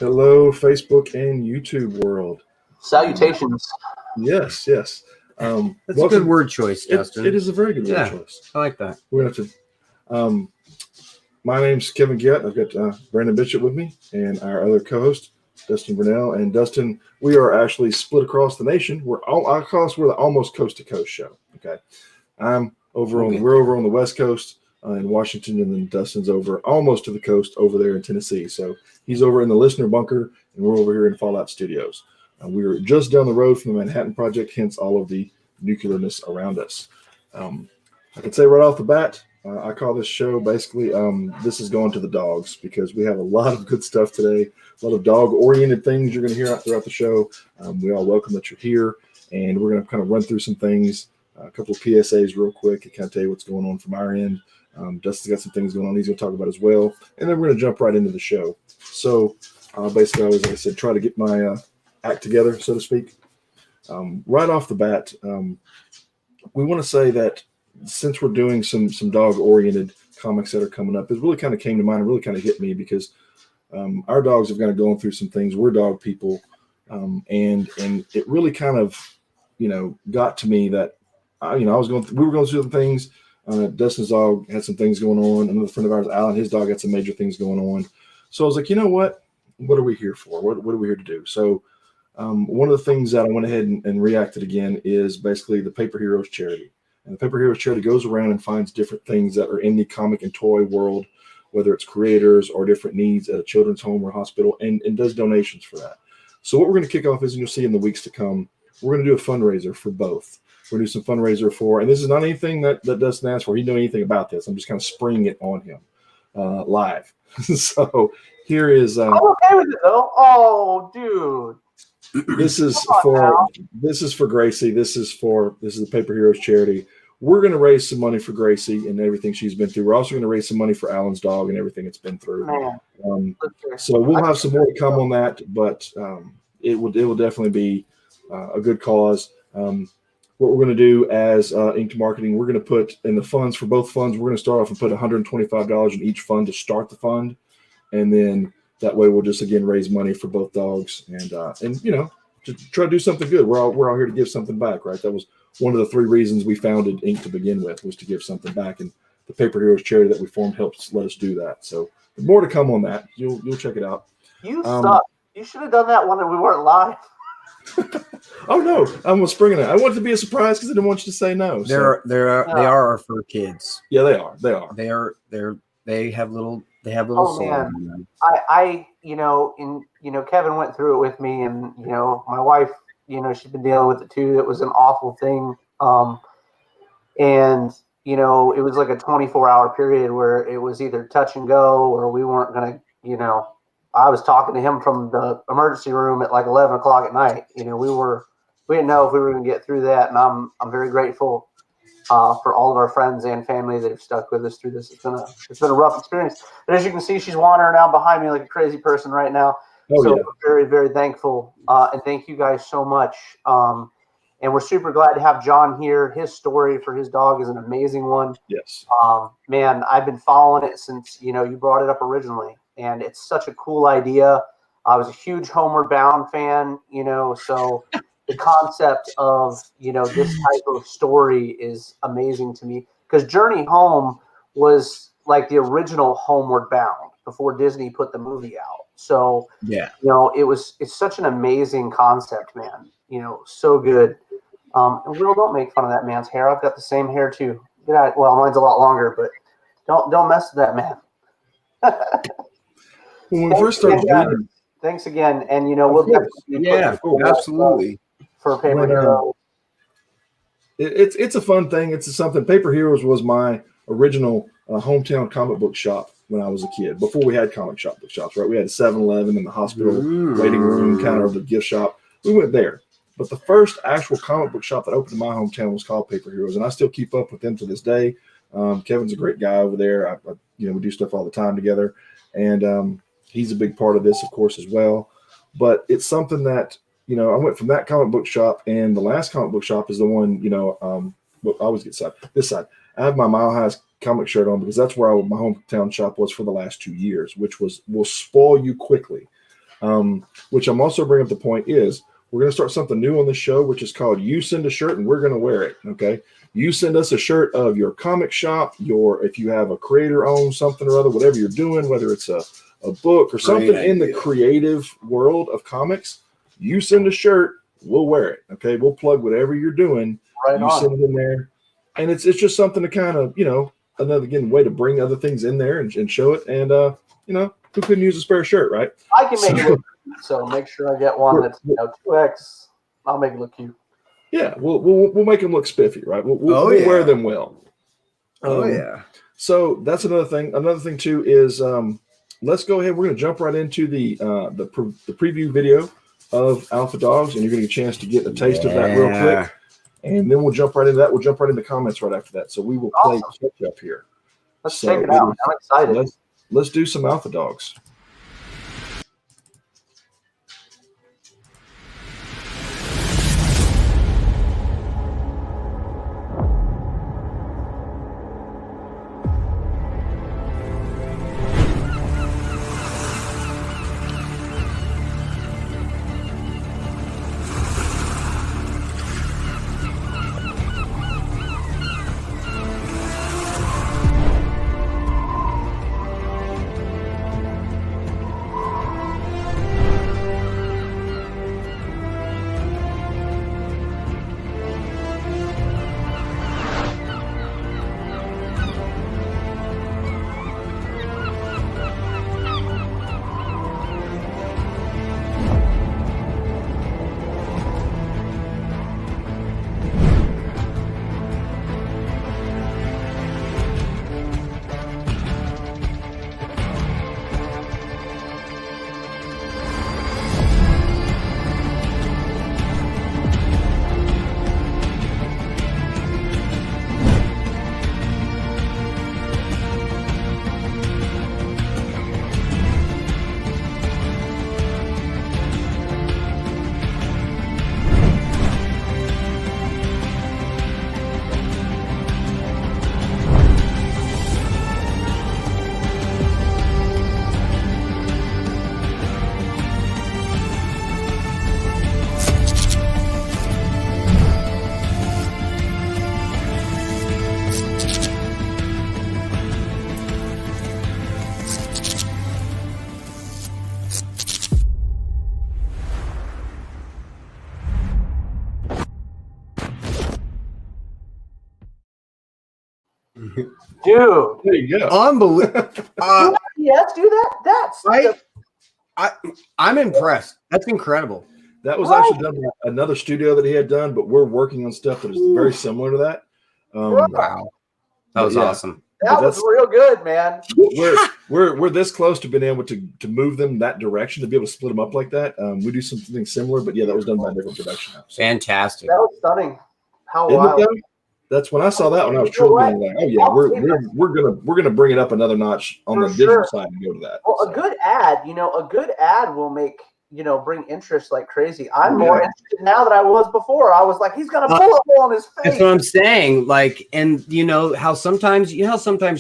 Hello, Facebook and YouTube world. Salutations. Yes. That's a good word choice, Dustin. It is a very good word choice. I like that. We're going to have to. My name's Kevin Gett. I've got Brandon Bishop with me and our other co-host, Dustin Burnell. And Dustin, we are actually split across the nation. We're the almost coast to coast show. Okay, we're over on the West Coast in Washington, and then Dustin's over almost to the coast over there in Tennessee. So he's over in the listener bunker, and we're over here in Fallout Studios. We're just down the road from the Manhattan Project, hence all of the nuclearness around us. I can say right off the bat, I call this show basically, this is going to the dogs, because we have a lot of good stuff today, a lot of dog-oriented things you're going to hear throughout the show. We all welcome that you're here, and we're going to kind of run through some things, a couple of PSAs real quick, and kind of tell you what's going on from our end. Dustin's got some things going on he's going to talk about as well, and then we're going to jump right into the show. So basically, I always, like I said, try to get my act together, so to speak. Right off the bat, we want to say that since we're doing some dog-oriented comics that are coming up, it really kind of came to mind and really kind of hit me, because our dogs have kind of gone through some things. We're dog people, and it really kind of, got to me that we were going through some things. Dustin's dog had some things going on. Another friend of ours, Alan, his dog had some major things going on. So I was like, you know what? What are we here for? What are we here to do? So one of the things that I went ahead and reacted again is basically the Paper Heroes charity. And the Paper Heroes charity goes around and finds different things that are in the comic and toy world, whether it's creators or different needs at a children's home or hospital, and does donations for that. So what we're going to kick off is, and you'll see in the weeks to come, we're going to do a fundraiser for both. We're going to do some fundraiser for, and this is not anything that Dustin asked for. He didn't know anything about this. I'm just kind of springing it on him live. So here is. I'm okay with it though. Oh, dude. This is for Gracie. This is the Paper Heroes charity. We're going to raise some money for Gracie and everything she's been through. We're also going to raise some money for Alan's dog and everything it's been through. So we'll have some more to come on that, but it will definitely be a good cause. What we're going to do as Inked Marketing, we're going to put in the funds for both funds. We're going to start off and put $125 in each fund to start the fund, and then that way we'll just again raise money for both dogs and to try to do something good. We're all here to give something back, right? That was one of the three reasons we founded Ink to begin with, was to give something back, and the Paper Heroes charity that we formed helps let us do that. So more to come on that. You'll check it out. You suck. You should have done that when we weren't live. Oh no, I was springing it. I wanted to be a surprise because I didn't want you to say no. They are our fur kids. Yeah, they are. They have little soul. Man. I Kevin went through it with me, and my wife, she's been dealing with it too. It was an awful thing. And it was like a 24-hour period where it was either touch and go, or we weren't gonna, I was talking to him from the emergency room at like 11 o'clock at night. We didn't know if we were going to get through that. And I'm very grateful for all of our friends and family that have stuck with us through this. It's been a rough experience. But as you can see, she's wandering out behind me like a crazy person right now. I'm very, very thankful. And thank you guys so much. And we're super glad to have John here. His story for his dog is an amazing one. Yes. Man, I've been following it since, you brought it up originally. And it's such a cool idea. I was a huge Homeward Bound fan, so the concept of, this type of story is amazing to me, because Journey Home was like the original Homeward Bound before Disney put the movie out. So, yeah, it's such an amazing concept, man, so good. And Will, don't make fun of that man's hair. I've got the same hair too. Well, mine's a lot longer, but don't mess with that man. When we first started reading, thanks again, and we'll definitely absolutely for Paper Heroes. It's a fun thing. It's something. Paper Heroes was my original hometown comic book shop when I was a kid. Before we had comic book shops, right? We had a 7-Eleven in the hospital waiting room, kind of the gift shop. We went there, but the first actual comic book shop that opened in my hometown was called Paper Heroes, and I still keep up with them to this day. Kevin's a great guy over there. We do stuff all the time together, and he's a big part of this, of course, as well. But it's something that, I went from that comic book shop, and the last comic book shop is the one, I always get this side. I have my Mile High comic shirt on because that's where my hometown shop was for the last 2 years, which will spoil you quickly. Which I'm also bringing up the point is we're going to start something new on the show, which is called You Send a Shirt and We're going to Wear It. Okay. You send us a shirt of your comic shop, if you have a creator own something or other, whatever you're doing, whether it's a book or something in the creative world of comics, you send a shirt, we'll wear it. Okay. We'll plug whatever you're doing. Send it in there. And it's just something to kind of, another way to bring other things in there and show it. And, who couldn't use a spare shirt, right? I can make it look cute, so make sure I get one that's 2X. I'll make it look cute. Yeah, we'll make them look spiffy, right? We'll wear them well. So that's another thing. Another thing too is let's go ahead. We're going to jump right into the preview video of Alpha Dogs, and you're going to get a chance to get a taste of that real quick. And then we'll jump right into that. We'll jump right into comments right after that. So we will play catch up here. Let's check it out. I'm excited. Let's do some Alpha Dogs. Dude, there you go. Unbelievable. yes, do that. That's I'm impressed. That's incredible. That was actually done by another studio that he had done, but we're working on stuff that is very similar to that. Wow, that was awesome. That was real good, man. We're this close to being able to move them that direction, to be able to split them up like that. We do something similar, but yeah, that was done by a different production house. Fantastic. That was stunning. How Isn't wild. it though? That's when I saw that when I was truly like, oh yeah, we're gonna bring it up another notch on the digital side and go to that. Well, a good ad will make bring interest like crazy. I'm more interested now than I was before. I was like, he's got a bullet hole on his face. That's what I'm saying. Like, and how sometimes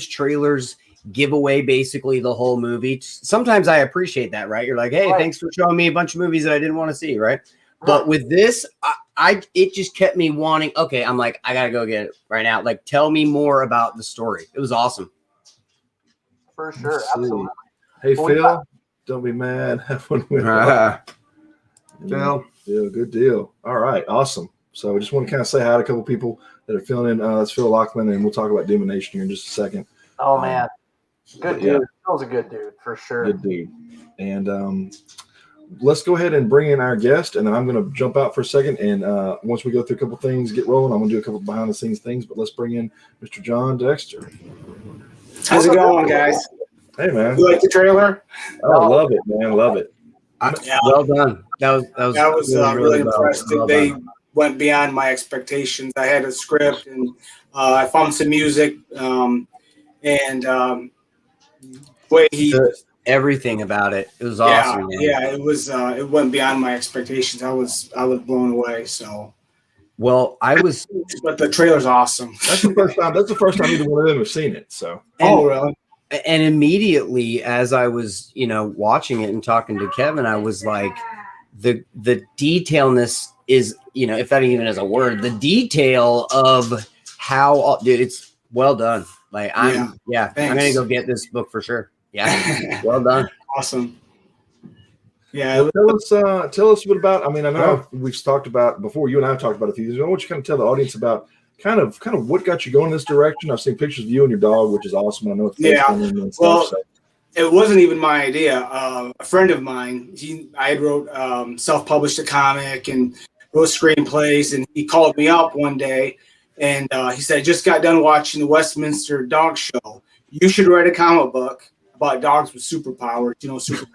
trailers give away basically the whole movie. Sometimes I appreciate that, right? You're like, hey, thanks for showing me a bunch of movies that I didn't want to see, right? But with this, it just kept me wanting. Okay, I'm like, I gotta go get it right now. Like, tell me more about the story. It was awesome. For sure, absolutely. Hey, Phil, don't be mad. Phil, good deal. All right, awesome. So I just want to kind of say hi to a couple people that are filling in. That's Phil Lachlan, and we'll talk about Demonation here in just a second. Oh man, good dude. Phil's a good dude for sure. Good dude. And let's go ahead and bring in our guest, and then I'm going to jump out for a second. And once we go through a couple things, get rolling, I'm going to do a couple behind the scenes things. But let's bring in Mr. John Dexter. How's it going, guys? Hey, man. You like the trailer? Oh, love it, man. Love it. Well done. That was really impressed. They went beyond my expectations. I had a script, and I found some music, and way he. Everything about it. It was awesome. Man. Yeah, it was. It went beyond my expectations. I was blown away. So, well, but the trailer's awesome. That's the first time. That's the first time either one of them have seen it. So, really? And immediately as I was, watching it and talking to Kevin, I was like, the detailness is, if that even is a word, the detail of how, dude, it's well done. Like I'm gonna go get this book for sure. Yeah, well done. Awesome. Yeah. Well, tell us a bit about. I mean, I know we've talked about before. You and I have talked about a few things. I want you to kind of tell the audience about kind of what got you going in this direction. I've seen pictures of you and your dog, which is awesome. I know it's and stuff, so. It wasn't even my idea. A friend of mine, I wrote, self-published a comic and wrote screenplays, and he called me up one day, and he said, "I just got done watching the Westminster Dog Show. You should write a comic book about dogs with superpowers, super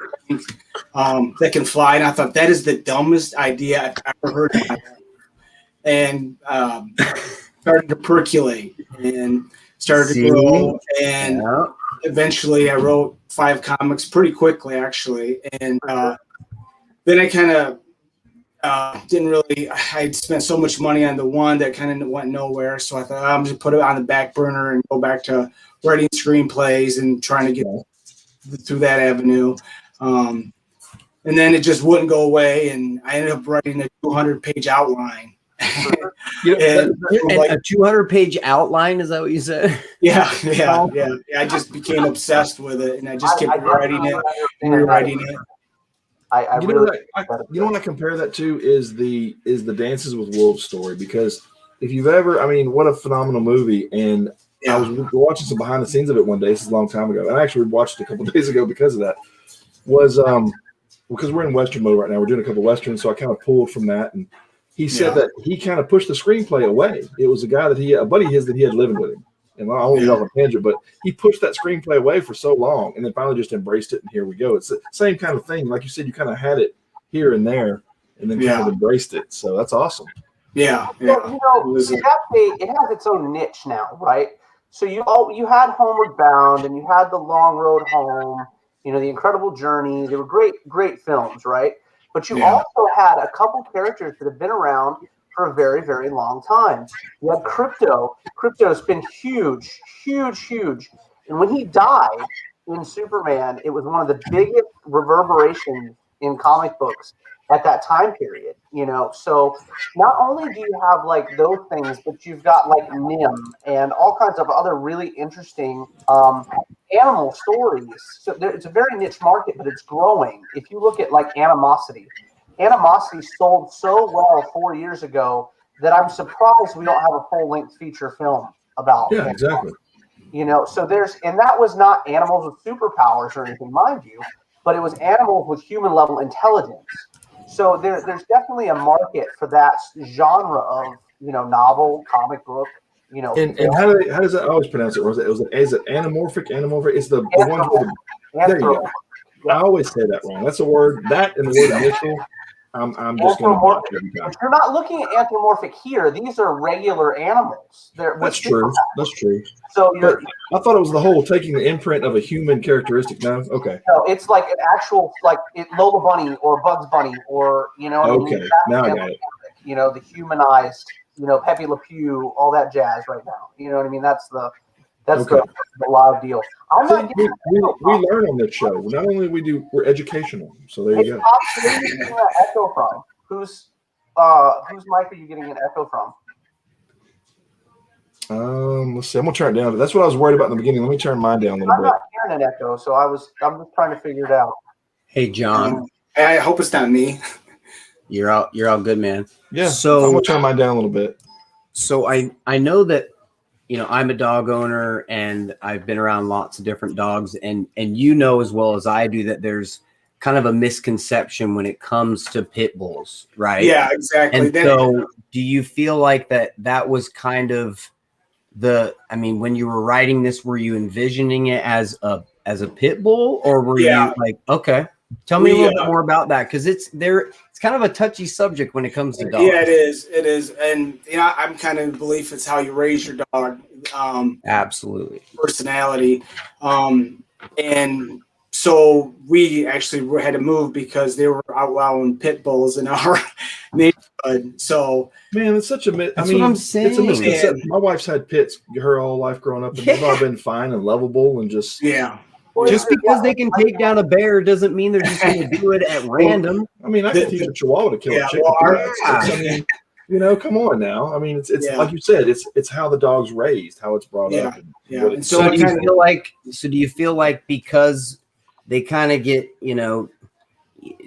that can fly." And I thought, that is the dumbest idea I've ever heard of. And started to percolate and started to grow. And eventually I wrote 5 comics pretty quickly, actually. And then I kind of didn't really, I'd spent so much money on the one that kind of went nowhere. So I thought, I'm just put it on the back burner and go back to writing screenplays and trying to get through that avenue. And then it just wouldn't go away. And I ended up writing a 200-page outline. A 200-page outline, is that what you said? Yeah. I just became obsessed with it, and I just kept writing it and rewriting it. What I compare that to is the Dances with Wolves story, because if you've ever, I mean, what a phenomenal movie. And I was watching some behind the scenes of it one day. This is a long time ago, and I actually watched it a couple of days ago because of that. Because we're in Western mode right now, we're doing a couple of Westerns, so I kind of pulled from that. And he said that he kind of pushed the screenplay away. It was a guy a buddy of his that he had living with him. And I won't get off a tangent, but he pushed that screenplay away for so long, and then finally just embraced it, and here we go. It's the same kind of thing. Like you said, you kind of had it here and there, and then kind of embraced it. So that's awesome. Yeah. It has its own niche now, right? So you had Homeward Bound, and you had The Long Road Home, The Incredible Journey. They were great films, right? But you also had a couple characters that have been around for a very, very long time. You had Crypto. Crypto's been huge. And when he died in Superman, it was one of the biggest reverberations in comic books at that time period, So not only do you have like those things, but you've got like Nim and all kinds of other really interesting animal stories. So it's a very niche market, but it's growing. If you look at like Animosity sold so well 4 years ago that I'm surprised we don't have a full-length feature film about it. Yeah, exactly. So and that was not animals with superpowers or anything, mind you, but it was animals with human-level intelligence. So there's definitely a market for that genre of, novel, comic book, And how does that always pronounce it? Or is it anamorphic? It's the ones with there you go. I always say that wrong. That's a word. That and the word initial. I'm just going to. But you're not looking at anthropomorphic here. These are regular animals. That's true. So I thought it was the whole taking the imprint of a human characteristic. No, okay. No, it's like an actual Lola Bunny or Bugs Bunny or Okay, now I got it. The humanized, Pepe Le Pew, all that jazz right now. You know what I mean? That's the live deal. We learn on this show. Not only we're educational. So there you go. Where are you getting that echo from? Whose mic are you getting an echo from? Let's see. I'm gonna turn it down. That's what I was worried about in the beginning. Let me turn mine down a little bit. I'm not hearing an echo, so I'm just trying to figure it out. Hey, John. I hope it's not me. You're all good, man. Yeah. So I'm gonna turn mine down a little bit. So I know that I'm a dog owner, and I've been around lots of different dogs, and as well as I do that there's kind of a misconception when it comes to pit bulls, right? Yeah, exactly. And so do you feel like that was kind of when you were writing this, were you envisioning it as a pit bull, or were you like, okay, tell me a little bit more about that? Because it's kind of a touchy subject when it comes to dogs. Yeah, it is. And I'm kind of in belief it's how you raise your dog. Absolutely. Personality. And So we actually had to move because they were outlawing pit bulls in our neighborhood. So Man, it's such a myth. That's what I'm saying. It's a misconception. My wife's had pits her whole life growing up, and they've all been fine and lovable and just. yeah. Just because they can take down a bear doesn't mean they're just going to do it at random. I mean, I can teach a Chihuahua to kill a chicken. I mean, you know, come on now. I mean, it's like you said, it's how the dog's raised, how it's brought up. And So do you feel like because they kind of get, you know,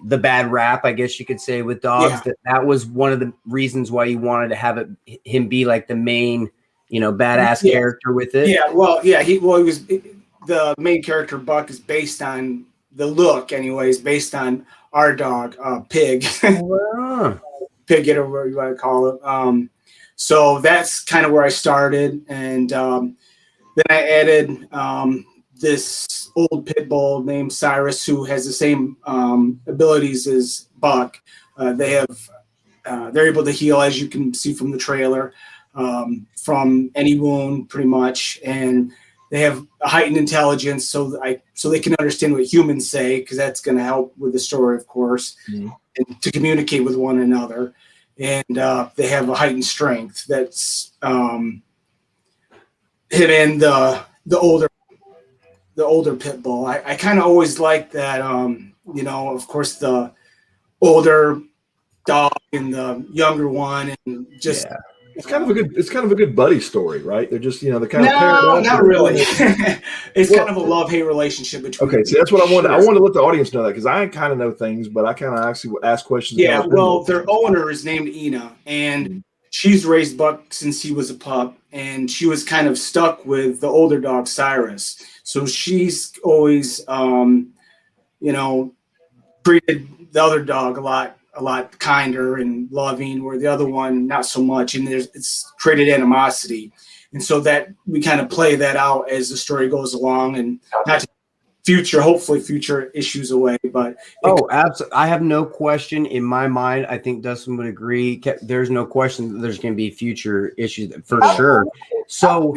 the bad rap, I guess you could say, with dogs, that was one of the reasons why you wanted to have him be like the main, you know, badass character with it? He was the main character. Buck is based on the look, anyways, based on our dog, Pig. Wow. Pig, whatever you want to call it. So that's kind of where I started, and then I added this old pit bull named Cyrus, who has the same abilities as Buck. They're able to heal, as you can see from the trailer, from any wound, pretty much, and they have a heightened intelligence, so they can understand what humans say, because that's going to help with the story, of course, and to communicate with one another. And they have a heightened strength. That's him and the older pit bull. I kind of always liked that. You know, of course, the older dog and the younger one, and just. Yeah. It's kind of a good buddy story, right? They're just, you know, they're kind of paired up. Not really. It's kind of a love-hate relationship between. Okay, see, that's what I wanted. I wanted to let the audience know that, because I kind of know things, but I kind of actually ask questions. Yeah, well, their owner is named Ina, and she's raised Buck since he was a pup, and she was kind of stuck with the older dog Cyrus. So she's always, you know, treated the other dog a lot kinder and loving, where the other one not so much, and it's created animosity, and so that we kind of play that out as the story goes along, and not hopefully future issues away, but absolutely, I have no question in my mind. I think Dustin would agree. There's no question that there's going to be future issues for sure. So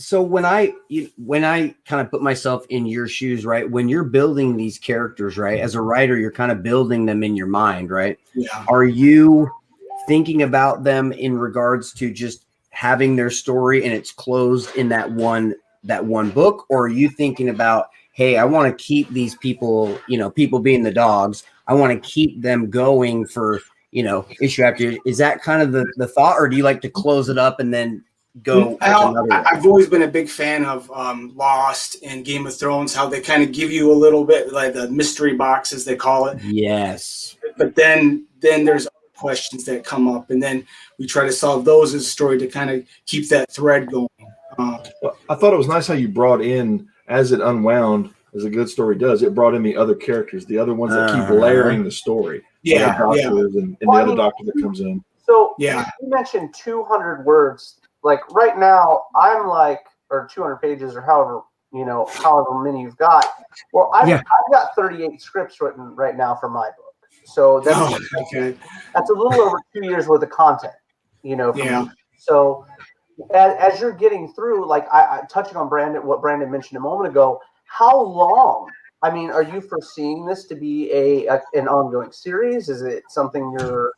So when I kind of put myself in your shoes, right? When you're building these characters, right? As a writer, you're kind of building them in your mind, right? Yeah. Are you thinking about them in regards to just having their story and it's closed in that one book? Or are you thinking about, hey, I want to keep these people, you know, people being the dogs, I want to keep them going for, you know, issue after issue? Is that kind of the thought, or do you like to close it up and then go? I've always been a big fan of Lost and Game of Thrones, how they kind of give you a little bit like the mystery box, as they call it. Yes. But then there's other questions that come up, and then we try to solve those as a story to kind of keep that thread going. Well, I thought it was nice how you brought in, as it unwound, as a good story does, it brought in the other characters, the other ones that keep layering the story. Yeah. And the other doctor that comes in. So you mentioned 200 words. Like right now, I'm like, or 200 pages, or however many you've got. Well, I've got 38 scripts written right now for my book. So that's a little over 2 years worth of content, you know. Me. So as you're getting through, like I touching on what Brandon mentioned a moment ago, how long? I mean, are you foreseeing this to be an ongoing series? Is it something you're?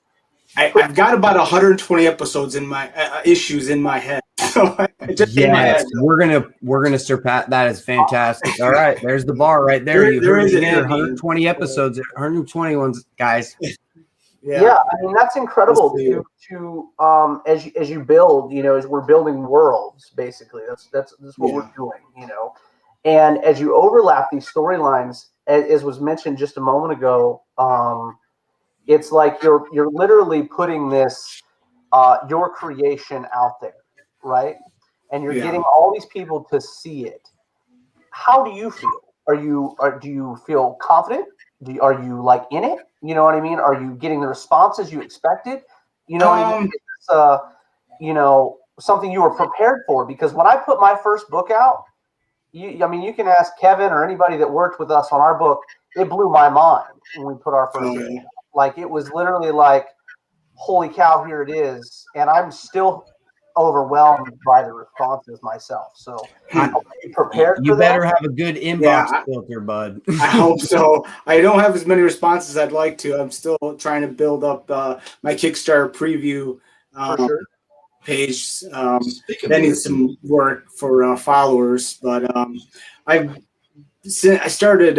I've got about 120 episodes in my issues in my head. So in my head. We're gonna surpass. That is fantastic. All right, there's the bar right there. You heard it here. 120 episodes, 120 ones, guys. Yeah, I mean that's incredible to as you build, you know, as we're building worlds, basically. That's what we're doing, you know. And as you overlap these storylines, as was mentioned just a moment ago, it's like you're literally putting this your creation out there, right? And you're getting all these people to see it. How do you feel? Do you feel confident? Are you like in it? You know what I mean? Are you getting the responses you expected? You know, it's you know, something you were prepared for. Because when I put my first book out, you can ask Kevin or anybody that worked with us on our book. It blew my mind when we put our first book out. Like, it was literally like, holy cow, here it is. And I'm still overwhelmed by the responses myself. So I'll be prepared You for better that. have a good inbox filter, bud. I hope so. I don't have as many responses as I'd like to. I'm still trying to build up my Kickstarter preview For sure. page. Speaking That of needs some work for followers, but I started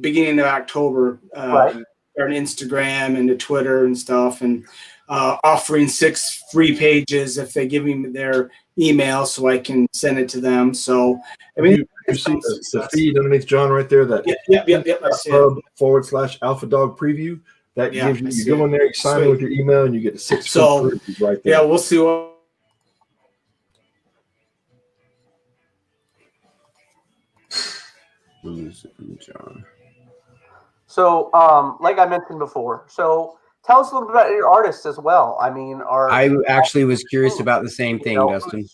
beginning of October. Right. Started Instagram and to Twitter and stuff, and offering 6 free pages if they give me their email so I can send it to them. So I mean, you see the feed underneath John right there, that yep. I see it. /alpha dog preview. That Yeah, gives I you see go it. in there, you sign in Sweet. with your email, and you get 6 So, free previews right there. Yeah, we'll see what. John. So, like I mentioned before, so tell us a little bit about your artists as well. I mean, I actually was curious about the same thing, Dustin.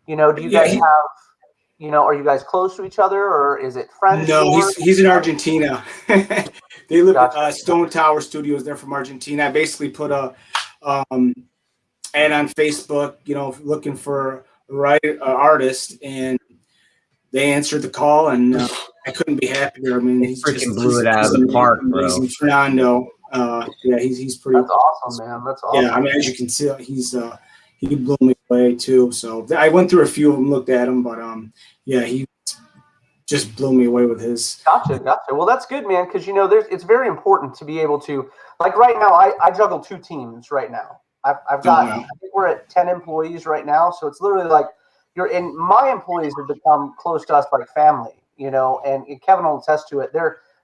Do you guys have, are you guys close to each other, or is it friends? No, he's in Argentina. They live at Stone Tower Studios. They're from Argentina. I basically put a ad on Facebook, looking for a artist, and they answered the call, and I couldn't be happier. I mean, He freaking blew it out of the park, bro. Fernando. Yeah, he's pretty. That's awesome, man. That's awesome. Yeah, I mean, as you can see, he blew me away too. So I went through a few of them, looked at him, but yeah, he just blew me away with his. Gotcha. Well, that's good, man, because it's very important to be able to, like, right now, I juggle 2 teams right now. I've got, I think we're at 10 employees right now, so it's literally like my employees have become close to us like family, and Kevin will attest to it.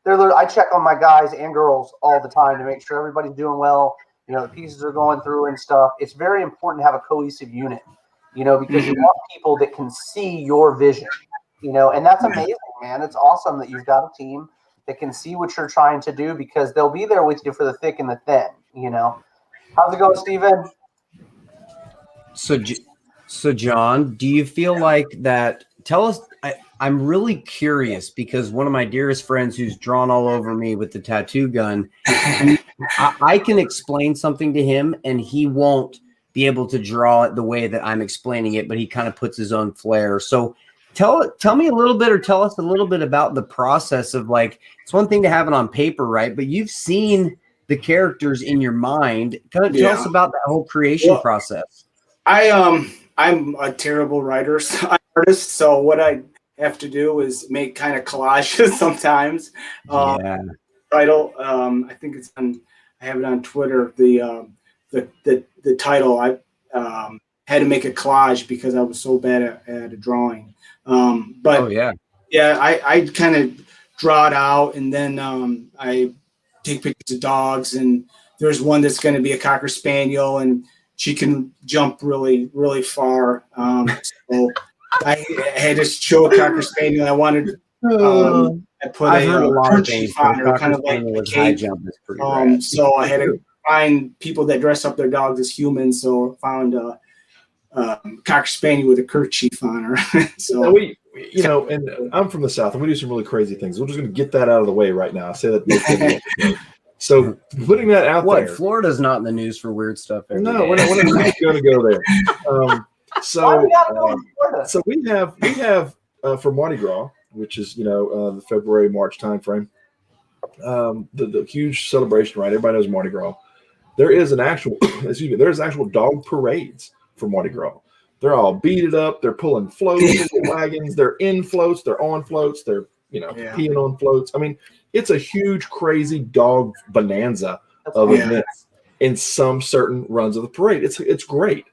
I check on my guys and girls all the time to make sure everybody's doing well. The pieces are going through and stuff. It's very important to have a cohesive unit, because you want people that can see your vision, and that's amazing, man. It's awesome that you've got a team that can see what you're trying to do, because they'll be there with you for the thick and the thin, How's it going, Steven? So John, do you feel like that? Tell us. I'm really curious, because one of my dearest friends who's drawn all over me with the tattoo gun, I can explain something to him and he won't be able to draw it the way that I'm explaining it, but he kind of puts his own flair. So tell me a little bit, or tell us a little bit about the process of, like, it's one thing to have it on paper, right? But you've seen the characters in your mind. Kind of tell us about that whole creation process. I'm a terrible artist, so what I have to do is make kind of collages sometimes. Title, I think it's on. I have it on Twitter. The title, I had to make a collage because I was so bad at a drawing. But I kind of draw it out, and then I take pictures of dogs, and there's one that's going to be a Cocker Spaniel, and she can jump really, really far. So I had to show a Cocker Spaniel. I wanted. I've heard a lot of things. On her, kind of like a high jump is pretty rad. So I had to find people that dress up their dogs as humans. So I found a Cocker Spaniel with a kerchief on her. So we, and I'm from the South, and we do some really crazy things. We're just going to get that out of the way right now. I say that. So putting that out there. Florida's not in the news for weird stuff. We're not going to go there. So we have for Mardi Gras, which is the February March timeframe, the huge celebration, right? Everybody knows Mardi Gras. There is there's actual dog parades for Mardi Gras. They're all beaded up. They're pulling floats, wagons. They're in floats. They're on floats. They're peeing on floats. I mean, it's a huge, crazy dog bonanza of events in some certain runs of the parade. It's great.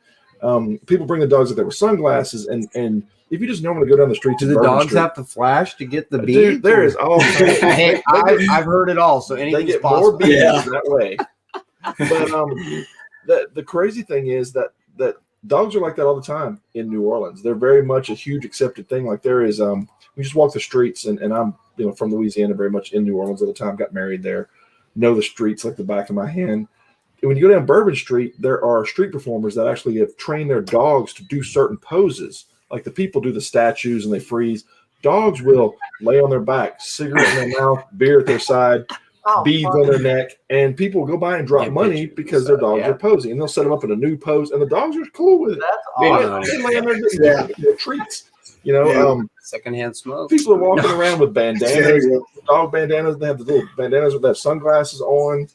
People bring the dogs up there with sunglasses, and if you just normally go down the street, do the dogs have to flash to get the beads? Dude, there is all. Hey, I've heard it all. So anything's possible. More beads that way. But the crazy thing is that dogs are like that all the time in New Orleans. They're very much a huge accepted thing. Like there is, we just walk the streets, and I'm from Louisiana, very much in New Orleans at the time. Got married there, know the streets like the back of my hand. When you go down Bourbon Street, there are street performers that actually have trained their dogs to do certain poses. Like the people do the statues and they freeze. Dogs will lay on their back, cigarette in their mouth, beer at their side. beads on their neck, and people go by and drop Get money pictures because and their stuff, dogs yeah. are posing, and they'll set them up in a new pose, and the dogs are cool with it. That's Yeah. awesome. They lay on there getting treats. You know, Yeah. Secondhand smoke. people are walking around with There bandanas, you go. dog bandanas. They have the little bandanas with that sunglasses on.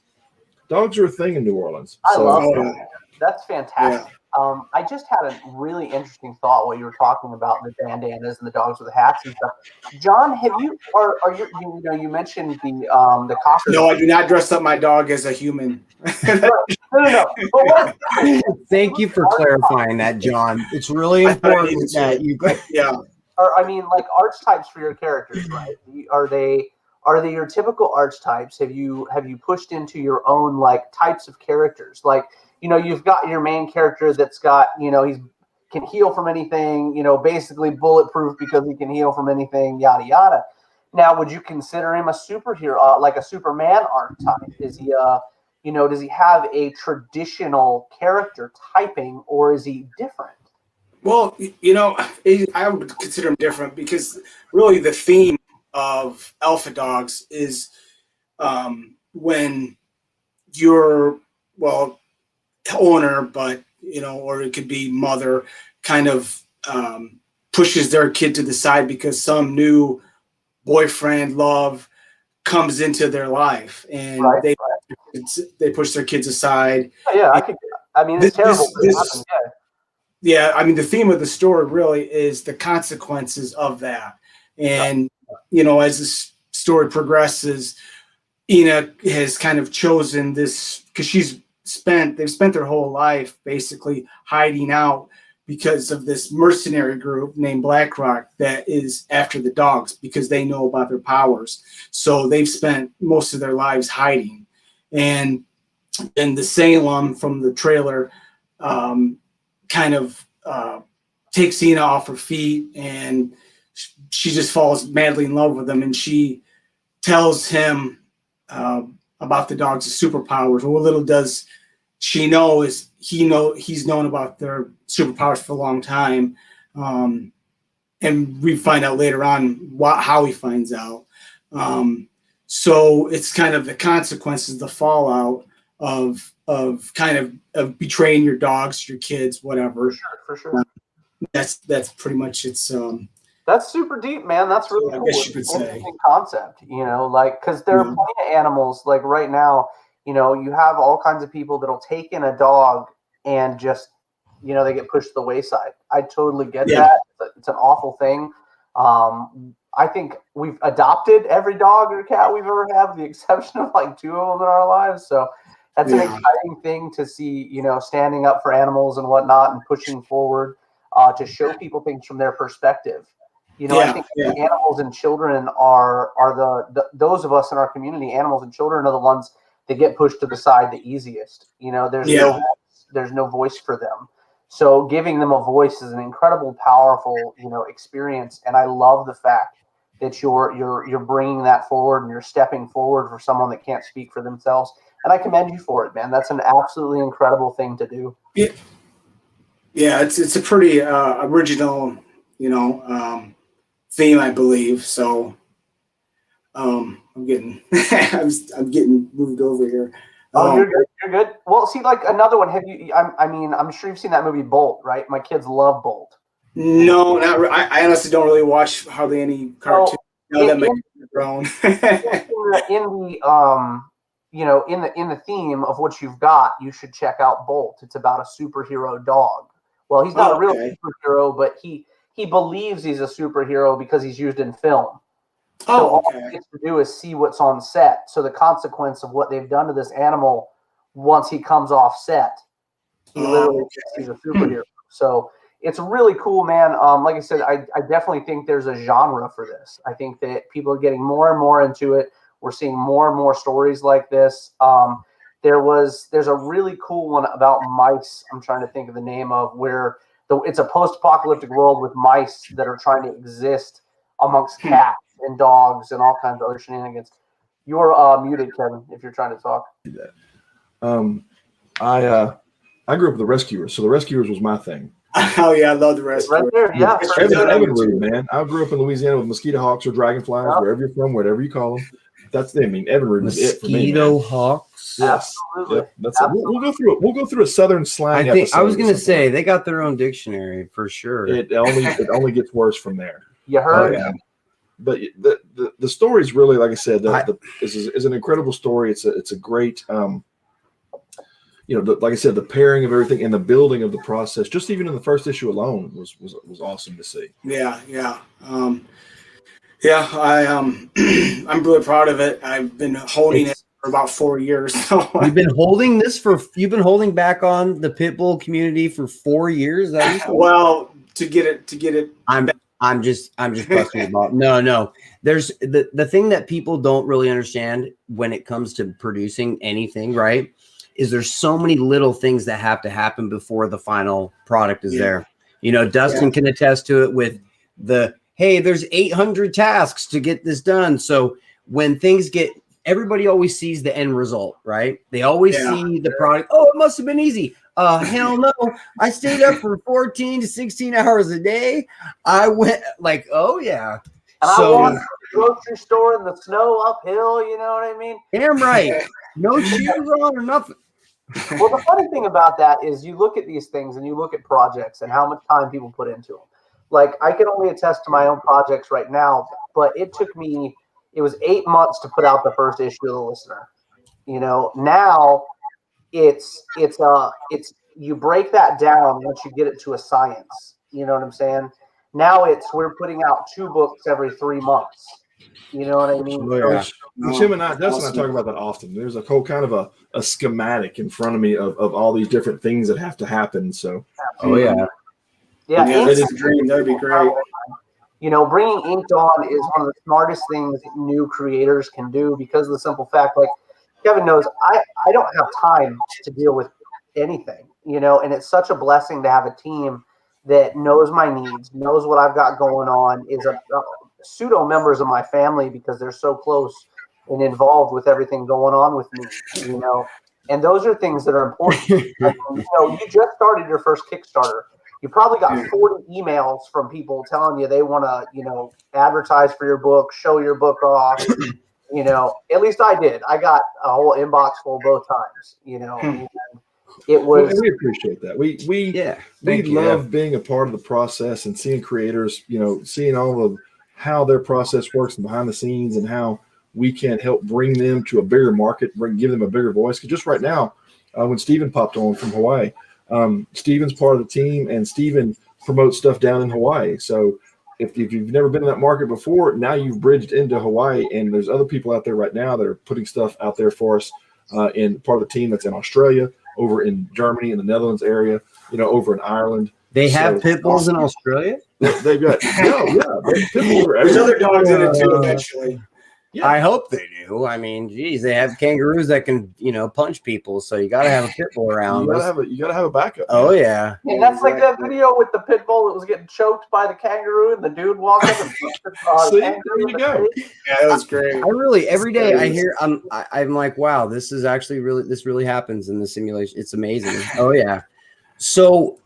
Dogs are a thing in New Orleans. I love Oh, that. yeah. That's fantastic. I just had a really interesting thought while you were talking about the bandanas and the dogs with the hats and stuff. John, have you you mentioned the cocker? No, I do not dress up my dog as a human. No. But what? Thank you for clarifying that, John. It's really important that you. Yeah. Or I mean, like archetypes for your characters, right? Are they your typical archetypes? Have you pushed into your own like types of characters? Like, you've got your main character that's got, he's can heal from anything, basically bulletproof because he can heal from anything, yada yada. Now, would you consider him a superhero, like a Superman archetype? Is he does he have a traditional character typing, or is he different? Well, I would consider them different because really the theme of alpha dogs is when you're, well, owner, but, or it could be mother, kind of pushes their kid to the side because some new boyfriend love comes into their life, and they push their kids aside. Yeah, it's terrible. Yeah, I mean, the theme of the story really is the consequences of that. And, as the story progresses, Ina has kind of chosen this because they've spent their whole life basically hiding out because of this mercenary group named BlackRock that is after the dogs because they know about their powers. So they've spent most of their lives hiding. And the Salem from the trailer kind of takes Ina off her feet, and she just falls madly in love with him, and she tells him about the dogs' superpowers. What little does she know is he's known about their superpowers for a long time, and we find out later on how he finds out. So it's kind of the consequences, the fallout of kind of betraying your dogs, your kids, whatever. For sure. That's pretty much it's. That's super deep, man. That's really cool. I guess you could say. Interesting concept, because there are plenty of animals. Like right now, you have all kinds of people that'll take in a dog and just, they get pushed to the wayside. I totally get that. It's an awful thing. I think we've adopted every dog or cat we've ever had, with the exception of like 2 of them in our lives. So that's an exciting thing to see, standing up for animals and whatnot and pushing forward to show people things from their perspective. I think animals and children are those of us in our community, animals and children are the ones that get pushed to the side the easiest. There's no voice for them. So giving them a voice is an incredible, powerful, experience. And I love the fact that you're bringing that forward and you're stepping forward for someone that can't speak for themselves. And I commend you for it, man. That's an absolutely incredible thing to do. Yeah, it's a pretty original, theme, I believe. So I'm getting I'm getting moved over here. Oh, you're good. You're good. Well, see, like another one. Have you? I'm sure you've seen that movie Bolt, right? My kids love Bolt. No, not. I honestly don't really watch hardly any cartoons. That make me grown. In the theme of what you've got, you should check out Bolt. It's about a superhero dog. Well, he's not a real superhero, but he believes he's a superhero because he's used in film. So all he gets to do is see what's on set. So the consequence of what they've done to this animal once he comes off set, he literally thinks he's a superhero. So it's really cool, man. Like I said, I definitely think there's a genre for this. I think that people are getting more and more into it. We're seeing more and more stories like this. There's a really cool one about mice. I'm trying to think of the name of where it's a post-apocalyptic world with mice that are trying to exist amongst cats and dogs and all kinds of other shenanigans. You're muted, Kevin, if you're trying to talk. I grew up with the Rescuers, so the Rescuers was my thing. Oh yeah, I love the Rescuers. Right there, yeah. Evan Rude, man. I grew up in Louisiana with mosquito hawks or dragonflies, wherever you're from, whatever you call them. that's I mean, Evinrude was it for me. Mosquito Man. hawks. Yes, Absolutely. yep, that's it. We'll go through it. We'll go through a Southern slang. I think I was episode gonna or say something. they got their own dictionary for sure. It only gets worse from there. You heard? yeah. But the story is really, like I said, is an incredible story. It's a great, like I said, the pairing of everything and the building of the process, just even in the first issue alone, was awesome to see. Yeah. I'm really proud of it. I've been holding it for about 4 years. So You've been holding back on the Pitbull community for 4 years. well, to get it. I'm just busting your ball. No. There's the thing that people don't really understand when it comes to producing anything, right? Is there's so many little things that have to happen before the final product is there. Dustin can attest to it with hey, there's 800 tasks to get this done. So when things everybody always sees the end result, right? They always see the product. Oh, it must have been easy. Hell no. I stayed up for 14 to 16 hours a day. I went like, oh yeah. And I walked to the grocery store in the snow uphill, you know what I mean? Damn right. No shoes on or nothing. Well, the funny thing about that is you look at these things and you look at projects and how much time people put into them. Like, I can only attest to my own projects right now, but it was 8 months to put out the first issue of The Listener. Now it's you break that down once you get it to a science. You know what I'm saying? Now we're putting out 2 books every 3 months. You know what I mean? Which him and Dustin and I talk about that often. There's a whole kind of a schematic in front of me of all these different things that have to happen. So, Yeah, that is a dream. That'd be great. Bringing Inked on is one of the smartest things new creators can do because of the simple fact, like Kevin knows, I don't have time to deal with anything, and it's such a blessing to have a team that knows my needs, knows what I've got going on, is a pseudo members of my family because they're so close and involved with everything going on with me, and those are things that are important. You just started your first Kickstarter. You probably got 40 emails from people telling you they want to, advertise for your book, show your book off. At least I did. I got a whole inbox full both times. And it was. We appreciate that. We love being a part of the process and seeing creators. Seeing all of how their process works and behind the scenes and how we can help bring them to a bigger market, give them a bigger voice. Because just right now, when Steven popped on from Hawaii. Steven's part of the team, and Steven promotes stuff down in Hawaii. So if you've never been in that market before, now you've bridged into Hawaii, and there's other people out there right now that are putting stuff out there for us in part of the team that's in Australia, over in Germany, in the Netherlands area, over in Ireland. They have pit bulls in Australia? They've got, pit bulls are There's other dogs in it too eventually. Yeah. I hope they do. I mean, geez, they have kangaroos that can, punch people. So you got to have a pit bull around. You gotta have a backup. Oh yeah. And that's like that video with the pit bull that was getting choked by the kangaroo, and the dude walked up and See, there you go. Yeah, that was great. I really every day I hear I'm like, wow, this really happens in the simulation. It's amazing. Oh yeah. So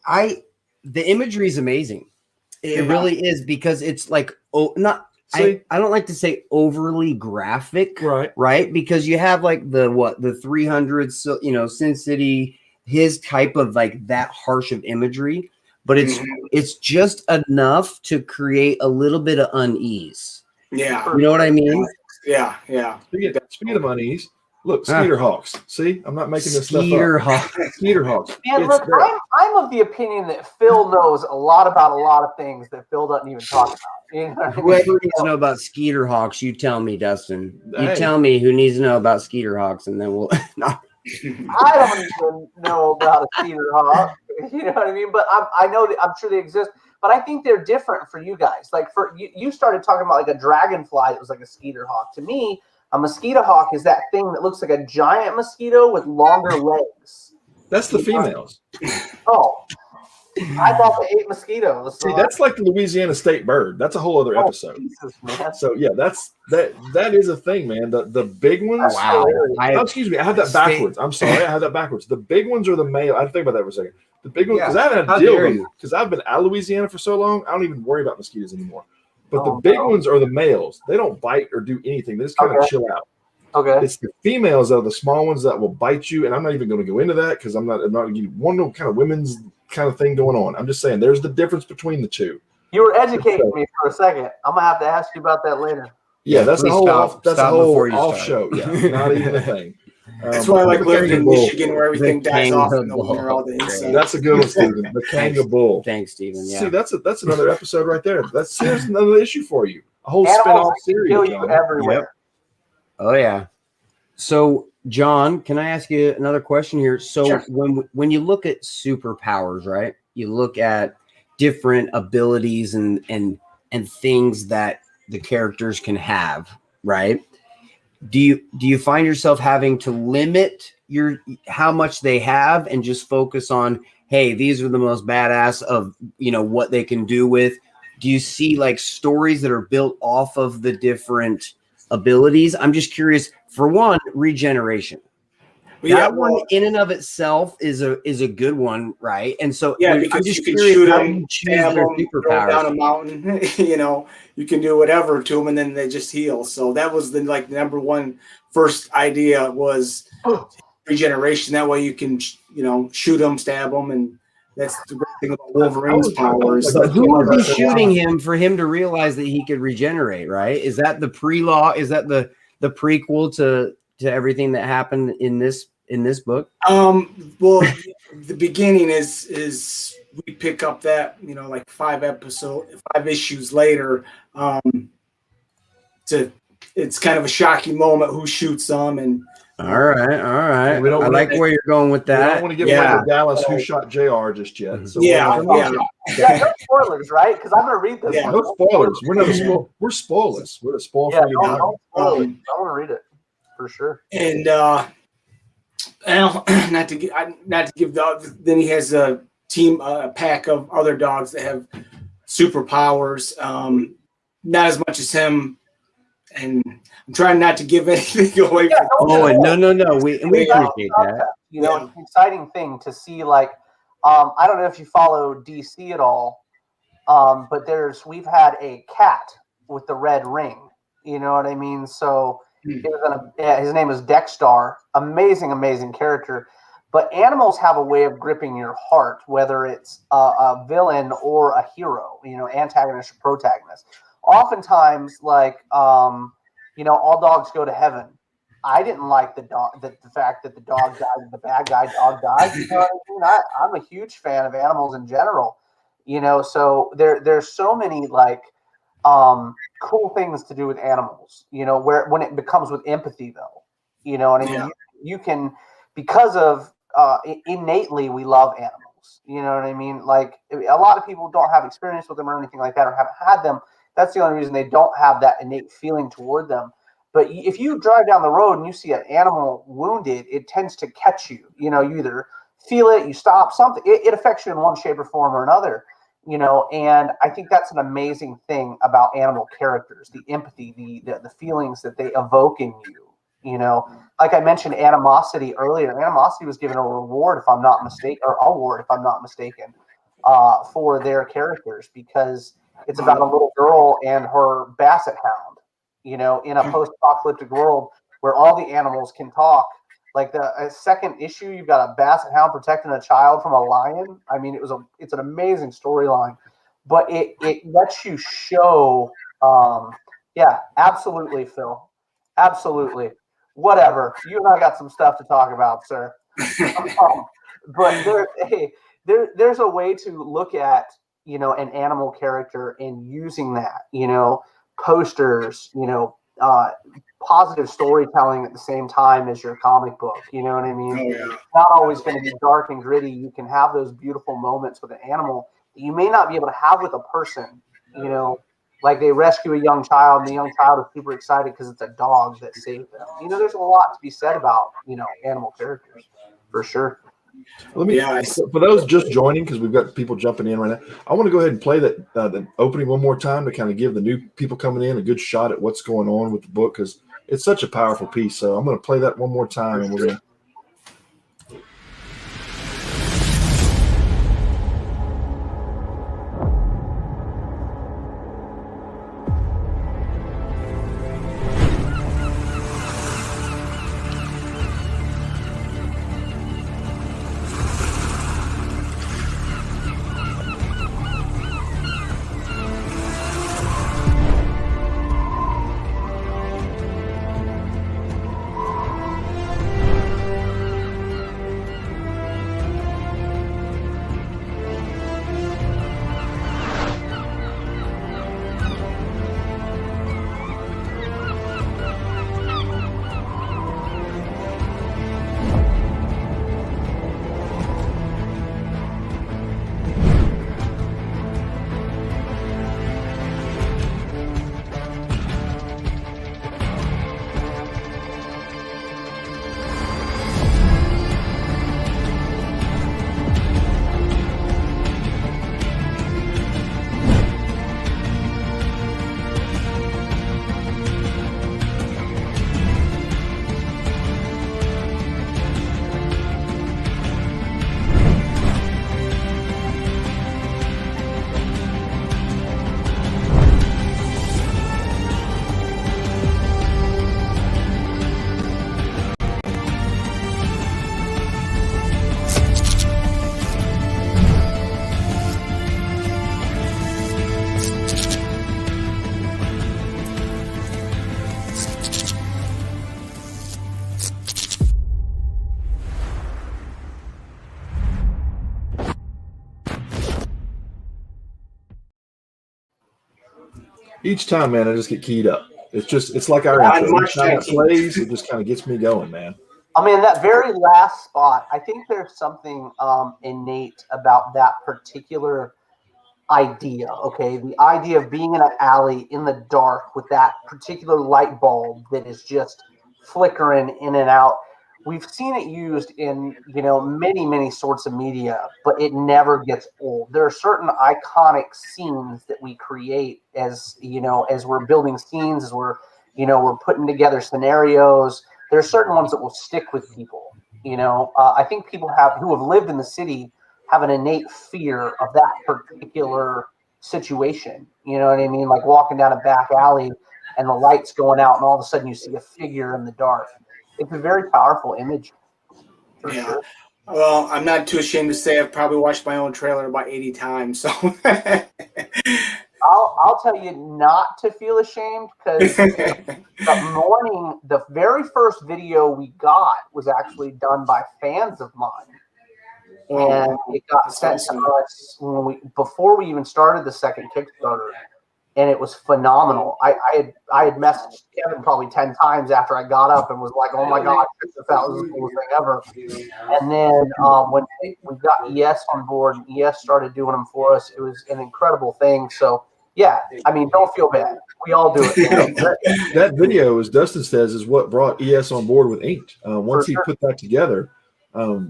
the imagery is amazing. It really is, because it's like I don't like to say overly graphic, right? Because you have like the 300, Sin City, his type of like that harsh of imagery, but it's just enough to create a little bit of unease. Yeah, you know what I mean? Yeah. Speaking of unease, look, Skeeter Hawks. See, I'm not making this stuff up. Skeeter Hawks. And look, I'm of the opinion that Phil knows a lot about a lot of things that Phil doesn't even talk about. Whoever needs to know about Skeeter Hawks, you tell me, Dustin. You tell me who needs to know about Skeeter Hawks, and then we'll. No. I don't even know about a Skeeter Hawk. You know what I mean? But I know that I'm sure they exist. But I think they're different for you guys. Like for you started talking about like a dragonfly that was like a Skeeter Hawk. To me, a mosquito hawk is that thing that looks like a giant mosquito with longer legs. That's the females. Oh. I thought they ate mosquitoes. See, that's like the Louisiana state bird. That's a whole other episode. Jesus, man. So yeah, that is a thing, man. The big ones. Wow. Excuse me, I had that backwards. I'm sorry, I had that backwards. The big ones are the male. I had to think about that for a second. The big ones, because I haven't had to deal with them, because I've been out of Louisiana for so long. I don't even worry about mosquitoes anymore. But the big ones are the males. They don't bite or do anything. They just kind of chill out. Okay. It's the females that are the small ones that will bite you. And I'm not even going to go into that because I'm not one kind of women's kind of thing going on. I'm just saying there's the difference between the two. You were educating me for a second. I'm gonna have to ask you about that later. Yeah, that's a whole off start. show. Yeah, not even a thing. That's why I like living in Michigan, where everything dies off in the winter all the insects. That's a good one, Stephen. The Kanga Bull. Thanks, Stephen. Yeah. See, that's another episode right there. Here's another issue for you. A whole spin-off series. Kill you everywhere. Yep. Oh yeah. So, John, can I ask you another question here? So, Sure. when you look at superpowers, right? You look at different abilities and things that the characters can have, right? Do you find yourself having to limit how much they have and just focus on, hey, these are the most badass of what they can do with? Do you see like stories that are built off of the different abilities? I'm just curious. For one, regeneration. That one in and of itself is a good one, right? And so because I'm just you can curious, shoot how them, do you choose stab their them, throw them down a mountain. You can do whatever to them, and then they just heal. So that was the number one first idea was regeneration. That way you can shoot them, stab them, and that's the great thing about Wolverine's powers. But who would be shooting him for him to realize that he could regenerate? Right? Is that the pre-law? Is that the prequel to everything that happened in this book? Well, the beginning is we pick up that like 5 issues later. It's kind of a shocking moment who shoots them, and all right. I like where you're going with I that. don't want to give away the Dallas who shot JR just yet. So no spoilers, right? Because I'm gonna read this. Yeah, no spoilers. We're spoilers. We're a spoil free. I want to read it for sure. And not to give dogs. Then he has a pack of other dogs that have superpowers. Not as much as him. And I'm trying not to give anything away. No. We appreciate that. It's an exciting thing to see. Like, I don't know if you follow DC at all, but we've had a cat with the red ring. You know what I mean? So his name is Dexstar. Amazing character. But animals have a way of gripping your heart, whether it's a villain or a hero. Antagonist or protagonist. Oftentimes, like, all dogs go to heaven. I didn't like the fact that the dog died, the bad guy dog died. You know what I mean? I'm a huge fan of animals in general. So there's so many like cool things to do with animals. When it becomes with empathy, though. You know what I mean? You can, because of innately we love animals. You know what I mean? Like, a lot of people don't have experience with them or anything like that, or haven't had them. That's the only reason they don't have that innate feeling toward them. But if you drive down the road and you see an animal wounded, it tends to catch you. You either feel it, you stop, something. It affects you in one shape or form or another. And I think that's an amazing thing about animal characters, the empathy, the feelings that they evoke in you. Like I mentioned animosity earlier. Animosity was given a reward, if I'm not mistaken, or award, if I'm not mistaken, for their characters, because it's about a little girl and her basset hound, in a post-apocalyptic world where all the animals can talk. Like the second issue, you've got a basset hound protecting a child from a lion. I mean, it's an amazing storyline, but it lets you show, absolutely, Phil. Absolutely. Whatever. You and I got some stuff to talk about, sir. But there's a way to look at, an animal character and using that, posters, positive storytelling at the same time as your comic book. You know what I mean? It's not always going to be dark and gritty. You can have those beautiful moments with an animal that you may not be able to have with a person. Like they rescue a young child, and the young child is super excited because it's a dog that saved them. There's a lot to be said about, animal characters, for sure. For those just joining, because we've got people jumping in right now, I want to go ahead and play the opening one more time to kind of give the new people coming in a good shot at what's going on with the book, because it's such a powerful piece. So I'm going to play that one more time, and we're going to. Each time, man, I just get keyed up. It's like our On intro. March Each time it 19th. plays, it just kind of gets me going, man. I mean, that very last spot, I think there's something innate about that particular idea. Okay, the idea of being in an alley in the dark with that particular light bulb that is just flickering in and out. We've seen it used in many sorts of media, but it never gets old. There are certain iconic scenes that we create as we're building scenes, as we're putting together scenarios. There are certain ones that will stick with people. I think people who have lived in the city have an innate fear of that particular situation. You know what I mean? Like walking down a back alley and the lights going out, and all of a sudden you see a figure in the dark. It's a very powerful image. For Yeah. sure. Well, I'm not too ashamed to say I've probably watched my own trailer about 80 times. So I'll tell you not to feel ashamed, because the very first video we got was actually done by fans of mine. And it got sent to us before we even started the second Kickstarter, and it was phenomenal. I had messaged Kevin probably 10 times after I got up and was like, "Oh my God, that was the coolest thing ever." And then when we got ES on board and ES started doing them for us, it was an incredible thing. So yeah, I mean, don't feel bad. We all do it. That video, as Dustin says, is what brought ES on board with Inked. Once he put that together,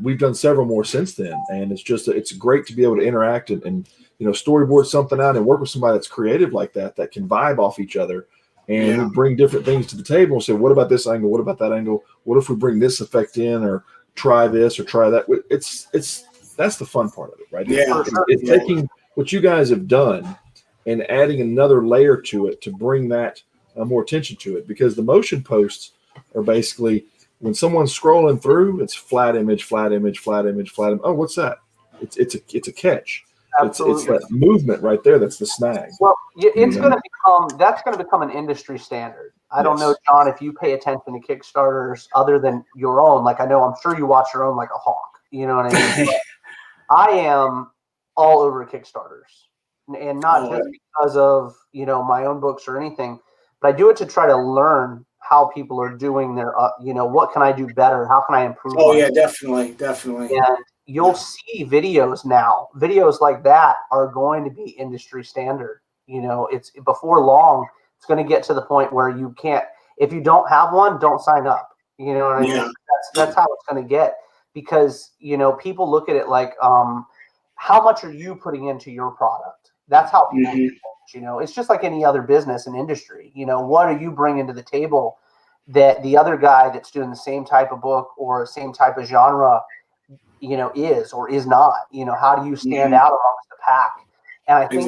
we've done several more since then, and it's great to be able to interact and storyboard something out and work with somebody that's creative like that can vibe off each other, and we bring different things to the table and say, what about this angle? What about that angle? What if we bring this effect in, or try this or try that? That's the fun part of it, right? Yeah. It's taking what you guys have done and adding another layer to it to bring that more attention to it, because the motion posts are basically, when someone's scrolling through, it's flat image, flat image, flat image, flat image. Oh, what's that? It's a catch. Absolutely. It's that movement right there that's the snag. Well, that's going to become an industry standard. I don't know, John, if you pay attention to Kickstarters other than your own. Like, I'm sure you watch your own like a hawk. You know what I mean? I am all over Kickstarters, and not just because of my own books or anything, but I do it to try to learn how people are doing their, what can I do better? How can I improve? Oh yeah, definitely. And you'll see videos like that are going to be industry standard. It's before long, it's going to get to the point where you can't, if you don't have one, don't sign up. You know what I mean? That's how it's going to get, because, people look at it like, how much are you putting into your product? That's how people it's just like any other business and industry. What are you bringing to the table that the other guy that's doing the same type of book or same type of genre, is or is not? How do you stand out amongst the pack? And I think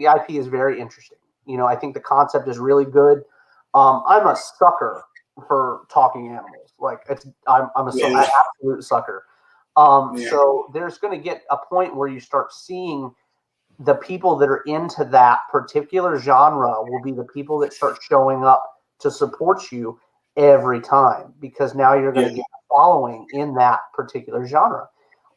the IP is very interesting. I think the concept is really good. I'm a sucker for talking animals. Like I'm an absolute sucker. So there's going to get a point where you start seeing the people that are into that particular genre will be the people that start showing up to support you every time, because now you're going to get a following in that particular genre.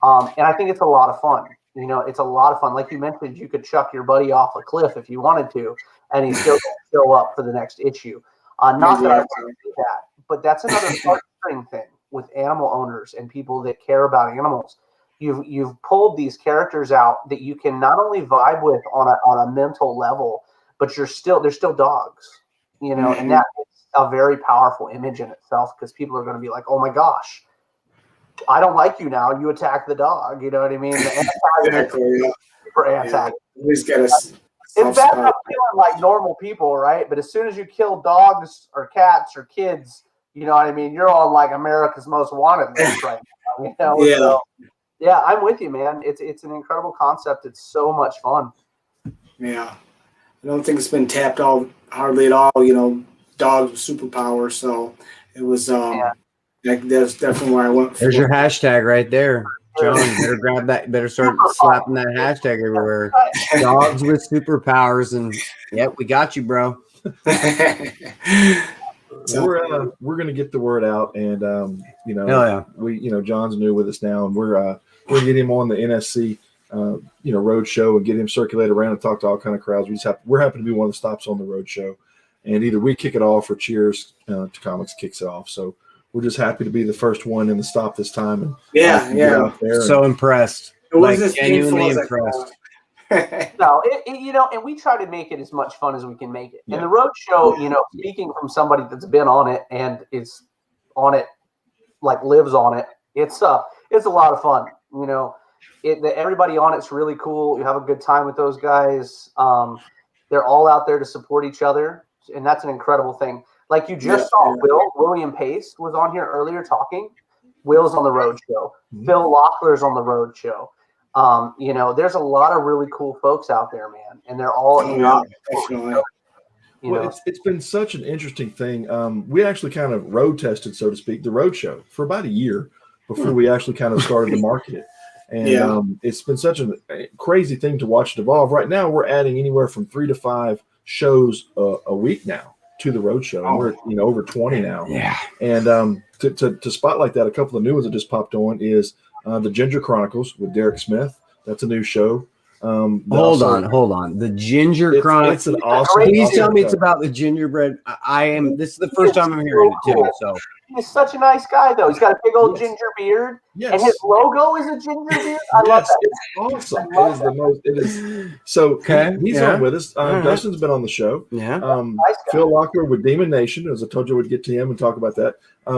And I think it's a lot of fun. It's a lot of fun. Like you mentioned, you could chuck your buddy off a cliff if you wanted to, and he's still going to show up for the next issue. Not that I want to do that, but that's another frustrating thing with animal owners and people that care about animals. You've pulled these characters out that you can not only vibe with on a mental level, but they're still dogs, and that is a very powerful image in itself, because people are going to be like, oh my gosh, I don't like you now. You attack the dog. You know what I mean? The Please get us. It's bad enough feeling like normal people, right? But as soon as you kill dogs or cats or kids, you know what I mean? You're on like America's Most Wanted list right now. So, yeah, I'm with you, man. It's an incredible concept. It's so much fun. Yeah, I don't think it's been tapped out hardly at all. Dogs with superpowers. So it was. That's definitely where I went. There's your hashtag right there, John. Better grab that. Better start slapping that hashtag everywhere. Dogs with superpowers, and yep, we got you, bro. So we're gonna get the word out, and we John's new with us now, and we're gonna get him on the NSC road show and get him circulated around and talk to all kind of crowds. We're happy to be one of the stops on the road show, and either we kick it off or Cheers to Comics kicks it off. So we're just happy to be the first one in the stop this time. And yeah. So impressed. It was as painful Genuinely as I impressed. No, and we try to make it as much fun as we can make it. And the road show, speaking from somebody that's been on it and is on it, like lives on it, it's a lot of fun. Everybody on it's really cool. You have a good time with those guys. They're all out there to support each other, and that's an incredible thing. Like you just saw William Pace was on here earlier talking. Will's on the road show. Phil Lockler's on the road show. There's a lot of really cool folks out there, man, and they're all it's been such an interesting thing. We actually kind of road tested, so to speak, the road show for about a year before we actually kind of started to market it. And it's been such a crazy thing to watch it evolve. Right now, we're adding anywhere from 3 to 5 shows a week now to the road show. And we're over 20 now. Yeah. And to spotlight that, a couple of new ones that just popped on is the Ginger Chronicles with Derek Smith. That's a new show. Hold on. The Ginger Chronicles. It's an awesome. Please tell me it's about the gingerbread. This is the first time I'm hearing it too. So he's such a nice guy, though. He's got a big old ginger beard, and his logo is a ginger beard. I love that. It's awesome. It is the most. It is so. Okay, he's on with us. Dustin's been on the show. Yeah. Nice guy. Phil Lockler with Demon Nation, as I told you, we'd get to him and talk about that.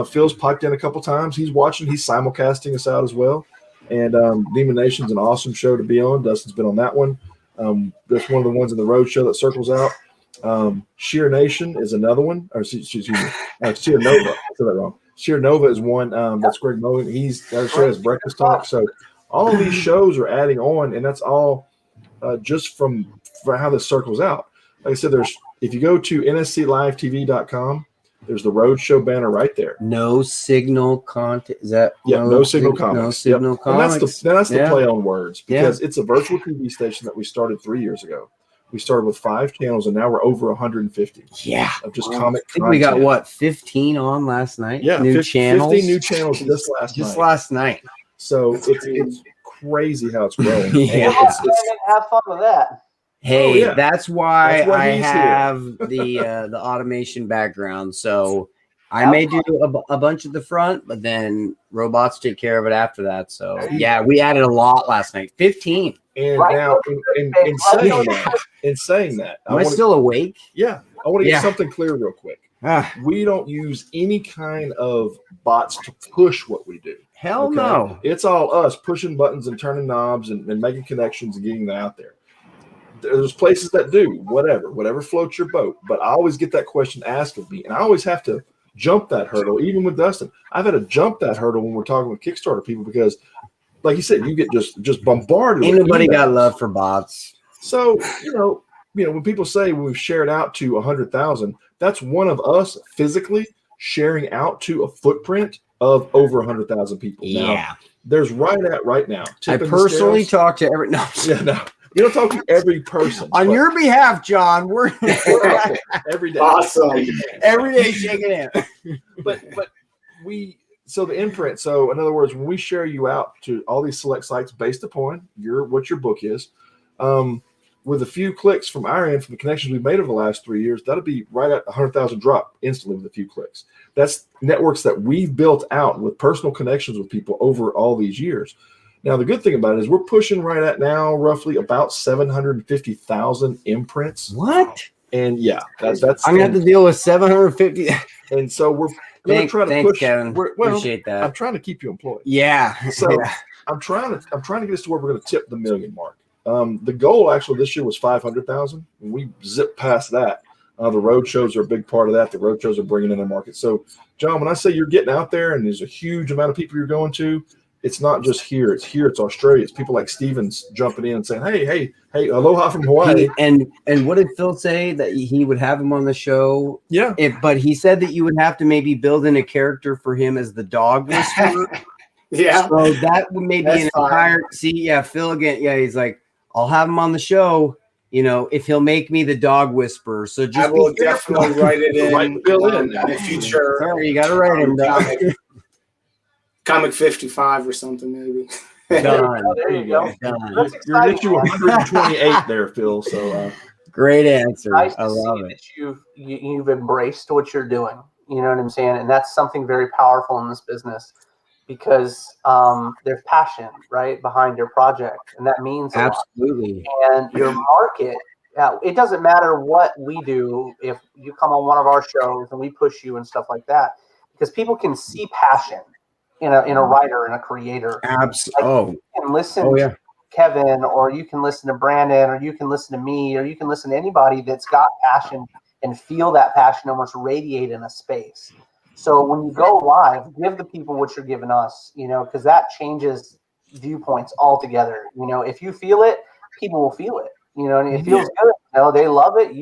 Phil's piped in a couple times. He's watching. He's simulcasting us out as well. And Demon Nation's an awesome show to be on. Dustin's been on that one. That's one of the ones in the road show that circles out. Sheer Nation is another one. Or excuse me, Sheer Nova. I said that wrong. Sheer Nova is one. That's Greg Mogan. That show has Breakfast Talk. So all of these shows are adding on, and that's all just for how this circles out. Like I said, if you go to nsclivetv.com, there's the road show banner right there. No signal content. Is that no signal comics? No signal comics. And that's the play on words, because it's a virtual TV station that we started 3 years ago. We started with 5 channels, and now we're over 150. Yeah, of just comic. I think we got 15 on last night. Yeah, new channels. 15 new channels just last night. So it's crazy how it's growing. Yeah, have fun with that. Hey, that's why I have the automation background. So I may do a bunch at the front, but then robots take care of it after that. So yeah, we added a lot last night. 15. And now in saying that, am I still awake? Yeah, I want to get something clear real quick. We don't use any kind of bots to push what we do. Hell no. It's all us pushing buttons and turning knobs and making connections and getting that out there. There's places that do whatever floats your boat. But I always get that question asked of me, and I always have to jump that hurdle. Even with Dustin, I've had to jump that hurdle when we're talking with Kickstarter people, because, like you said, you get just bombarded. Ain't nobody got love for bots. So when people say we've shared out to 100,000, that's one of us physically sharing out to a footprint of over 100,000 people. Yeah, now, there's right now. I personally talk to every. No, you don't talk to every person. On your behalf, John, we're every day. Awesome. Every day shaking hands. But so the imprint. So in other words, when we share you out to all these select sites based upon what your book is, with a few clicks from our end, from the connections we've made over the last 3 years, that'll be right at 100,000 drop instantly with a few clicks. That's networks that we've built out with personal connections with people over all these years. Now, the good thing about it is we're pushing right at now roughly about 750,000 imprints. What? And that's I'm gonna have to deal with 750. And so we're going to try to push. Kevin. Appreciate that. I'm trying to keep you employed. Yeah. So I'm trying to get us to where we're going to tip the 1 million mark. The goal actually this year was 500,000. And we zipped past that. The road shows are a big part of that. The road shows are bringing in the market. So, John, when I say you're getting out there and there's a huge amount of people you're going to, it's not just here. It's Australia. It's people like Stevens jumping in and saying, hey, aloha from Hawaii. And what did Phil say? That he would have him on the show? Yeah. But he said that you would have to maybe build in a character for him as the dog whisperer. Yeah. So that would maybe an entire – see, yeah, Phil again. Yeah, he's like, I'll have him on the show, if he'll make me the dog whisperer. So just I will definitely write it in the future. Sorry, you got to write him down. Comic 55 or something, maybe. Done. There you go. Done. That's You're at exciting. issue 128 there, Phil. So Great answer. Nice I to love see it. that you've embraced what you're doing. You know what I'm saying? And that's something very powerful in this business because there's passion right behind your project, and that means a lot. Absolutely. And your market. It doesn't matter what we do if you come on one of our shows and we push you and stuff like that, because people can see passion in a writer and a creator. Absolutely. You can listen Oh, yeah. to Kevin, or you can listen to Brandon, or you can listen to me, or you can listen to anybody that's got passion and feel that passion and wants to radiate in a space. So when you go live, give the people what you're giving us, because that changes viewpoints altogether. If you feel it, people will feel it. And it feels good. They love it.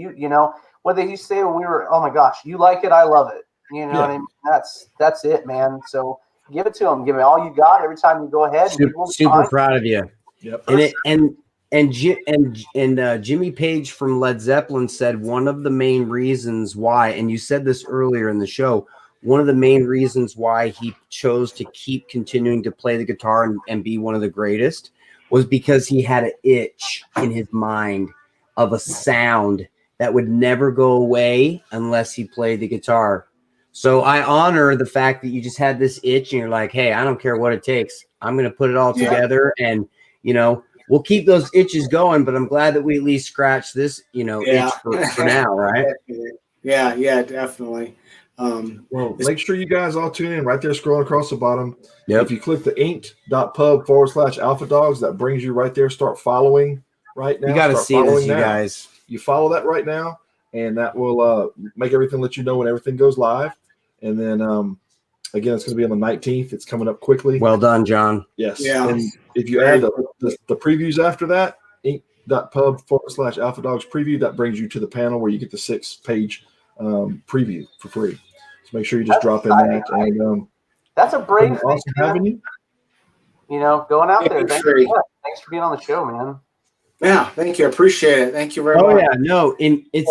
Whether you say when we were, oh my gosh, you like it, I love it. What I mean? That's it, man. So give it to them. Give it all you got every time you go ahead. Super proud of you. yep. And Jimmy Page from Led Zeppelin said one of the main reasons why, and you said this earlier in the show, one of the main reasons why he chose to keep continuing to play the guitar and be one of the greatest was because he had an itch in his mind of a sound that would never go away unless he played the guitar. So I honor the fact that you just had this itch and you're like, hey, I don't care what it takes. I'm going to put it all together. And, we'll keep those itches going, but I'm glad that we at least scratched this, itch for now, right? Yeah, definitely. Well, make sure you guys all tune in right there, scrolling across the bottom. Yep. If you click the inked.pub/alpha dogs, that brings you right there. Start following right now. You got to Start see this, following you now. guys. You follow that right now, and that will make everything let you know when everything goes live. And then, again, it's going to be on the 19th. It's coming up quickly. Well done, John. Yes. Yeah. And if you add the previews after that, ink.pub/alpha dogs preview, that brings you to the panel where you get the 6-page preview for free. So make sure you just drop in that. And that's a brave thing. Awesome having you. Going out there. Thanks for being on the show, man. Yeah, thank you. I appreciate it. Thank you very much. Oh yeah, no, it's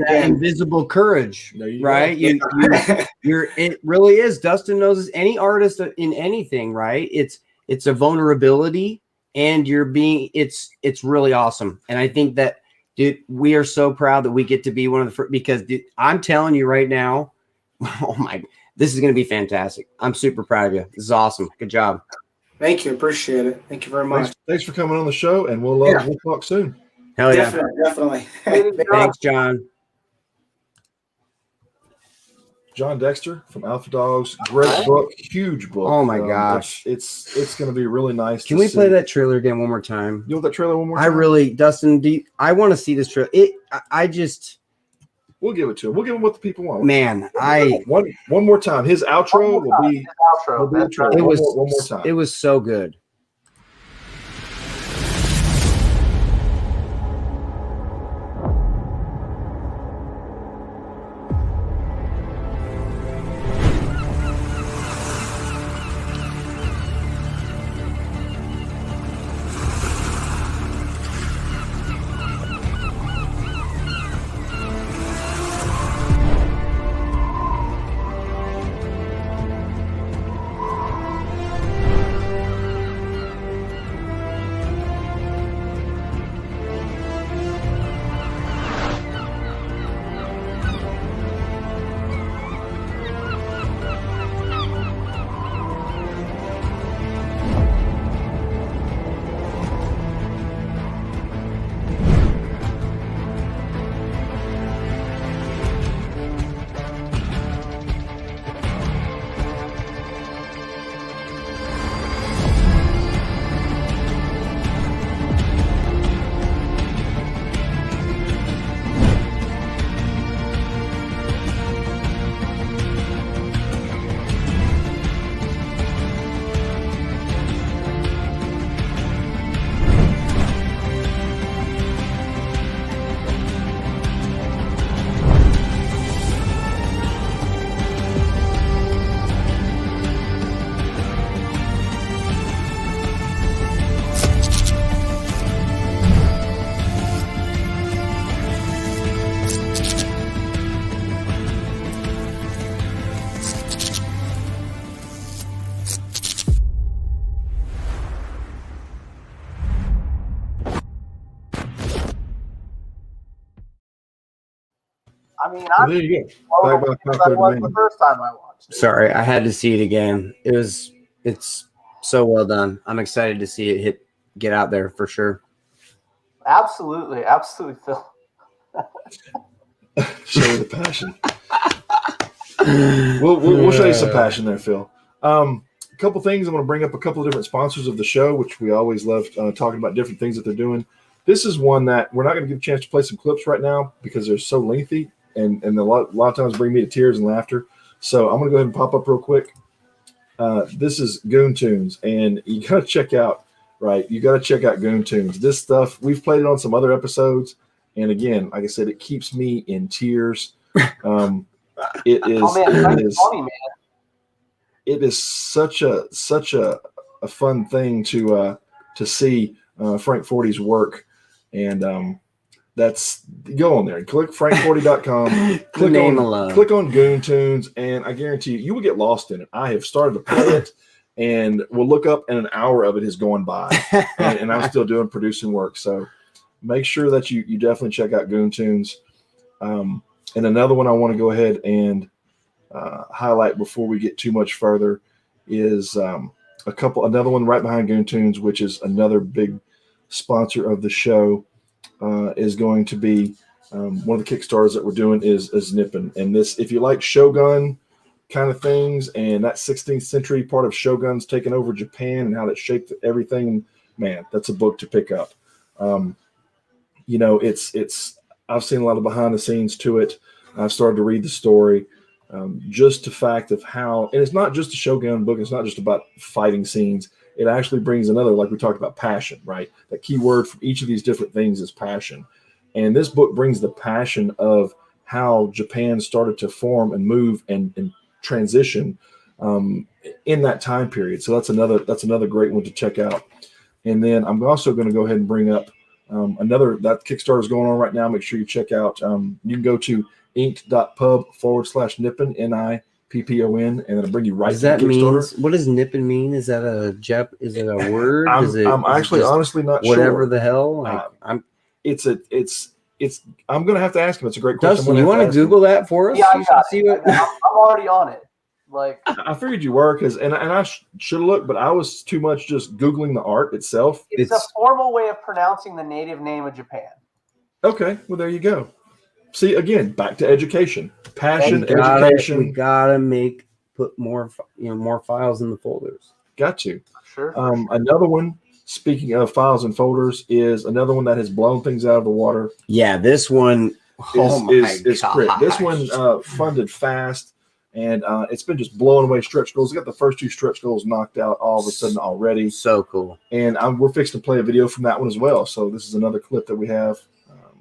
that invisible courage, right? It really is. Dustin knows this. Any artist in anything, right? It's a vulnerability, and it's really awesome. And I think that, dude, we are so proud that we get to be one of the first, because dude, I'm telling you right now, this is going to be fantastic. I'm super proud of you. This is awesome. Good job. Thank you. Appreciate it. Thank you very much. Thanks for coming on the show, and we'll talk soon. Hell yeah. Definitely. Thanks, John. John Dexter from Alpha Dogs. Great book, huge book. Oh my gosh. It's going to be really nice. Can we play that trailer again one more time? You want that trailer one more time? Dustin, I want to see this trailer. We'll give it to him. We'll give him what the people want. Man, one more time. His outro will be the trailer. One more time. It was so good. I mean, Well, there you go. Back by popular the demand. first time I watched it. Sorry, I had to see it again. It's so well done. I'm excited to see it get out there for sure. Absolutely, Phil. Show the passion. We'll show you some passion there, Phil. A couple things. I'm going to bring up a couple of different sponsors of the show, which we always love talking about different things that they're doing. This is one that we're not going to get a chance to play some clips right now because they're so lengthy and a lot of times bring me to tears and laughter. So I'm going to go ahead and pop up real quick. This is Goon Tunes, and you got to check out, right? You got to check out Goon Tunes. This stuff, we've played it on some other episodes. And again, like I said, it keeps me in tears. It is, funny, man. It is such a fun thing to see Frank Forty's work, and that's go on there and click frank40.com. click on Goon Tunes, and I guarantee you will get lost in it. I have started to play it, and we'll look up, and an hour of it has gone by, and I'm still producing work. So make sure that you definitely check out Goon Tunes. And another one I want to go ahead and highlight before we get too much further is another one right behind Goon Tunes, which is another big sponsor of the show, is going to be one of the Kickstarters that we're doing is Nippon. And this, if you like Shogun kind of things and that 16th century part of Shogun's taking over Japan and how that shaped everything, man, that's a book to pick up. It's I've seen a lot of behind the scenes to it. I've started to read the story. Just the fact of how, and it's not just a Shogun book. It's not just about fighting scenes. It actually brings another, like we talked about, passion, right? That key word from each of these different things is passion. And this book brings the passion of how Japan started to form and move and transition in that time period. So that's another great one to check out. And then I'm also going to go ahead and bring up another, that Kickstarter is going on right now. Make sure you check out. You can go to ink.pub/Nippon, NIPPON, and it'll bring you right to the Kickstarter. What does Nippon mean? Is that is it a word? I'm actually honestly not sure. Whatever the hell. I'm going to have to ask him. It's a great question. Dustin, you want to Google that for us? Yeah, I'm already on it. Like I figured you were, and I should have looked, but I was too much just Googling the art itself. It's a formal way of pronouncing the native name of Japan. Okay, well there you go. See, again, back to education, passion, education. We gotta put more files in the folders. Got to. Sure. Another one. Speaking of files and folders, is another one that has blown things out of the water. Yeah, this one is Crit. This one funded fast. And it's been just blowing away stretch goals. Got the first two stretch goals knocked out all of a sudden already. So cool. And we're fixing to play a video from that one as well. So this is another clip that we have.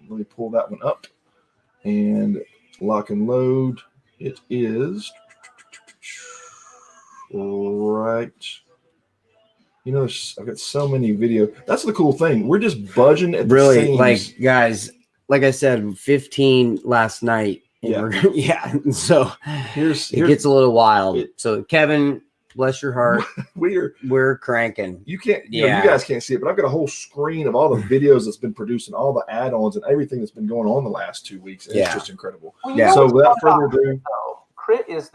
Let me pull that one up and lock and load. It is right. I've got so many videos. That's the cool thing. We're just budging at the seams. Like guys, like I said, 15 last night. Yeah. So it gets a little wild. So Kevin, bless your heart, we're cranking. You can't, you guys can't see it, but I've got a whole screen of all the videos that's been produced and all the add-ons and everything that's been going on the last 2 weeks. And it's just incredible. Well, so without further ado, Crit is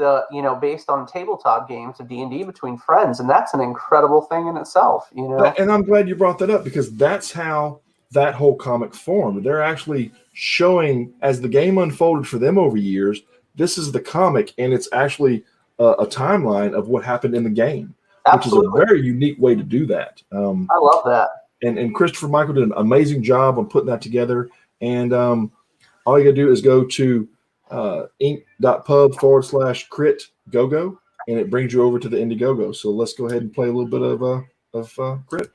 based on tabletop games of D&D between friends, and that's an incredible thing in itself. And I'm glad you brought that up because that's how that whole comic formed. They're actually showing, as the game unfolded for them over years, this is the comic, and it's actually a timeline of what happened in the game. Absolutely. Which is a very unique way to do that. I love that. And Christopher Michael did an amazing job on putting that together. And all you gotta do is go to ink.pub/Crit Go-Go, and it brings you over to the Indiegogo. So let's go ahead and play a little bit of Crit.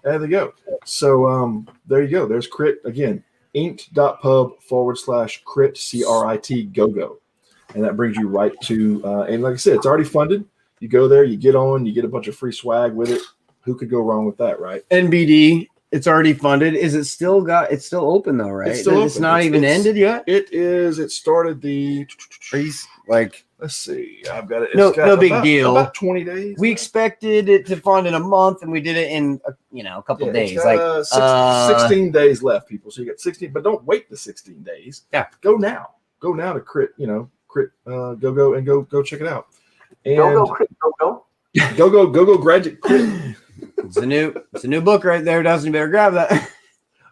There they go. So there you go. There's Crit again. inked.pub/crit CRIT GoGo. And that brings you right to, and like I said, it's already funded. You go there, you get on, you get a bunch of free swag with it. Who could go wrong with that, right? NBD, it's already funded. Is it still it's still open though, right? It's still It's open. not even ended yet? It is. It started the, Like, let's see, I've got it. It's no got big deal. About 20 days. We expected it to fund in a month, and we did it in a couple days. It's Like got, 16 days left, people. So you got 16, but don't wait the 16 days. Yeah. Go now. Go now to Crit, GoGo and go check it out. And Go Crit Go. go graduate Crit. it's a new book right there, Dustin. You better grab that.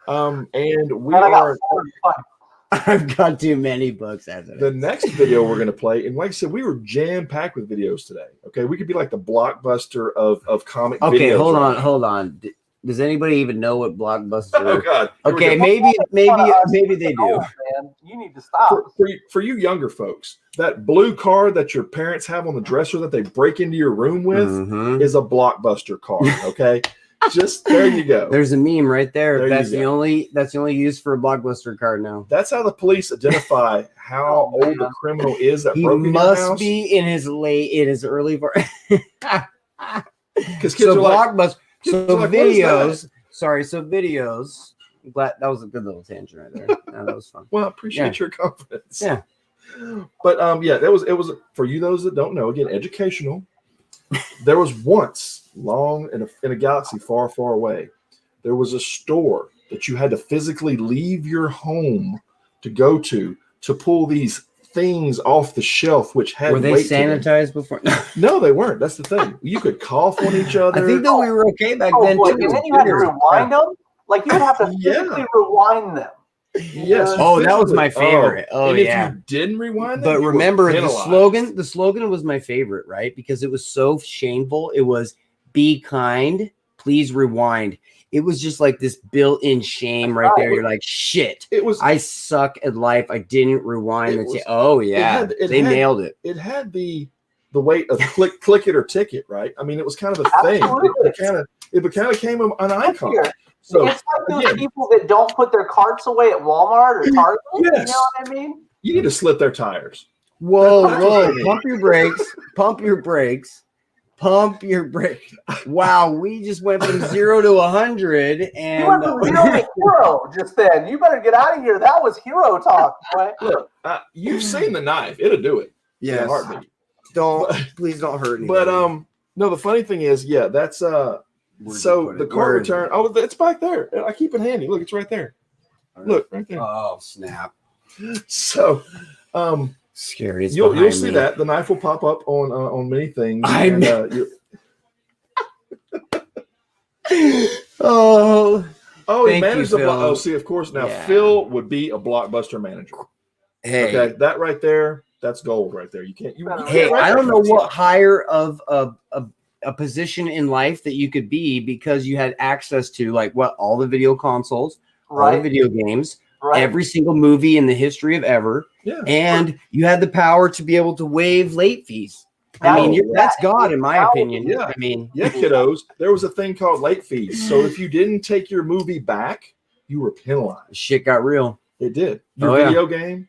And we And I got are 45. I've got too many books as it the is. next video we're going to play. And like I said, we were jam packed with videos today. Okay, we could be like the Blockbuster of comic. Okay, videos hold right on, hold on. Does anybody even know what Blockbuster? Oh God. Here we Okay, go. maybe they do. Oh, man, you need to stop. For you younger folks, that blue card that your parents have on the dresser that they break into your room with Mhm. is a Blockbuster card. Okay, just there you go. There's a meme right there. There you That's the go. only use for a Blockbuster card now. That's how the police identify how Oh, old the man. criminal is that He broke into your must house. be in his early. Because kids So are like, Blockbuster. kids So are like, "What is videos. Sorry. So videos. Glad that was a good little tangent right there. Yeah, that was fun. well, I appreciate your confidence. Yeah. But yeah, it was for you those that don't know. Again, educational. There was once, long in a galaxy far, far away, there was a store that you had to physically leave your home to go to pull these things off the shelf, which had Were they weight to them. sanitized before? No, they weren't. That's the thing. You could cough on each other. I think that we were okay back Oh, then boy, too. and then you had to rewind them. Like you would have to Yeah. physically rewind them. Yes. Oh, that was physically. my favorite. Oh, and yeah. if you didn't rewind, But them, you were remember the penalized. slogan was my favorite, right? Because it was so shameful. It was be kind, please rewind. It was just like this built-in shame right there. You're like, shit, It was. I suck at life. I didn't rewind. It was- Oh yeah, it they had- nailed it. It had the weight of click it or ticket, right? I mean, it was kind of the thing. Absolutely. It kind of became an icon. Here. So It's like those again, people that don't put their carts away at Walmart or Target. Yes. You know what I mean? you need to slit their tires. Whoa, That's whoa! right. Pump your brakes. Pump your brakes. Pump your brakes. Wow, we just went from 0 to 100, You and went from zero to hero just then. You better get out of here. That was hero talk. Right? Look, you've seen the knife; it'll do it. in a yes, heartbeat. please don't hurt me. But no, the funny thing is, yeah, that's So the cart return. Oh, it's back there. I keep it handy. Look, it's right there. Look, right there. Oh snap! So, Scary. It's you'll behind see me. that the knife will pop up on many things. I and, know. Oh, Oh, he Thank managed you, the block. Phil. Oh, see, of course, now Yeah. Phil would be a Blockbuster manager. hey, Okay, that right there, that's gold right there. You can't. You hey! can't write I that don't know kind of what stuff. higher of a position in life that you could be because you had access to like what all the video consoles, all the Right. video games, Right. every single movie in the history of ever, Yeah. and you had the power to be able to waive late fees. I Now mean, you- that's God, in my now- opinion. Yeah. I mean, Yeah, kiddos. There was a thing called late fees. So if you didn't take your movie back, you were penalized. shit got real. It did. Your Oh, yeah. video game.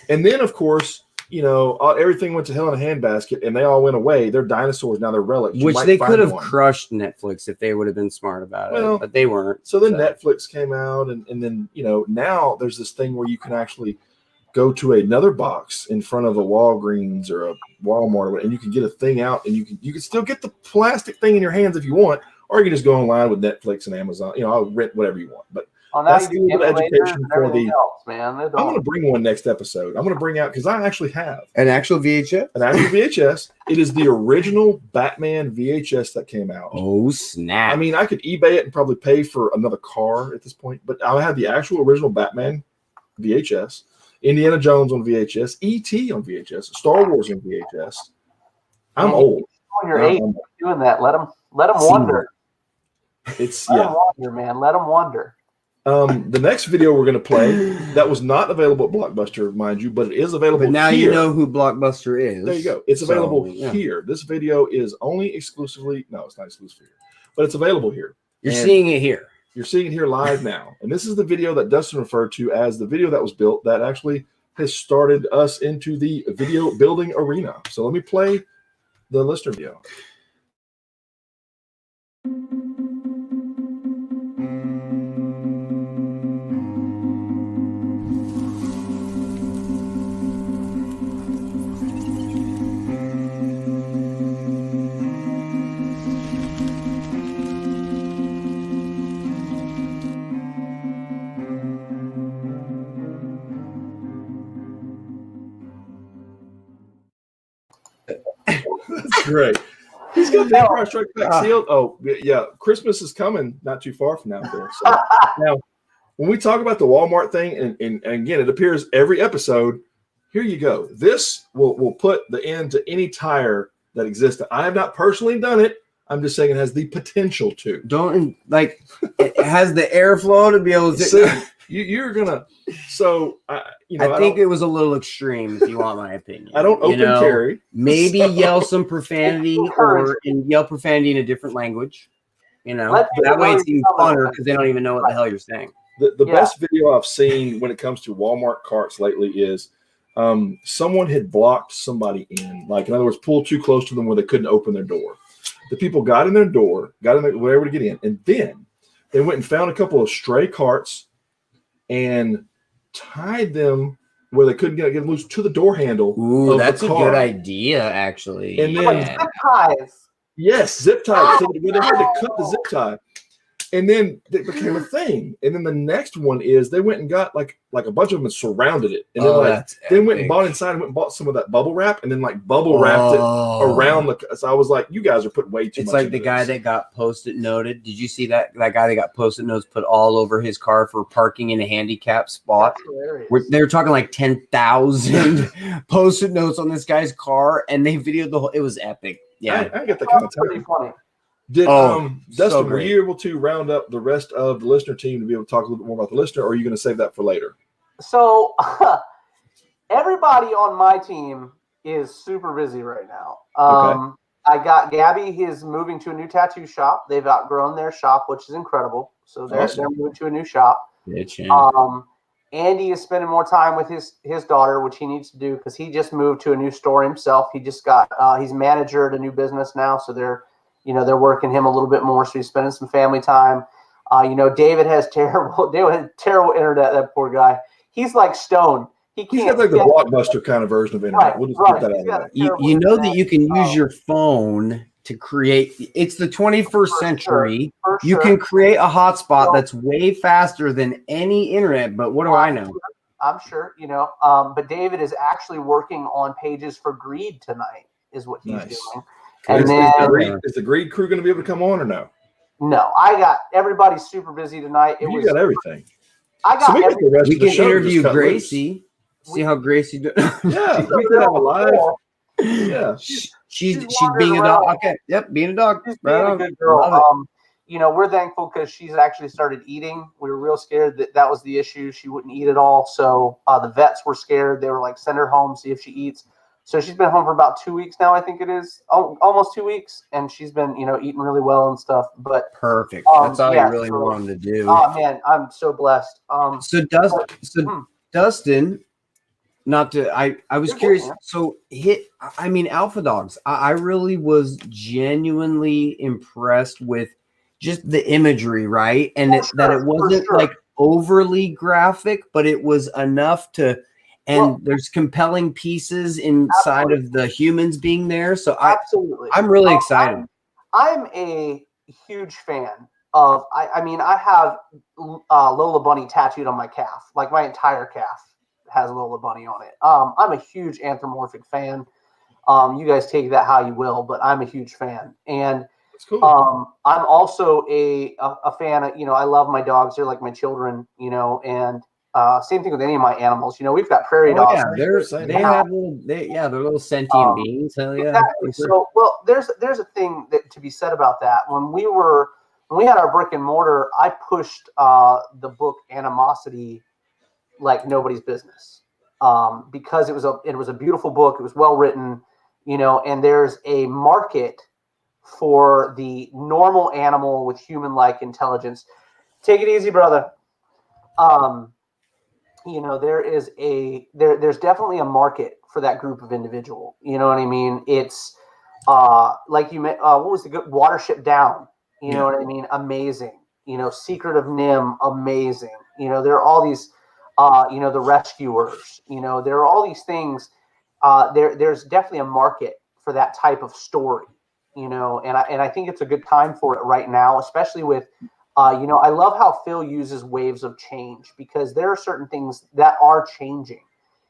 And then of course, everything went to hell in a handbasket, and they all went away. They're dinosaurs now. They're relics. You Which might they find could have one. crushed Netflix if they would have been smart about Well, it, but they weren't. So then Netflix came out, and then now there's this thing where you can actually go to another box in front of a Walgreens or a Walmart, and you can get a thing out, and you can still get the plastic thing in your hands if you want, or you can just go online with Netflix and Amazon. I'll rent whatever you want. But Oh, now that's you the do little emulators education and for everything the- else, man. They I'm going to don't. bring one next episode. I'm going to bring out, because I actually have An actual VHS? an actual VHS. It is the original Batman VHS that came out. Oh snap! I mean, I could eBay it and probably pay for another car at this point, but I have the actual original Batman VHS, Indiana Jones on VHS, E.T. on VHS, Star Wars on VHS. I'm old. When you're 8 doing that, let them See wonder. It's Let yeah. them wonder, man. Let them wonder. The next video we're going to play that was not available at Blockbuster, mind you, but it is available. But now here. you know who Blockbuster is. There you go. It's So, available yeah. here. This video is only exclusively. No, it's not exclusive here, but it's available here. You're And- seeing it here. You're seeing it here live now. And this is the video that Dustin referred to as the video that was built that actually has started us into the video building arena. So let me play the listener video. That's great. He's got the Empire Strikes Back sealed. Oh, yeah. Christmas is coming not too far from now, Phil. So now, when we talk about the Walmart thing, and again, it appears every episode, here you go. This will put the end to any tire that exists. I have not personally done it. I'm just saying it has the potential to. Don't like it has the airflow to be able to. So, you're gonna. So I think it was a little extreme, if you want my opinion. I don't open carry. Maybe yell some profanity or yell profanity in a different language. That way it seems funner because they don't even know what the hell you're saying. The best video I've seen when it comes to Walmart carts lately is someone had blocked somebody in. Like, in other words, pulled too close to them where they couldn't open their door. The people got in their door, got in there, whatever to get in, and then they went and found a couple of stray carts and tied them where they couldn't get them loose to the door handle. Ooh, that's a good idea, actually. And then zip ties. Yes, zip ties. So they had to cut the zip tie. And then it became a thing. And then the next one is they went and got like a bunch of them and surrounded it. And then went and bought inside and went and bought some of that bubble wrap and then bubble wrapped it around the. So I was like, you guys are putting way too much. It's like the guy that got Post-it noted. Did you see that guy that got Post-it notes put all over his car for parking in a handicap spot? They were talking like 10,000 Post-it notes on this guy's car, and they videoed the whole. It was epic. Yeah, I get that kind of time. Pretty funny. Did Dustin, were you able to round up the rest of the listener team to be able to talk a little bit more about the listener, or are you going to save that for later? So everybody on my team is super busy right now. Okay. I got Gabby. He's moving to a new tattoo shop. They've outgrown their shop, which is incredible. So they're moving to a new shop. Andy is spending more time with his daughter, which he needs to do because he just moved to a new store himself. He just got he's manager at a new business now, so they're working him a little bit more, so he's spending some family time. David has terrible internet. That poor guy. He's like stoned. He's got like the Blockbuster kind of version of internet. Right, we'll just keep that out of the way. You know that you can use your phone to create. It's the 21st century. For sure. You can create a hotspot that's way faster than any internet. But what do I know? I'm sure. But David is actually working on pages for Greed tonight. Is what he's doing. And is the Greed crew going to be able to come on or no? No, everybody's super busy tonight. You got everything. I got everything. We can interview Gracie. See how Gracie does. Yeah, we could have a live. Yeah, she's being a dog. Okay, yep, being a dog. She's being a good girl. We're thankful because she's actually started eating. We were real scared that was the issue. She wouldn't eat at all. So the vets were scared. They were like, send her home, see if she eats. So she's been home for about 2 weeks now, I think it is. Almost 2 weeks. And she's been, eating really well and stuff. But perfect. That's all you really want them to do. Oh, man, I'm so blessed. Dustin, I was curious. So Alpha Dogs, I really was genuinely impressed with just the imagery, right? And that it wasn't like overly graphic, but it was enough to. And there's compelling pieces inside of the humans being there. So I'm really excited. I'm a huge fan of, I have Lola Bunny tattooed on my calf. Like my entire calf has Lola Bunny on it. I'm a huge anthropomorphic fan. You guys take that how you will, but I'm a huge fan. And that's cool. I'm also a fan of, I love my dogs. They're like my children, and same thing with any of my animals. We've got prairie dogs. Yeah, they're little sentient beings. Hell yeah. Exactly. So, there's a thing that to be said about that. When we had our brick and mortar, I pushed the book Animosity like nobody's business, because it was a beautiful book. It was well written, and there's a market for the normal animal with human-like intelligence. Take it easy, brother. You know, there's definitely a market for that group of individual. You know what I mean? It's like you met. What was the good Watership Down? You know what I mean? Amazing. You know, Secret of Nim, amazing. You know, there are all these. You know, the Rescuers. You know, there are all these things. There's definitely a market for that type of story. You know, and I think it's a good time for it right now, especially with. You know, I love how Phil uses waves of change because there are certain things that are changing.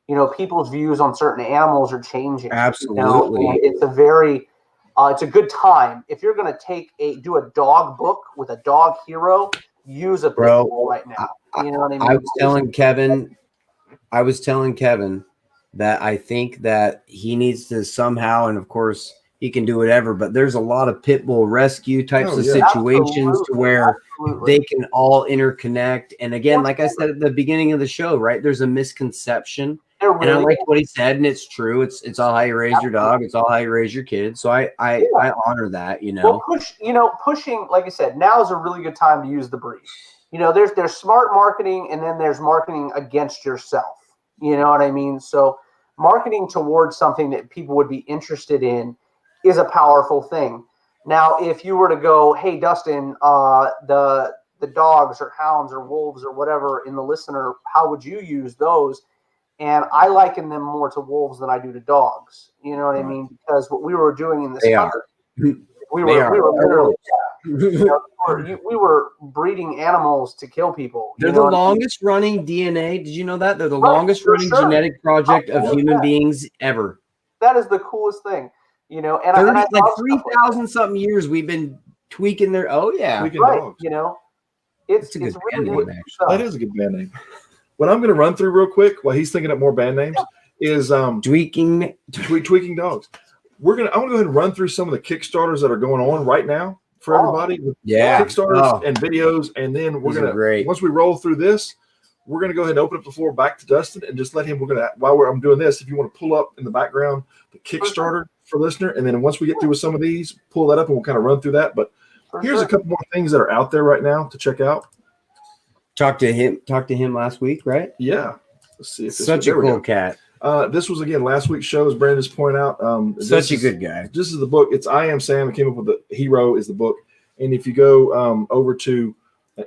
You know, people's views on certain animals are changing. Absolutely. You know? It's a very, it's a good time. If you're going to do a dog book with a dog hero, use a pit bull right now. You know what I mean? I was telling Kevin that I think that he needs to somehow, and of course he can do whatever, but there's a lot of pit bull rescue types of situations to where they can all interconnect. And again, like I said at the beginning of the show, right? There's a misconception. And I like what he said, and it's true. It's all how you raise your dog. It's all how you raise your kids. So I honor that, you know. Well, pushing, like I said, now is a really good time to use the breed. You know, there's smart marketing, and then there's marketing against yourself. You know what I mean? So marketing towards something that people would be interested in is a powerful thing. Now, if you were to go, hey, Dustin, the dogs or hounds or wolves or whatever in the listener, how would you use those? And I liken them more to wolves than I do to dogs. You know what I mean? Because what we were doing in this country, we were literally, we were breeding animals to kill people. They're the longest running DNA. Did you know that? They're the longest running genetic project of human beings ever. That is the coolest thing. You know, and 3,000 something years we've been tweaking their. Oh yeah, tweaking dogs. You know, it's a good really band name, that is a good band name. What I'm going to run through real quick while he's thinking up more band names is tweaking dogs. I want to go ahead and run through some of the Kickstarters that are going on right now for everybody. Kickstarters and videos, and then we're gonna once we roll through this, we're gonna go ahead and open up the floor back to Dustin and just let him. I'm doing this. If you want to pull up in the background the Kickstarter for listener, and then once we get through with some of these, pull that up and we'll kind of run through that. But here's a couple more things that are out there right now to check out. Talked to him last week, right? Yeah. Let's see if such a cool cat. This was again last week's show, as Brandon's pointed out. Such a good guy. This is the book. It's I Am Sam. I came up with the hero is the book. And if you go over to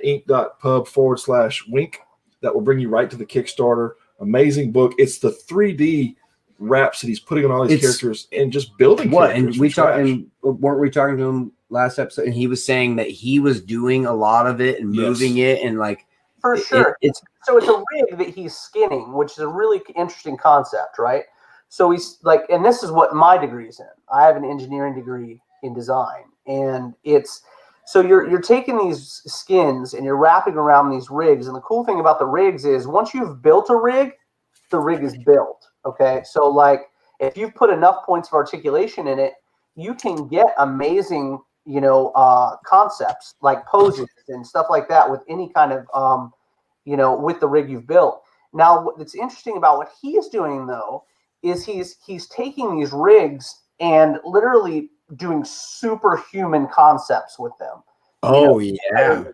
ink.pub/wink, that will bring you right to the Kickstarter. Amazing book. It's the 3D wraps that he's putting on all these characters and just building and weren't we talking to him last episode, and he was saying that he was doing a lot of it and moving it and like for sure. It's a rig that he's skinning, which is a really interesting concept, right? So he's like, and this is what my degree's in. I have an engineering degree in design, and it's so you're taking these skins and you're wrapping around these rigs. And the cool thing about the rigs is once you've built a rig, the rig is built. Okay, so like if you've put enough points of articulation in it, you can get amazing, concepts like poses and stuff like that with any kind of, with the rig you've built. Now, what's interesting about what he is doing though is he's taking these rigs and literally doing superhuman concepts with them.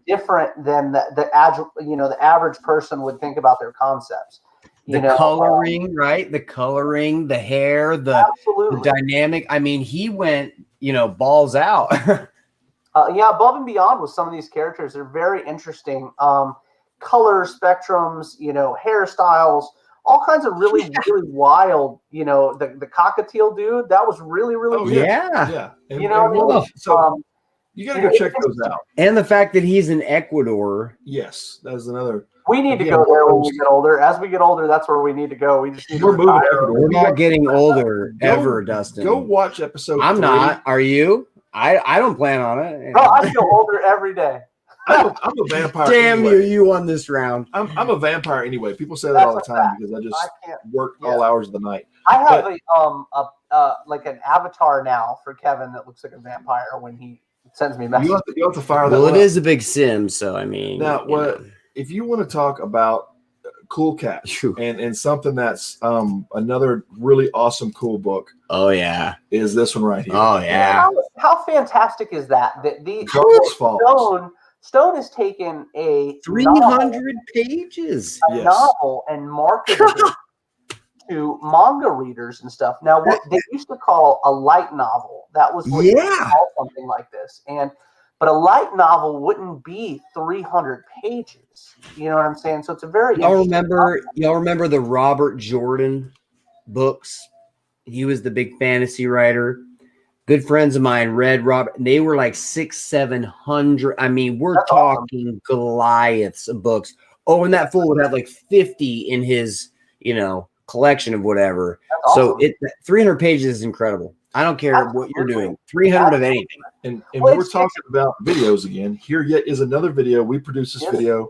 Different than the average person would think about their concepts. Coloring, right? The coloring, the hair, the dynamic. I mean, he went, balls out. Above and beyond with some of these characters. They're very interesting. Color spectrums, hairstyles, all kinds of really, really wild, the cockatiel dude, that was really, really cool. Yeah. And, you got to go check those out. And the fact that he's in Ecuador. Yes, that is another. We need to go there when we get older. As we get older, that's where we need to go. We just need to moving Ecuador. We're not getting older ever, Dustin. Go watch episode 3. I'm not. Are you? I don't plan on it. No, I feel older every day. I'm a vampire. Damn anyway. You won this round. I'm a vampire anyway. People say that all the time because I just work all hours of the night. I have like an avatar now for Kevin that looks like a vampire when he sends me messages. You have to fire that. Well, it is a big sim, so I mean. Now, if you want to talk about cool cats and something that's another really awesome cool book. Oh yeah, is this one right here? Oh yeah. How fantastic is that? That the Darkest Falls. Stone has taken a 300 pages. novel and marketed it to manga readers and stuff. Now, what they used to call a light novel, that was what you would call something like this. But a light novel wouldn't be 300 pages. You know what I'm saying? So it's a very y'all remember the Robert Jordan books? He was the big fantasy writer. Good friends of mine read Robert. They were like 600-700. I mean, we're That's talking awesome. Goliaths of books. Oh, and that fool would have like 50 in his, collection of whatever. That's awesome. So 300 pages is incredible. I don't care what you're doing. 300 of anything. And when we're talking about videos again, here yet is another video. We produced this video.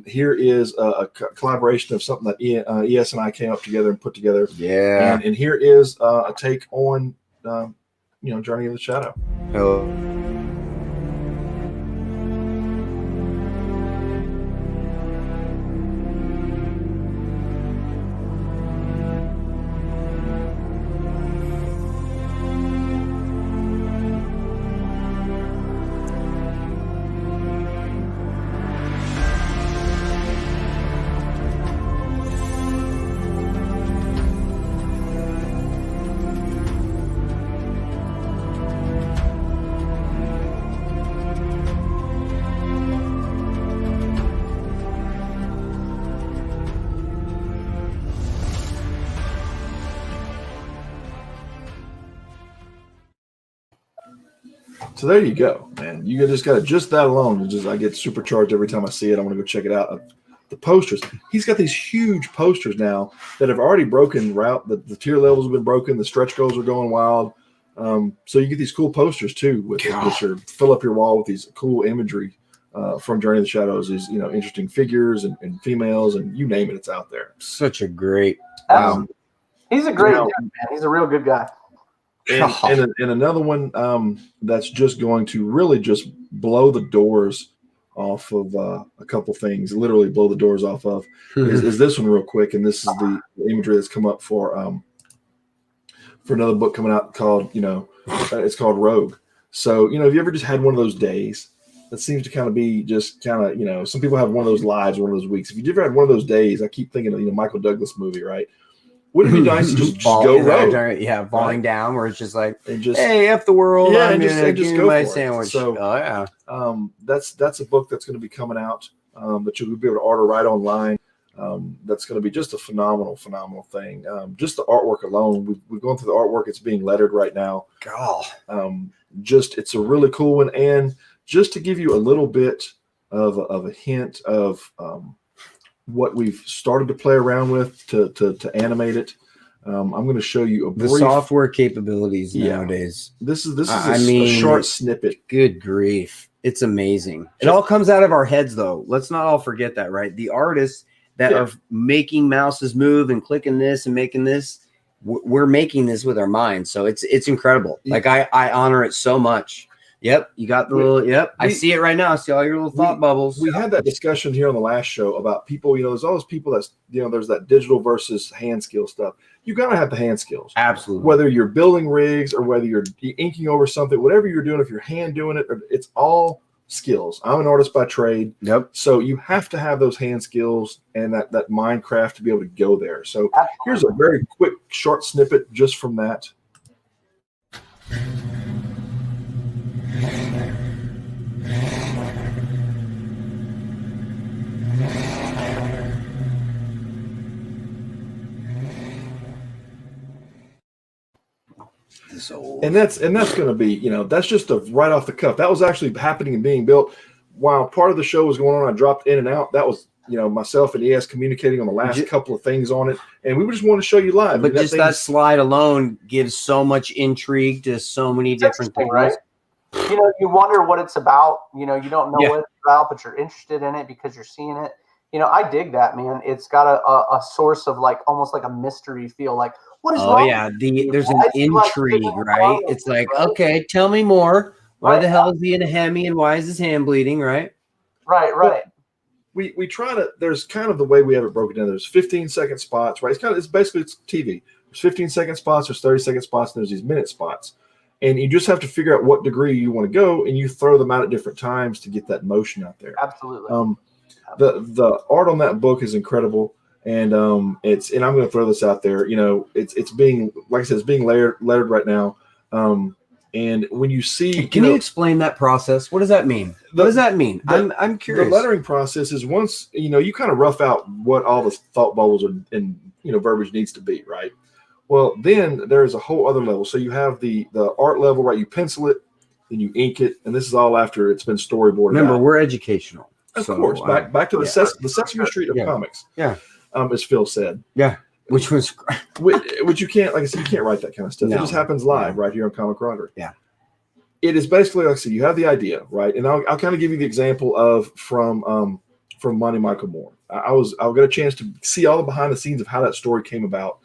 Here is a collaboration of something that ES and I came up together and put together. Yeah. And here is a take on, Journey of the Shadow. Oh. So there you go, man. You just got just that alone. I get supercharged every time I see it. I want to go check it out. The posters. He's got these huge posters now that have already broken route. The tier levels have been broken. The stretch goals are going wild. So you get these cool posters too, which fill up your wall with these cool imagery from Journey of the Shadows. These interesting figures and females and you name it, it's out there. Such a great. He's a great dude, man. He's a real good guy. And another one that's just going to really just blow the doors off of a couple things, literally blow the doors off of, is this one real quick. And this is the imagery that's come up for another book coming out called, it's called Rogue. So, have you ever just had one of those days that seems to kind of be just kind of, some people have one of those lives, one of those weeks. If you've ever had one of those days, I keep thinking of, Michael Douglas movie, right? Wouldn't it be nice to just go rogue? Yeah, falling down where it's just like, hey, F the world. Yeah, I'm and just go my for sandwich. It. So, that's a book that's going to be coming out that you'll be able to order right online. That's going to be just a phenomenal thing. Just the artwork alone, we've gone through the artwork. It's being lettered right now. God, it's a really cool one. And just to give you a little bit of a hint of what we've started to play around with to animate it. I'm going to show you a brief software capabilities nowadays. This is a short snippet. Good grief. It's amazing. It all comes out of our heads though. Let's not all forget that, right? The artists that are making mouses move and clicking this and making this, we're making this with our minds. So it's incredible. Like I honor it so much. Yep, you got the little. I see it right now. I see all your little thought bubbles. We had that discussion here on the last show about people. There's all those people that's there's that digital versus hand skill stuff. You gotta have the hand skills. Absolutely. Whether you're building rigs or whether you're inking over something, whatever you're doing, if you're hand doing it, it's all skills. I'm an artist by trade. Yep. So you have to have those hand skills and that Minecraft to be able to go there. So here's a very quick short snippet just from that. And that's going to be, that's just right off the cuff. That was actually happening and being built while part of the show was going on. I dropped in and out. That was, myself and ES communicating on the last couple of things on it, and we just want to show you live. But that slide alone gives so much intrigue to so many different things. Right? You wonder what it's about. You don't know what it's about, but you're interested in it because you're seeing it. I dig that, man. It's got a source of like almost like a mystery feel. Like, what is wrong? Oh yeah, there's an intrigue, right? It's like, okay, tell me more. Why the hell is he in a hemi and why is his hand bleeding? Right. But we try to. There's kind of the way we have it broken down. There's 15-second spots, right? It's basically TV. There's 15-second spots. There's 30-second spots. And there's these minute spots. And you just have to figure out what degree you want to go, and you throw them out at different times to get that motion out there. Absolutely. The art on that book is incredible, and I'm going to throw this out there. You know, it's being, like I said, it's being lettered right now. And when you see, can you explain that process? What does that mean? What does that mean? I'm curious. The lettering process is once you kind of rough out what all the thought bubbles and verbiage needs to be, right? Well, then there's a whole other level. So you have the art level, right? You pencil it, then you ink it, and this is all after it's been storyboarded. Remember, out. We're educational. Of course, back to the Sesame Street of comics. Yeah. As Phil said. Yeah. Which you can't, like I said, you can't write that kind of stuff. No. It just happens live right here on Comicradery. Yeah. It is basically, like I said, you have the idea, right? And I'll kind of give you the example of from Monty Michael Moore. I'll get a chance to see all the behind the scenes of how that story came about.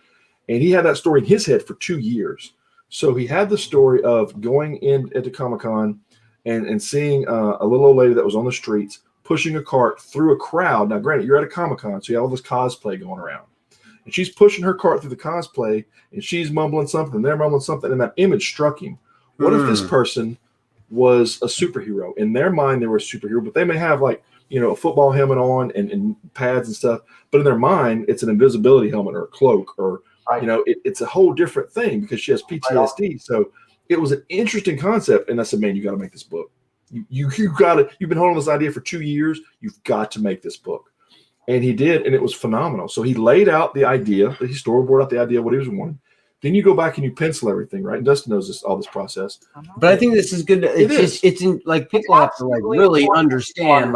And he had that story in his head for 2 years. So he had the story of going in at the Comic-Con and seeing a little old lady that was on the streets pushing a cart through a crowd. Now, granted, you're at a Comic-Con, so you have all this cosplay going around. And she's pushing her cart through the cosplay, and she's mumbling something, they're mumbling something, and that image struck him. What if this person was a superhero? In their mind, they were a superhero, but they may have, like, a football helmet on and pads and stuff. But in their mind, it's an invisibility helmet or a cloak or, it's a whole different thing because she has PTSD. So it was an interesting concept. And I said, man, you got to make this book. You've been holding this idea for 2 years. You've got to make this book. And he did, and it was phenomenal. So he laid out the idea, he storyboarded out the idea of what he was wanting. Then you go back and you pencil everything, right? And Dustin knows all this process. But I think this is good. People have to really understand,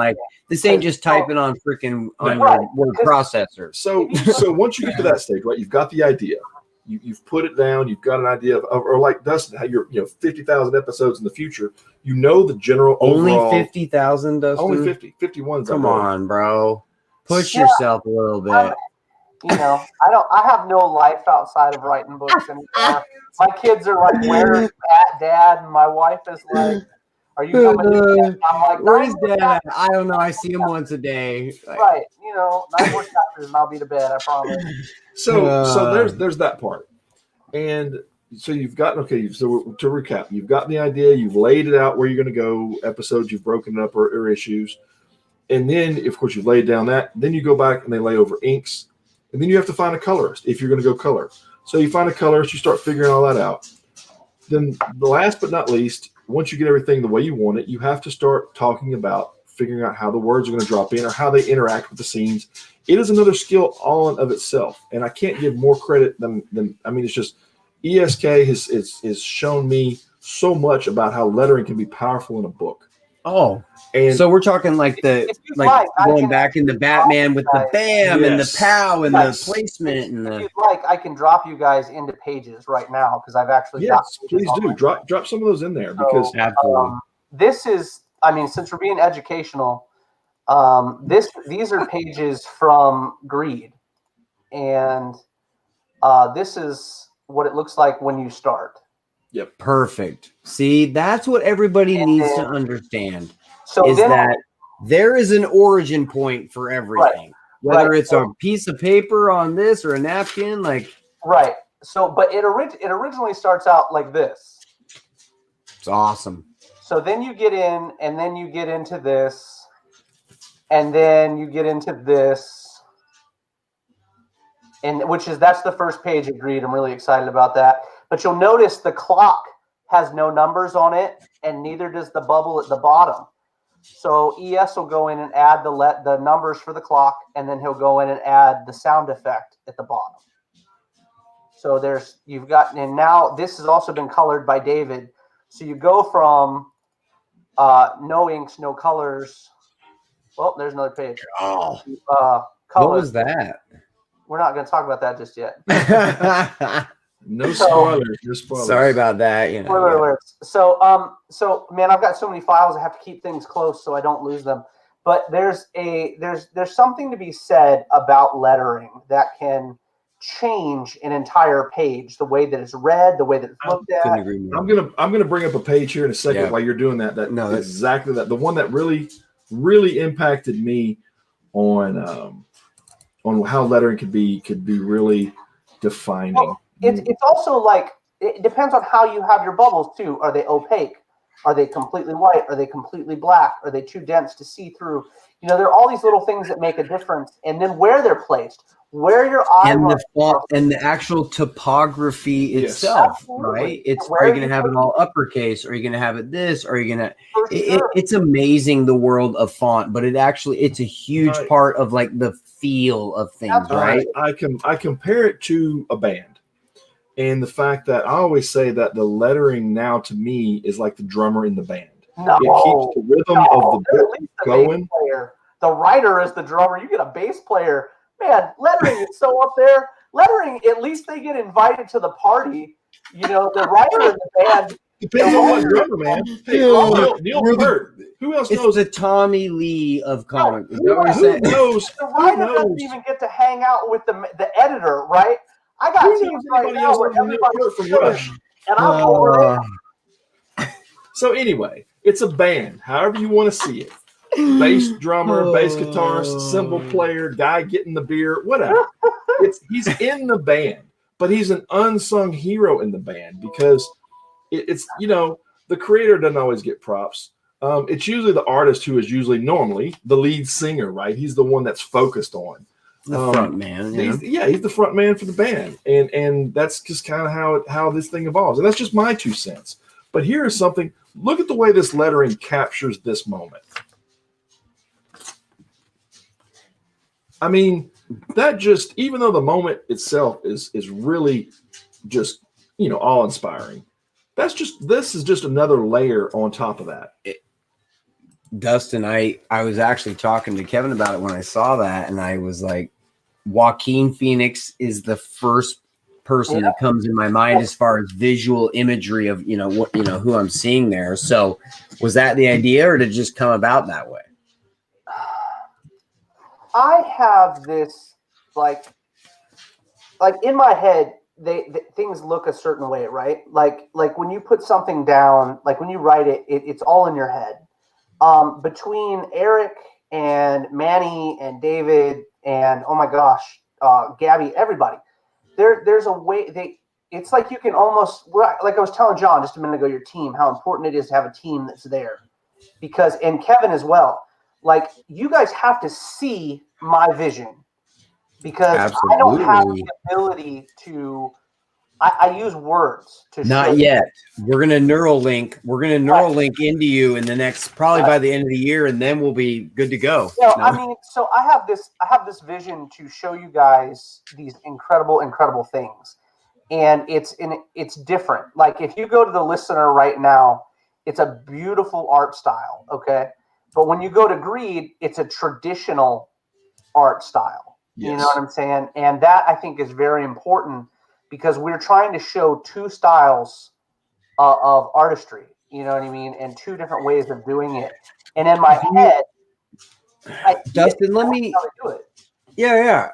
this ain't just typing on freaking your word processor. So once you get to that stage, right, you've got the idea. You've put it down. You've got an idea of, or like Dustin, how you're 50,000 episodes in the future. The general only overall, 50,000, Dustin. Only 50. 51. Come on, bro. Push yourself a little bit. I have no life outside of writing books anymore. My kids are like, "Where's Dad?" And my wife is like, "Are you coming in?" I'm like, "Where's Dad?" I don't know. I see him once a day. Right. 9 more chapters and I'll be to bed. I promise. So there's that part, and so you've got so to recap, you've got the idea, you've laid it out where you're going to go, episodes, you've broken it up or issues, and then of course you've laid down that. Then you go back and they lay over inks. And then you have to find a colorist if you're going to go color. So you find a colorist, you start figuring all that out. Then the last but not least, once you get everything the way you want it, you have to start talking about figuring out how the words are going to drop in or how they interact with the scenes. It is another skill all in of itself. And I can't give more credit than it's just ESK has shown me so much about how lettering can be powerful in a book. Oh, and so we're talking going back in the Batman with the bam and the pow and the placement and the. If you'd like, I can drop you guys into pages right now because I've actually. Yes, please do. Drop some of those in there because this is. Since we're being educational, these are pages from Greed, and this is what it looks like when you start. Yep. Perfect. See, that's what everybody needs to understand. That there is an origin point for everything. Whether it's a piece of paper on this or a napkin, Right. So, but it originally starts out like this. It's awesome. So then you get in, and then you get into this, and then you get into this, and that's the first page of Greed. I'm really excited about that. But you'll notice the clock has no numbers on it, and neither does the bubble at the bottom. So ES will go in and add the numbers for the clock, and then he'll go in and add the sound effect at the bottom. So and now this has also been colored by David. So you go from no inks, no colors. Well, there's another page. Oh, color. What was that? We're not going to talk about that just yet. No spoilers. No spoilers. Sorry about that. Spoiler alerts. So man, I've got so many files. I have to keep things close so I don't lose them. But there's something to be said about lettering that can change an entire page, the way that it's read, the way that it's looked at. I'm gonna bring up a page here in a second while you're doing that. That's exactly that. The one that really impacted me on how lettering could be really defining. Well, it's also it depends on how you have your bubbles too. Are they opaque? Are they completely white? Are they completely black? Are they too dense to see through? You know, there are all these little things that make a difference. And then where they're placed, where your eye and the font and the actual topography itself, absolutely. right? It's Where are you going to have it all uppercase? Are you going to have it this? Are you going to? sure. It's amazing the world of font, but it's a huge part of like the feel of things, right? I compare it to a band. And the fact that I always say that the lettering now to me is like the drummer in the band. No, it keeps the rhythm of the book going. The writer is the drummer. You get a bass player. Man, lettering is so up there. Lettering, at least they get invited to the party. You know, the writer and the band. Depends on what drummer, man. Hey, Neil Peart. Who else knows? It's the Tommy Lee of comics. Who knows? The writer doesn't even get to hang out with the editor, right? I got teams right now where everybody's from Rush, and I'm over it. So anyway, it's a band. However you want to see it. Bass drummer, bass guitarist, cymbal player, guy getting the beer, whatever. He's in the band, but he's an unsung hero in the band because it's the creator doesn't always get props. It's usually the artist who is usually normally the lead singer, right? He's the one that's focused on. The front man. He's the front man for the band. And that's just kind of how this thing evolves. And that's just my 2 cents. But here is something. Look at the way this lettering captures this moment. I mean, that just, even though the moment itself is really just, awe-inspiring, this is just another layer on top of that. Dustin, I was actually talking to Kevin about it when I saw that, and I was like, Joaquin Phoenix is the first person that comes in my mind as far as visual imagery of who I'm seeing there. So was that the idea, or did it just come about that way? I have this like in my head, things look a certain way, right? Like when you put something down, like when you write it, it's all in your head. Between Eric and Manny and David and oh my gosh, Gabby, everybody, there's a way it's like you can almost, like I was telling John just a minute ago, your team, how important it is to have a team that's there, because, and Kevin as well, like you guys have to see my vision, because Absolutely. I don't have the ability to. I use words to. Not yet. We're gonna Neuralink. We're gonna Neuralink into you in the next, probably by the end of the year, and then we'll be good to go. I mean, so I have this vision to show you guys these incredible things, and it's different. Like if you go to the listener right now, it's a beautiful art style, okay. But when you go to Greed, it's a traditional art style. Yes. You know what I'm saying? And that I think is very important, because we're trying to show 2 styles of artistry, you know what I mean? And 2 different ways of doing it. And in my head, Dustin, let me do it. Yeah.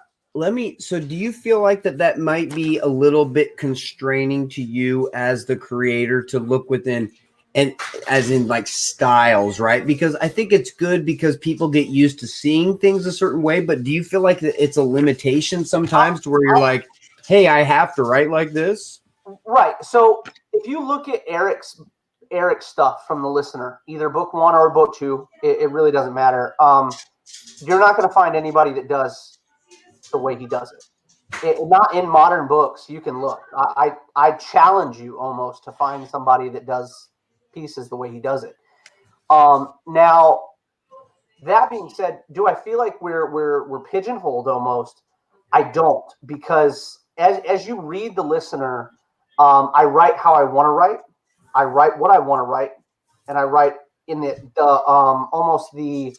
So do you feel like that might be a little bit constraining to you as the creator to look within, and as in like styles, right? Because I think it's good because people get used to seeing things a certain way, but do you feel like it's a limitation sometimes to where you're like, hey, I have to write like this? Right. So if you look at Eric's stuff from the listener, either book 1 or book 2, it really doesn't matter. You're not going to find anybody that does the way he does it. Not in modern books. You can look. I challenge you almost to find somebody that does pieces the way he does it. Now, that being said, do I feel like we're pigeonholed almost? I don't, because as you read the listener, I write how I want to write. I write what I want to write, and I write in the almost the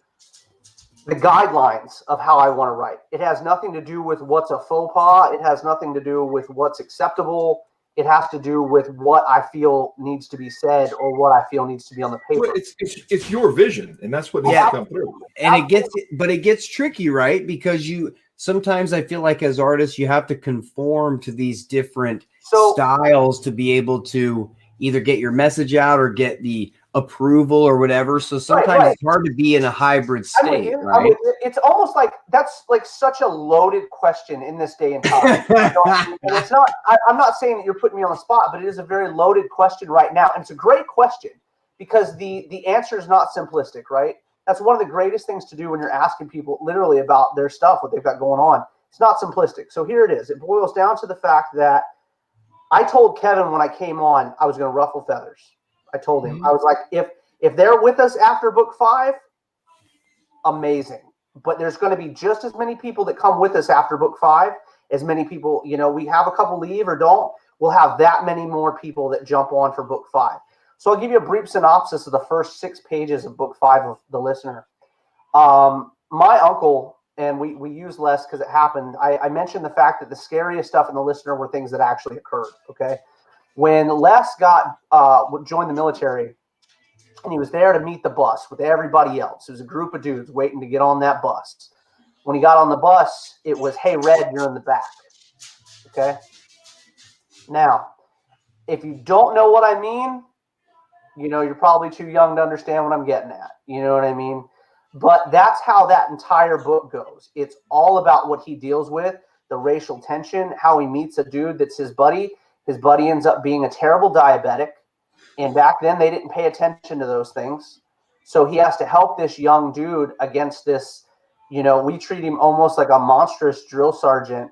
guidelines of how I want to write. It has nothing to do with what's a faux pas. It has nothing to do with what's acceptable. It has to do with what I feel needs to be said or what I feel needs to be on the paper. Well, it's your vision, and that's what needs to come through. And it gets tricky, right? Because sometimes I feel like as artists, you have to conform to these different styles to be able to either get your message out or get the approval or whatever. So sometimes it's hard to be in a hybrid state, right? It's almost like that's like such a loaded question in this day and time. And it's not, I'm not saying that you're putting me on the spot, but it is a very loaded question right now. And it's a great question because the answer is not simplistic, right? That's one of the greatest things to do when you're asking people literally about their stuff, what they've got going on. It's not simplistic. So here it is. It boils down to the fact that I told Kevin when I came on, I was going to ruffle feathers. I told him, I was like, if they're with us after book 5, amazing. But there's going to be just as many people that come with us after book 5 as many people, you know, we have a couple leave or don't, we'll have that many more people that jump on for book 5. So I'll give you a brief synopsis of the first 6 pages of book 5 of The Listener. My uncle, and we use less because it happened, I mentioned the fact that the scariest stuff in The Listener were things that actually occurred, okay? When Les joined the military, and he was there to meet the bus with everybody else. There was a group of dudes waiting to get on that bus. When he got on the bus, it was, hey, Red, you're in the back. Okay? Now, if you don't know what I mean, you know, you're probably too young to understand what I'm getting at. You know what I mean? But that's how that entire book goes. It's all about what he deals with, the racial tension, how he meets a dude that's his buddy. His buddy ends up being a terrible diabetic. And back then they didn't pay attention to those things. So he has to help this young dude against this, you know, we treat him almost like a monstrous drill sergeant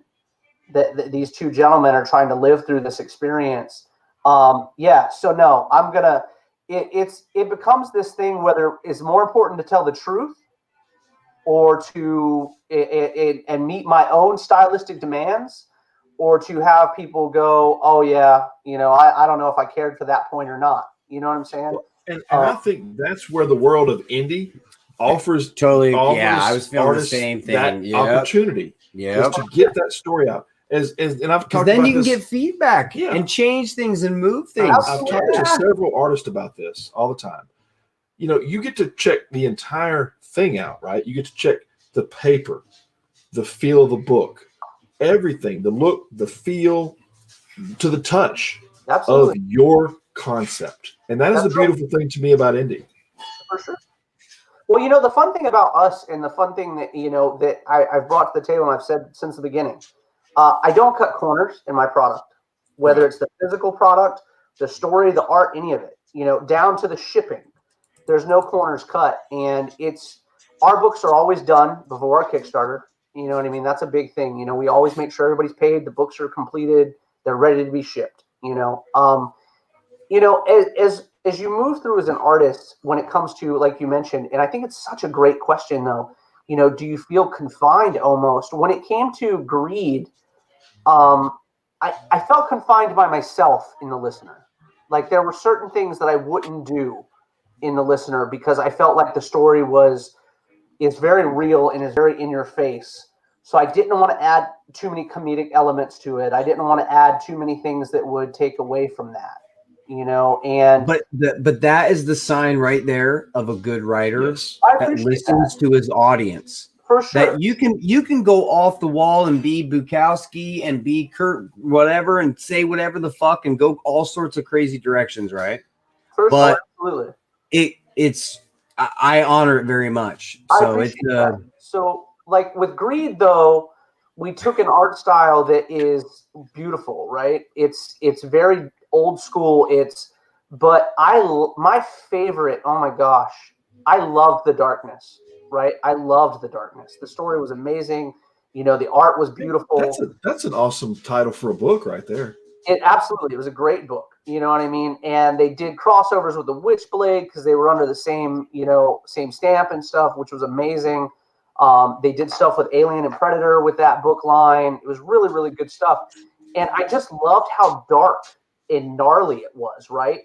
that these two gentlemen are trying to live through this experience. So no, I'm going to, it becomes this thing, whether it's more important to tell the truth or to and meet my own stylistic demands, or to have people go, oh yeah, you know, I don't know if I cared for that point or not. You know what I'm saying? And I think that's where the world of indie offers I was feeling the same thing. That opportunity, is to get that story out. And I've talked. Then about you can this, get feedback and change things and move things. I've talked to several artists about this all the time. You know, you get to check the entire thing out, right? You get to check the paper, the feel of the book, everything, the look, the feel, to the touch of your concept. And that is the beautiful thing to me about indie. For sure. Well, you know, the fun thing about us, and the fun thing that, you know, that I've brought to the table, and I've said since the beginning, I don't cut corners in my product, whether it's the physical product, the story, the art, any of it, you know, down to the shipping. There's no corners cut. And our books are always done before our Kickstarter. You know what I mean? That's a big thing. You know, we always make sure everybody's paid, the books are completed, they're ready to be shipped, you know. As you move through as an artist, when it comes to, like you mentioned, and I think it's such a great question though, you know, do you feel confined almost? When it came to Greed, I felt confined by myself in The Listener. Like there were certain things that I wouldn't do in The Listener because I felt like the story is very real and is very in your face. So I didn't want to add too many comedic elements to it. I didn't want to add too many things that would take away from that, you know. And but that is the sign right there of a good writer that listens to his audience. For sure. That you can go off the wall and be Bukowski and be Kurt whatever and say whatever the fuck and go all sorts of crazy directions, right? For sure, absolutely. I honor it very much. So so like with Greed though, we took an art style that is beautiful, right? It's very old school. But my favorite, oh my gosh, I loved The Darkness, right? I loved The Darkness. The story was amazing. You know, the art was beautiful. That's an awesome title for a book right there. It was a great book. You know what I mean? And they did crossovers with the Witchblade because they were under the same stamp and stuff, which was amazing. They did stuff with Alien and Predator with that book line. It was really, really good stuff. And I just loved how dark and gnarly it was, right?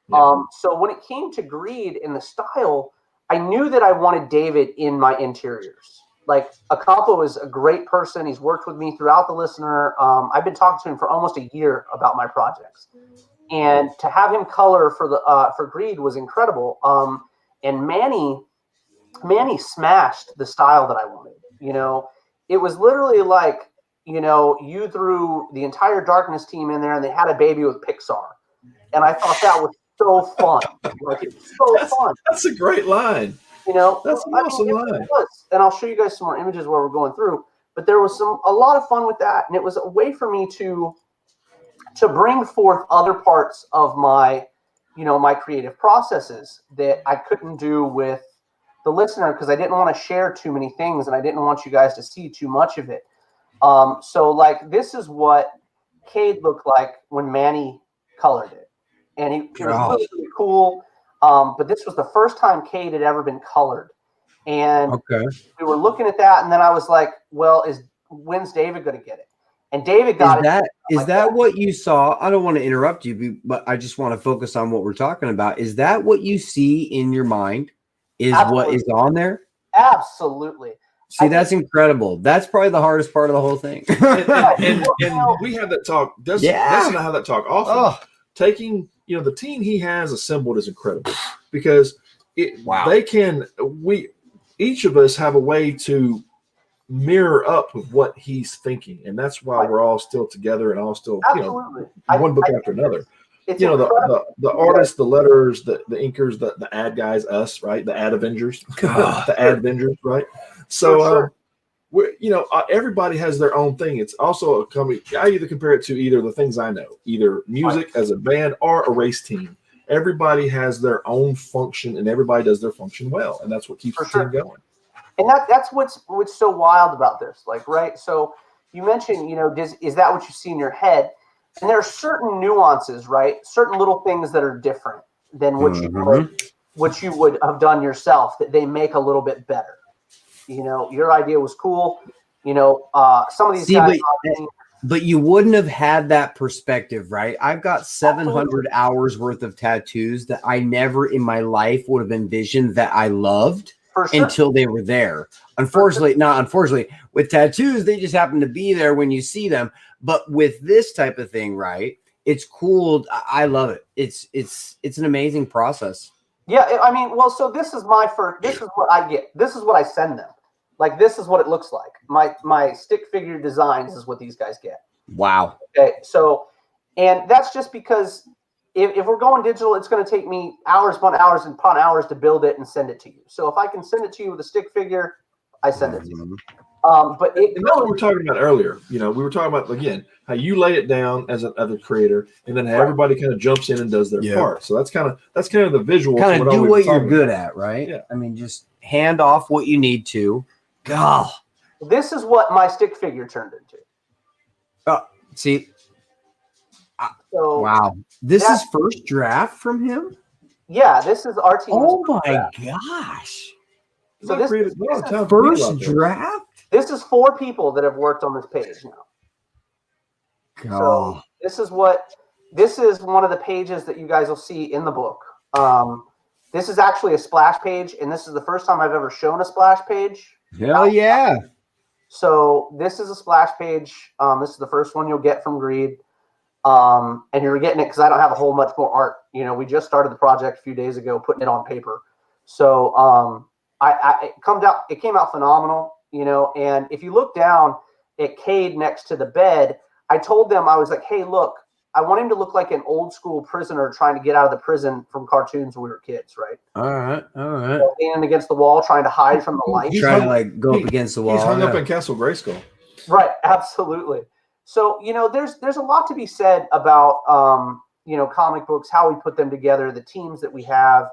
Yeah. So when it came to Greed and the style, I knew that I wanted David in my interiors. Like, Acampo is a great person. He's worked with me throughout The Listener. I've been talking to him for almost a year about my projects. And to have him color for Greed was incredible. And Manny smashed the style that I wanted. You know, it was literally like, you know, you threw the entire Darkness team in there and they had a baby with Pixar. And I thought that was so fun. Like it's so fun. That's a great line. You know, That's an awesome line. It was, and I'll show you guys some more images while we're going through. But there was a lot of fun with that, and it was a way for me to bring forth other parts of my, my creative processes that I couldn't do with the listener because I didn't want to share too many things, and I didn't want you guys to see too much of it. So like this is what Cade looked like when Manny colored it, and it was really, really cool. But this was the first time Cade had ever been colored. And we were looking at that, and then I was like, well, when's David going to get it? And David got it. Is that what you saw? I don't want to interrupt you, but I just want to focus on what we're talking about. Is that what you see in your mind? Is Absolutely. What is on there? Absolutely. See, that's incredible. That's probably the hardest part of the whole thing. and we have that talk. Dustin and I have that talk often. Taking, the team he has assembled is incredible because each of us have a way to mirror up with what he's thinking, and that's why we're all still together and all still, one book after another. It's the artists, the letters, the inkers, the ad guys, us, right? The ad Avengers, the ad Avengers, right? So, everybody has their own thing. It's also I either compare it to either the things I know, either music as a band or a race team. Everybody has their own function, and everybody does their function well, and that's what keeps the team going. And that's what's so wild about this, like, right? So you mentioned, is that what you see in your head? And there are certain nuances, right? Certain little things that are different than what you would have done yourself that they make a little bit better. Your idea was cool. Some of these guys. But you wouldn't have had that perspective, right? I've got 700 hours worth of tattoos that I never in my life would have envisioned that I loved until they were there. Unfortunately, with tattoos, they just happen to be there when you see them. But with this type of thing, right? It's cool. I love it. It's an amazing process. Yeah, I mean, well, so this is this is what I get. This is what I send them. Like, this is what it looks like. My stick figure designs is what these guys get. Wow. Okay, so, and that's just because if we're going digital, it's going to take me hours upon hours upon hours to build it and send it to you. So if I can send it to you with a stick figure, I send it to you. But and that's what we were talking about earlier. We were talking about, again, how you lay it down as an other creator, and then how everybody kind of jumps in and does their part. So that's kind of the visual. Kind of do what you're good at, right? Yeah. I mean, just hand off what you need to. God, this is what my stick figure turned into. See. Wow. This is first draft from him? Yeah, this is our team. Oh my gosh. So this is first draft? This is 4 people that have worked on this page now. God. So this is one of the pages that you guys will see in the book. This is actually a splash page, and this is the first time I've ever shown a splash page. Hell yeah. So this is a splash page. This is the first one you'll get from Greed. And you're getting it because I don't have a whole much more art. We just started the project a few days ago, putting it on paper. So it came out phenomenal, and if you look down at Cade next to the bed, I told them, I was like, hey, look, I want him to look like an old school prisoner trying to get out of the prison from cartoons when we were kids, right? All right. Leaning against the wall, trying to hide from the light. Trying to go up against the wall. He's hung up in Castle Grayskull. Right, absolutely. So, there's a lot to be said about, comic books, how we put them together, the teams that we have.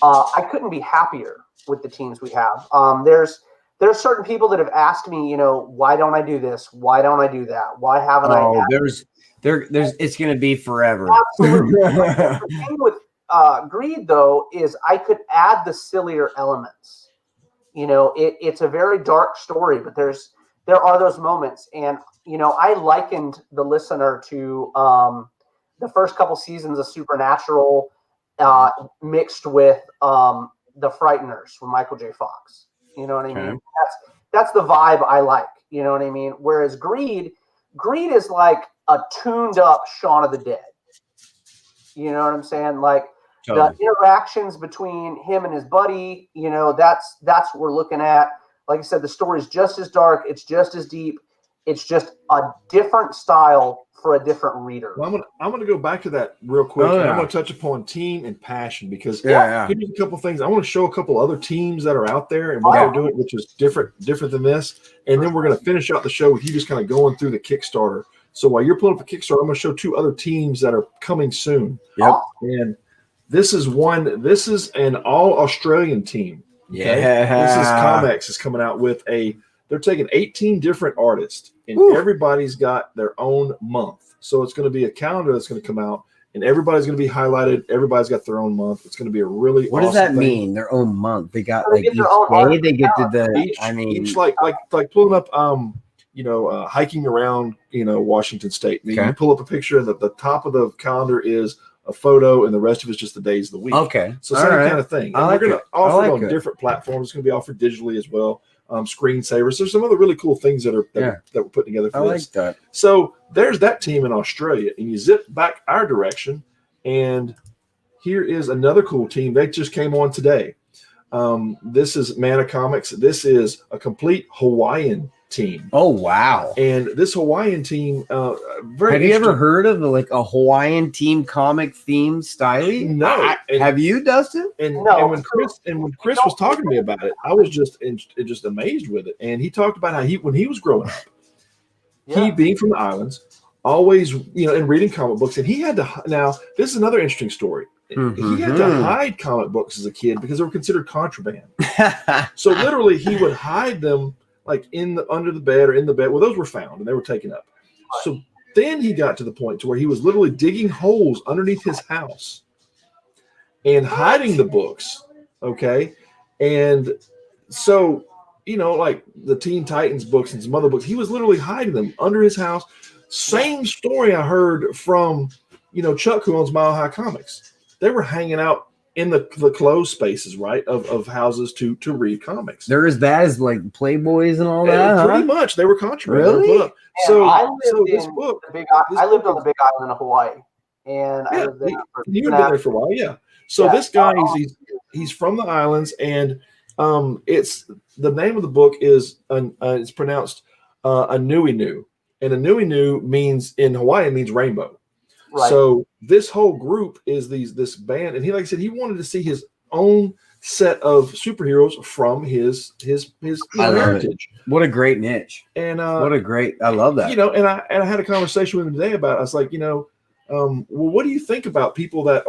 I couldn't be happier with the teams we have. There's certain people that have asked me, why don't I do this? Why don't I do that? Why haven't I? There's it's going to be forever. Absolutely. The thing with Greed, though, is I could add the sillier elements. It's a very dark story, but there are those moments. And, I likened the listener to the first couple seasons of Supernatural mixed with The Frighteners from Michael J. Fox. You know what I mean? That's the vibe I like. You know what I mean? Whereas Greed is like a tuned up Shaun of the Dead. You know what I'm saying? Like the interactions between him and his buddy, that's what we're looking at. Like I said, the story's just as dark. It's just as deep. It's just a different style for a different reader. Well, I'm gonna go back to that real quick. Oh, And yeah. I'm gonna touch upon team and passion because Yeah. here's a couple things. I want to show a couple other teams that are out there and what they're doing, which is different than this. And then we're gonna finish out the show with you just kind of going through the Kickstarter. So while you're pulling up the Kickstarter, I'm gonna show 2 other teams that are coming soon. Yep. And this is an all Australian team. Okay? Yeah. This is Comex is coming out with they're taking 18 different artists and everybody's got their own month. So it's going to be a calendar that's going to come out and everybody's going to be highlighted. Everybody's got their own month. It's going to be a really What does that mean? Their own month? They got So they like get each their own day art. they get to the. Each like pulling up hiking around Washington State. Okay. You pull up a picture and the top of the calendar is a photo and the rest of it's just the days of the week. Okay. So same kind of thing. And I like we're going it. to offer I it like on it. different platforms. It's going to be offered digitally as well. Screensavers. There's some other really cool things that we're putting together I for like this. that. So there's that team in Australia, and you zip back our direction, and here is another cool team. They just came on today. This is Mana Comics. This is a complete Hawaiian team. Oh wow! And this Hawaiian team, very. Have you ever interesting. heard of a Hawaiian team comic theme style? No. Have you, Dustin? And, No. and when Chris was talking to me about it, I was just amazed with it. And he talked about how when he was growing up, he being from the islands, always and reading comic books, and he had to. Now this is another interesting story. He had to hide comic books as a kid because they were considered contraband. So literally, he would hide them like under the bed or in the bed. Well, those were found and they were taken up. So then he got to the point to where he was literally digging holes underneath his house and hiding the books. Okay. And so, like the Teen Titans books and some other books, he was literally hiding them under his house. Same story I heard from, Chuck, who owns Mile High Comics. They were hanging out in the closed spaces, right, of houses to read comics. They're as bad as like Playboys and all that. Pretty much, they were contraband. Really? They were put up. So I lived this in book, I lived on the Big Island of Hawaii, and I lived there for you've been there for a while, yeah. So this guy, he's from the islands, and it's the name of the book is it's pronounced Anuinu, and Anuinu means in Hawaii means rainbow. Right. So this whole group is this band, and like I said, he wanted to see his own set of superheroes from his heritage. What a great niche! And I love that. And I had a conversation with him today about it. I was like, well, what do you think about people that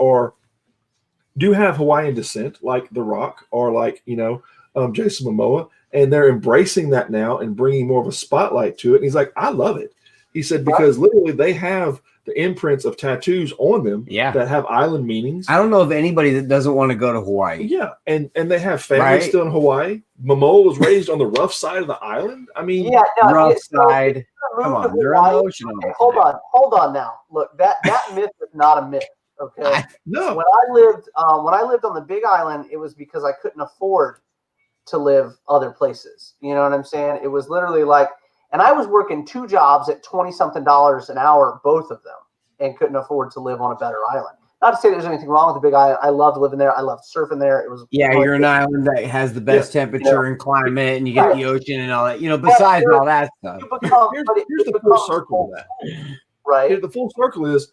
do have Hawaiian descent, like The Rock or like Jason Momoa, and they're embracing that now and bringing more of a spotlight to it. And he's like, I love it. He said because literally they have the imprints of tattoos on them that have island meanings. I don't know of anybody that doesn't want to go to Hawaii. Yeah, and they have family still in Hawaii. Momoa was raised on the rough side of the island. I mean, rough side. Come on, they're on the ocean. Okay, hold on now. Look, that myth is not a myth. Okay. No. When I lived on the Big Island, it was because I couldn't afford to live other places. You know what I'm saying? It was literally like. And I was working 2 jobs at $20-something an hour, both of them, and couldn't afford to live on a better island. Not to say there's anything wrong with the Big Island. I loved living there. I loved surfing there. It was you're an island that has the best temperature and climate, and you get the ocean and all that. Besides all that stuff. Here's the full circle of that. Right. The full circle is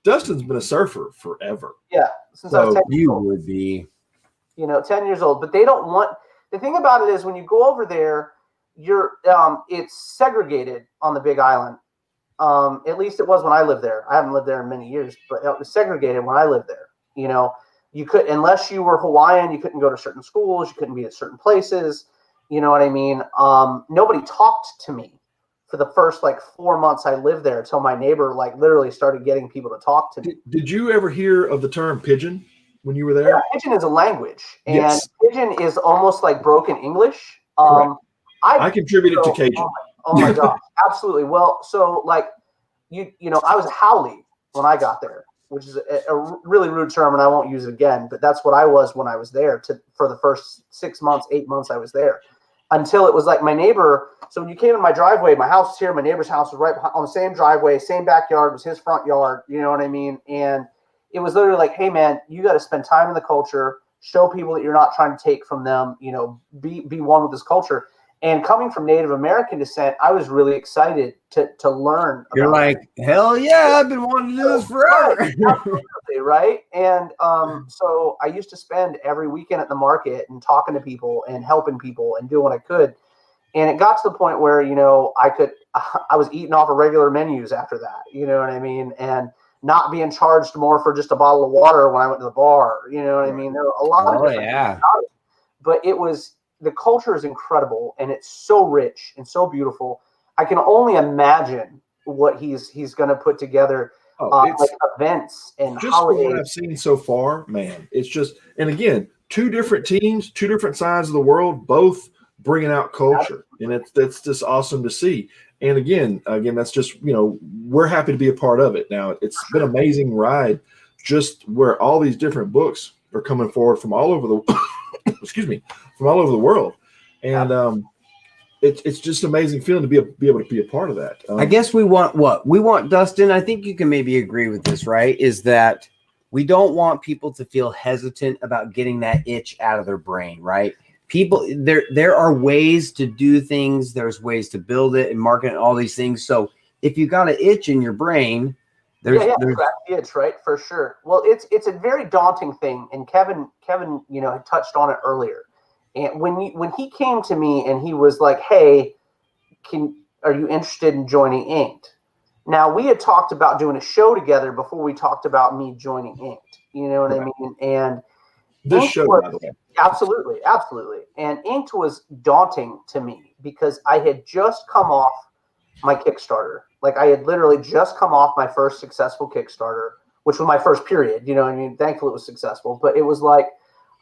Dustin's been a surfer forever. Yeah, since I was 10 years old. Would be, 10 years old. But they don't want. The thing about it is when you go over there. It's segregated on the Big Island. At least it was when I lived there. I haven't lived there in many years, but it was segregated when I lived there. You could, unless you were Hawaiian, you couldn't go to certain schools, you couldn't be at certain places. You know what I mean? Nobody talked to me for the first 4 months I lived there until my neighbor literally started getting people to talk to me. Did you ever hear of the term pigeon when you were there? Yeah, pigeon is a language, and pigeon is almost like broken English. I contributed to Cajun. Oh my gosh, absolutely. Well, so I was a haole when I got there, which is a really rude term, and I won't use it again. But that's what I was when I was there for the first 6 months, 8 months I was there, until it was like my neighbor. So when you came in my driveway, my house was here, my neighbor's house was right on the same driveway, same backyard was his front yard. You know what I mean? And it was literally like, hey man, you got to spend time in the culture, show people that you're not trying to take from them. Be one with this culture. And coming from Native American descent, I was really excited to learn. You're like, hell yeah, I've been wanting to do this forever. Right, absolutely, right? And so I used to spend every weekend at the market and talking to people and helping people and doing what I could. And it got to the point where, you know, I was eating off of regular menus after that, you know what I mean? And not being charged more for just a bottle of water when I went to the bar, you know what I mean? There were a lot of different things about it. But the culture is incredible, and it's so rich and so beautiful. I can only imagine what he's going to put together, like events and just holidays. From what I've seen so far, man, it's just, and again, two different teams, two different sides of the world, both bringing out culture, and that's just awesome to see. And again, that's just, you know, we're happy to be a part of it. Now, it's been an amazing ride, just where all these different books are coming forward from all over the excuse me, from all over the world, and it's just an amazing feeling to be able to be a part of that. I guess we want, Dustin. I think you can maybe agree with this, right? Is that we don't want people to feel hesitant about getting that itch out of their brain, right? People, there are ways to do things. There's ways to build it and market it and all these things. So if you got an itch in your brain, there's crack the itch, right? For sure. Well, it's a very daunting thing, and Kevin, you know, had touched on it earlier. And when he came to me and he was like, "Hey, are you interested in joining Inked?" Now, we had talked about doing a show together before we talked about me joining Inked. You know what I mean? And this show, by the way. Absolutely. And Inked was daunting to me because I had just come off my Kickstarter. Like, I had literally just come off my first successful Kickstarter, which was my first period. You know what I mean? Thankfully, it was successful. But it was like,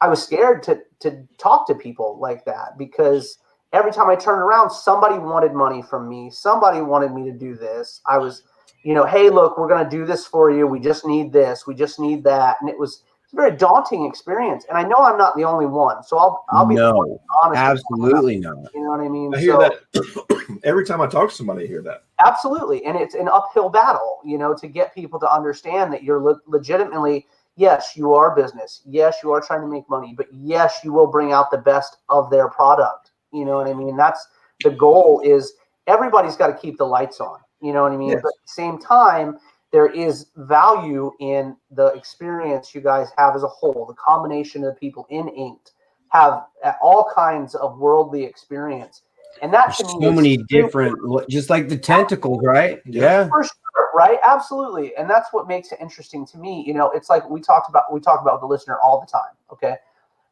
I was scared to talk to people like that because every time I turned around, somebody wanted money from me. Somebody wanted me to do this. I was, you know, hey, look, we're going to do this for you. We just need this. We just need that. And it was a very daunting experience. And I know I'm not the only one. So I'll be honest. Absolutely not. You know what I mean? I hear that every time I talk to somebody, I hear that. Absolutely. And it's an uphill battle, you know, to get people to understand that you're legitimately, yes, you are business. Yes, you are trying to make money. But yes, you will bring out the best of their product. You know what I mean? That's the goal, is everybody's got to keep the lights on. You know what I mean? Yes. But at the same time, there is value in the experience you guys have as a whole. The combination of the people in Inked have all kinds of worldly experience. And that to me, so many different, just like the tentacles, right? Yeah. For sure, right? Absolutely. And that's what makes it interesting to me. You know, it's like we talk about with the listener all the time. Okay.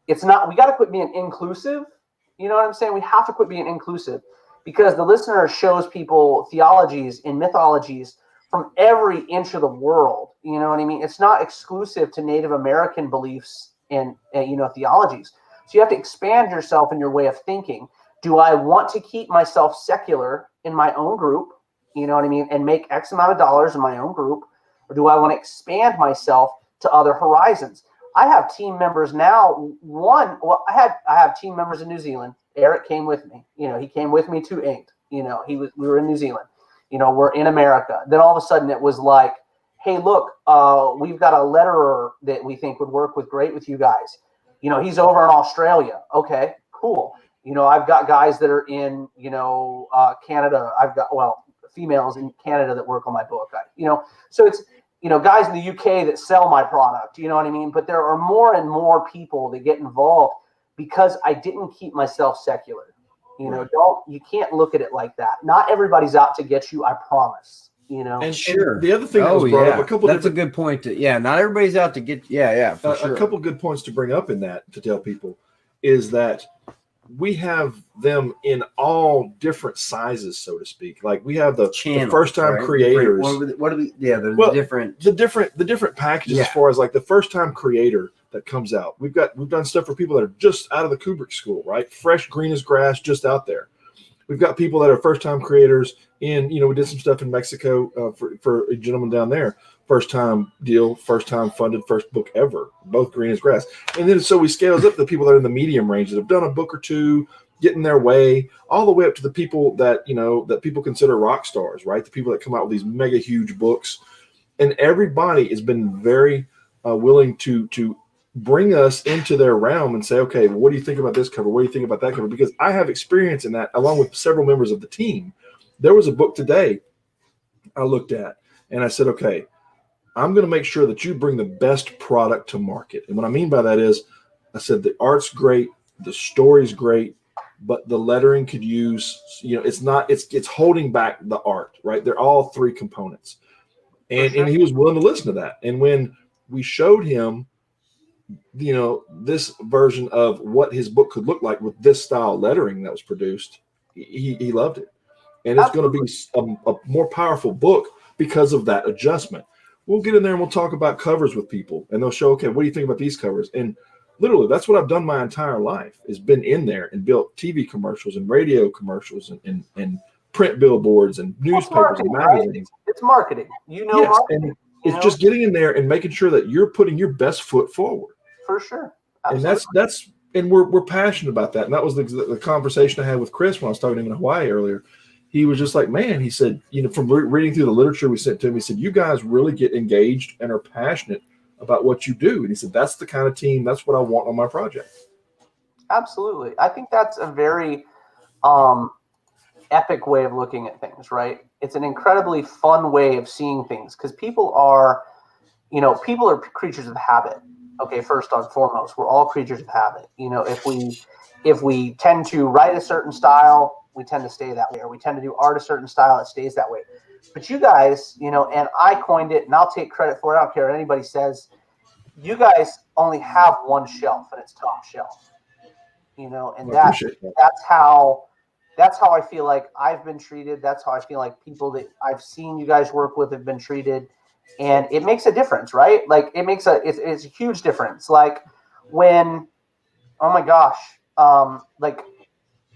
It's not, we got to quit being inclusive. You know what I'm saying? We have to quit being inclusive, because the listener shows people theologies and mythologies from every inch of the world. You know what I mean? It's not exclusive to Native American beliefs and you know, theologies. So you have to expand yourself in your way of thinking. Do I want to keep myself secular in my own group, you know what I mean, and make X amount of dollars in my own group? Or do I want to expand myself to other horizons? I have team members now. I have team members in New Zealand. Eric came with me. You know, he came with me to Inked. You know, we were in New Zealand. You know, we're in America. Then all of a sudden it was like, hey, look, we've got a letterer that we think would work great with you guys. You know, he's over in Australia. Okay, cool. You know, I've got guys that are in, you know, Canada. I've got, females in Canada that work on my book. You know, so it's, you know, guys in the UK that sell my product, you know what I mean? But there are more and more people that get involved because I didn't keep myself secular. You know, you can't look at it like that. Not everybody's out to get you, I promise. You know, and sure. The other thing that was brought up, that's a good point. Not everybody's out to get. For sure. A couple good points to bring up in that, to tell people, is that we have them in all different sizes, so to speak. Like we have the first time creators. What are we? Yeah, the different packages as far as like the first time creator that comes out. We've done stuff for people that are just out of the Kubrick school, right? Fresh, green as grass, just out there. We've got people that are first time creators in, you know, we did some stuff in Mexico for a gentleman down there. First time deal, first time funded, first book ever, both green as grass. And then so we scales up the people that are in the medium range that have done a book or two, getting their way, all the way up to the people that, you know, that people consider rock stars, right? The people that come out with these mega huge books. And everybody has been very willing to bring us into their realm and say, okay, well, what do you think about this cover? What do you think about that cover? Because I have experience in that, along with several members of the team. There was a book today I looked at, and I said, okay, I'm going to make sure that you bring the best product to market. And what I mean by that is, I said the art's great, the story's great, but the lettering could use, it's holding back the art, right? They're all three components. And he was willing to listen to that. And when we showed him, this version of what his book could look like with this style lettering that was produced, he loved it. And it's going to be a more powerful book because of that adjustment. We'll get in there and we'll talk about covers with people, and they'll show, okay, what do you think about these covers? And literally, that's what I've done my entire life, is been in there and built TV commercials and radio commercials and print billboards and newspapers and magazines. Right? It's marketing. Yes, marketing. And it's just getting in there and making sure that you're putting your best foot forward. For sure. Absolutely. And that's we're passionate about that. And that was the conversation I had with Chris when I was talking to him in Hawaii earlier. He was just like, man, he said, from reading through the literature we sent to him, he said, you guys really get engaged and are passionate about what you do. And he said, that's the kind of team, that's what I want on my project. Absolutely. I think that's a very epic way of looking at things, right? It's an incredibly fun way of seeing things, because people are creatures of habit. Okay, first and foremost, we're all creatures of habit. If we tend to write a certain style, we tend to stay that way, or we tend to do art a certain style, it stays that way. But you guys, and I coined it, and I'll take credit for it. I don't care what anybody says. You guys only have one shelf, and it's top shelf. And that's how I feel like I've been treated. That's how I feel like people that I've seen you guys work with have been treated. And it makes a difference, right? Like it's a huge difference. Like when, oh my gosh, like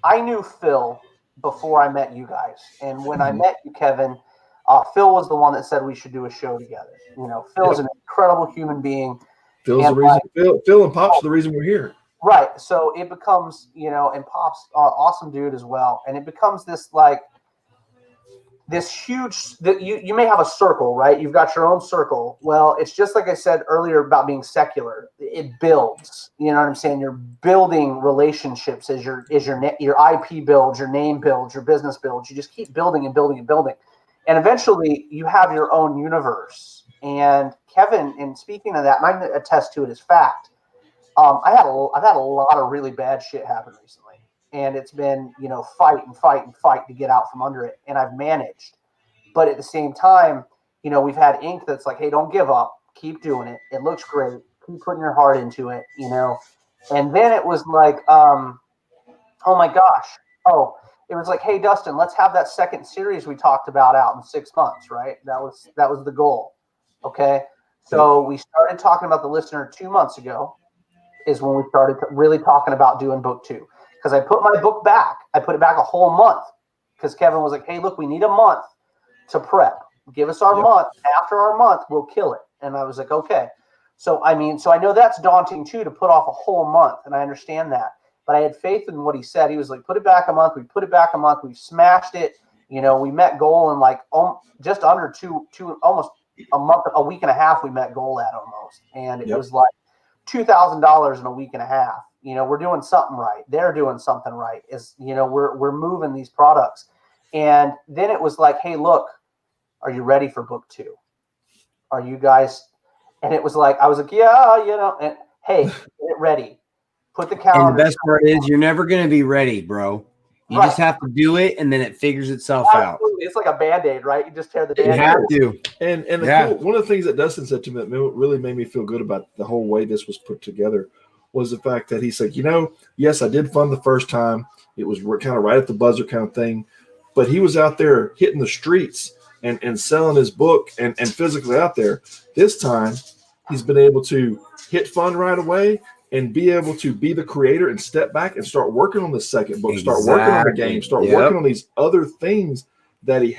I knew Phil before I met you guys. And when I met you, Kevin, Phil was the one that said we should do a show together. Phil is an incredible human being. Phil's the reason. Phil and Pop's the reason we're here. Right. So it becomes, and Pop's awesome dude as well. And it becomes this huge, that you may have a circle, right? You've got your own circle. Well, it's just like I said earlier about being secular. It builds. You know what I'm saying? You're building relationships as your IP builds, your name builds, your business builds. You just keep building and building and building, and eventually you have your own universe. And Kevin, in speaking of that, and I can attest to it as fact. I've had a lot of really bad shit happen recently. And it's been, fight to get out from under it. And I've managed. But at the same time, we've had ink that's like, hey, don't give up. Keep doing it. It looks great. Keep putting your heart into it, And then it was like, oh my gosh. Oh, it was like, hey, Dustin, let's have that second series we talked about out in 6 months, right? That was the goal. Okay. So we started talking about the listener 2 months ago is when we started really talking about doing book 2. Because I put my book back. I put it back a whole month. Because Kevin was like, hey, look, we need a month to prep. Give us our month. After our month, we'll kill it. And I was like, okay. So I know that's daunting too, to put off a whole month. And I understand that. But I had faith in what he said. He was like, put it back a month. We put it back a month. We smashed it. We met goal in like just under two, almost a month, a week and a half. We met goal at almost. And it was like $2,000 in a week and a half. We're doing something right. They're doing something right. We're moving these products. And then it was like, hey, look, are you ready for book 2? Are you guys? And it was like, I was like, yeah, and hey, get ready. Put the calendar. And the best part is you're never going to be ready, bro. You just have to do it, and then it figures itself out. It's like a Band-Aid, right? You just tear the Band-Aid. You have to. And one of the things that Dustin said to me that really made me feel good about the whole way this was put together was the fact that he said, yes, I did fund the first time. It was kind of right at the buzzer kind of thing. But he was out there hitting the streets and selling his book and physically out there. This time, he's been able to hit fund right away and be able to be the creator and step back and start working on the second book, start working on the game, start working on these other things that he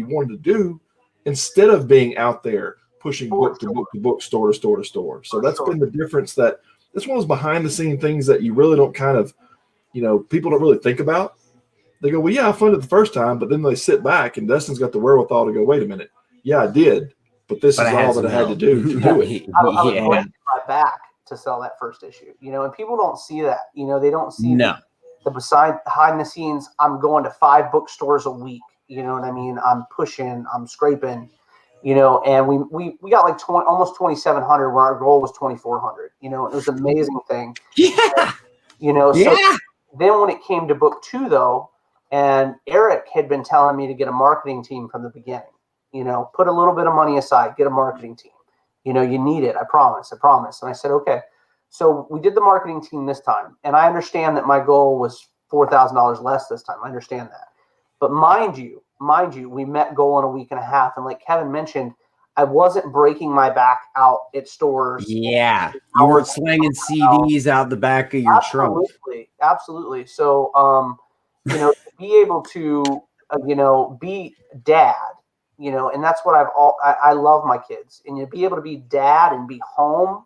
wanted to do instead of being out there pushing book to book to book, store to store to store. So that's been the difference. That's one of those behind the scene things that you really don't kind of, people don't really think about. They go, well, yeah, I funded the first time, but then they sit back and Dustin's got the wherewithal to go, wait a minute. Yeah, I did, but this is all that I had to do it. I was breaking my back to sell that first issue, and people don't see that. They don't see No. the behind the scenes. I'm going to 5 bookstores a week. You know what I mean? I'm pushing, I'm scraping, and we got like almost 2,700 when our goal was 2,400. It was an amazing thing. Yeah. So then when it came to book 2 though, and Eric had been telling me to get a marketing team from the beginning, put a little bit of money aside, get a marketing team. You need it. I promise. And I said, okay. So we did the marketing team this time. And I understand that my goal was $4,000 less this time. I understand that. But mind you, we met goal in a week and a half. And like Kevin mentioned, I wasn't breaking my back out at stores. Yeah. You weren't slanging CDs out the back of your trunk. Absolutely. So, to be able to, be dad, and that's what I love my kids, and you be able to be dad and be home,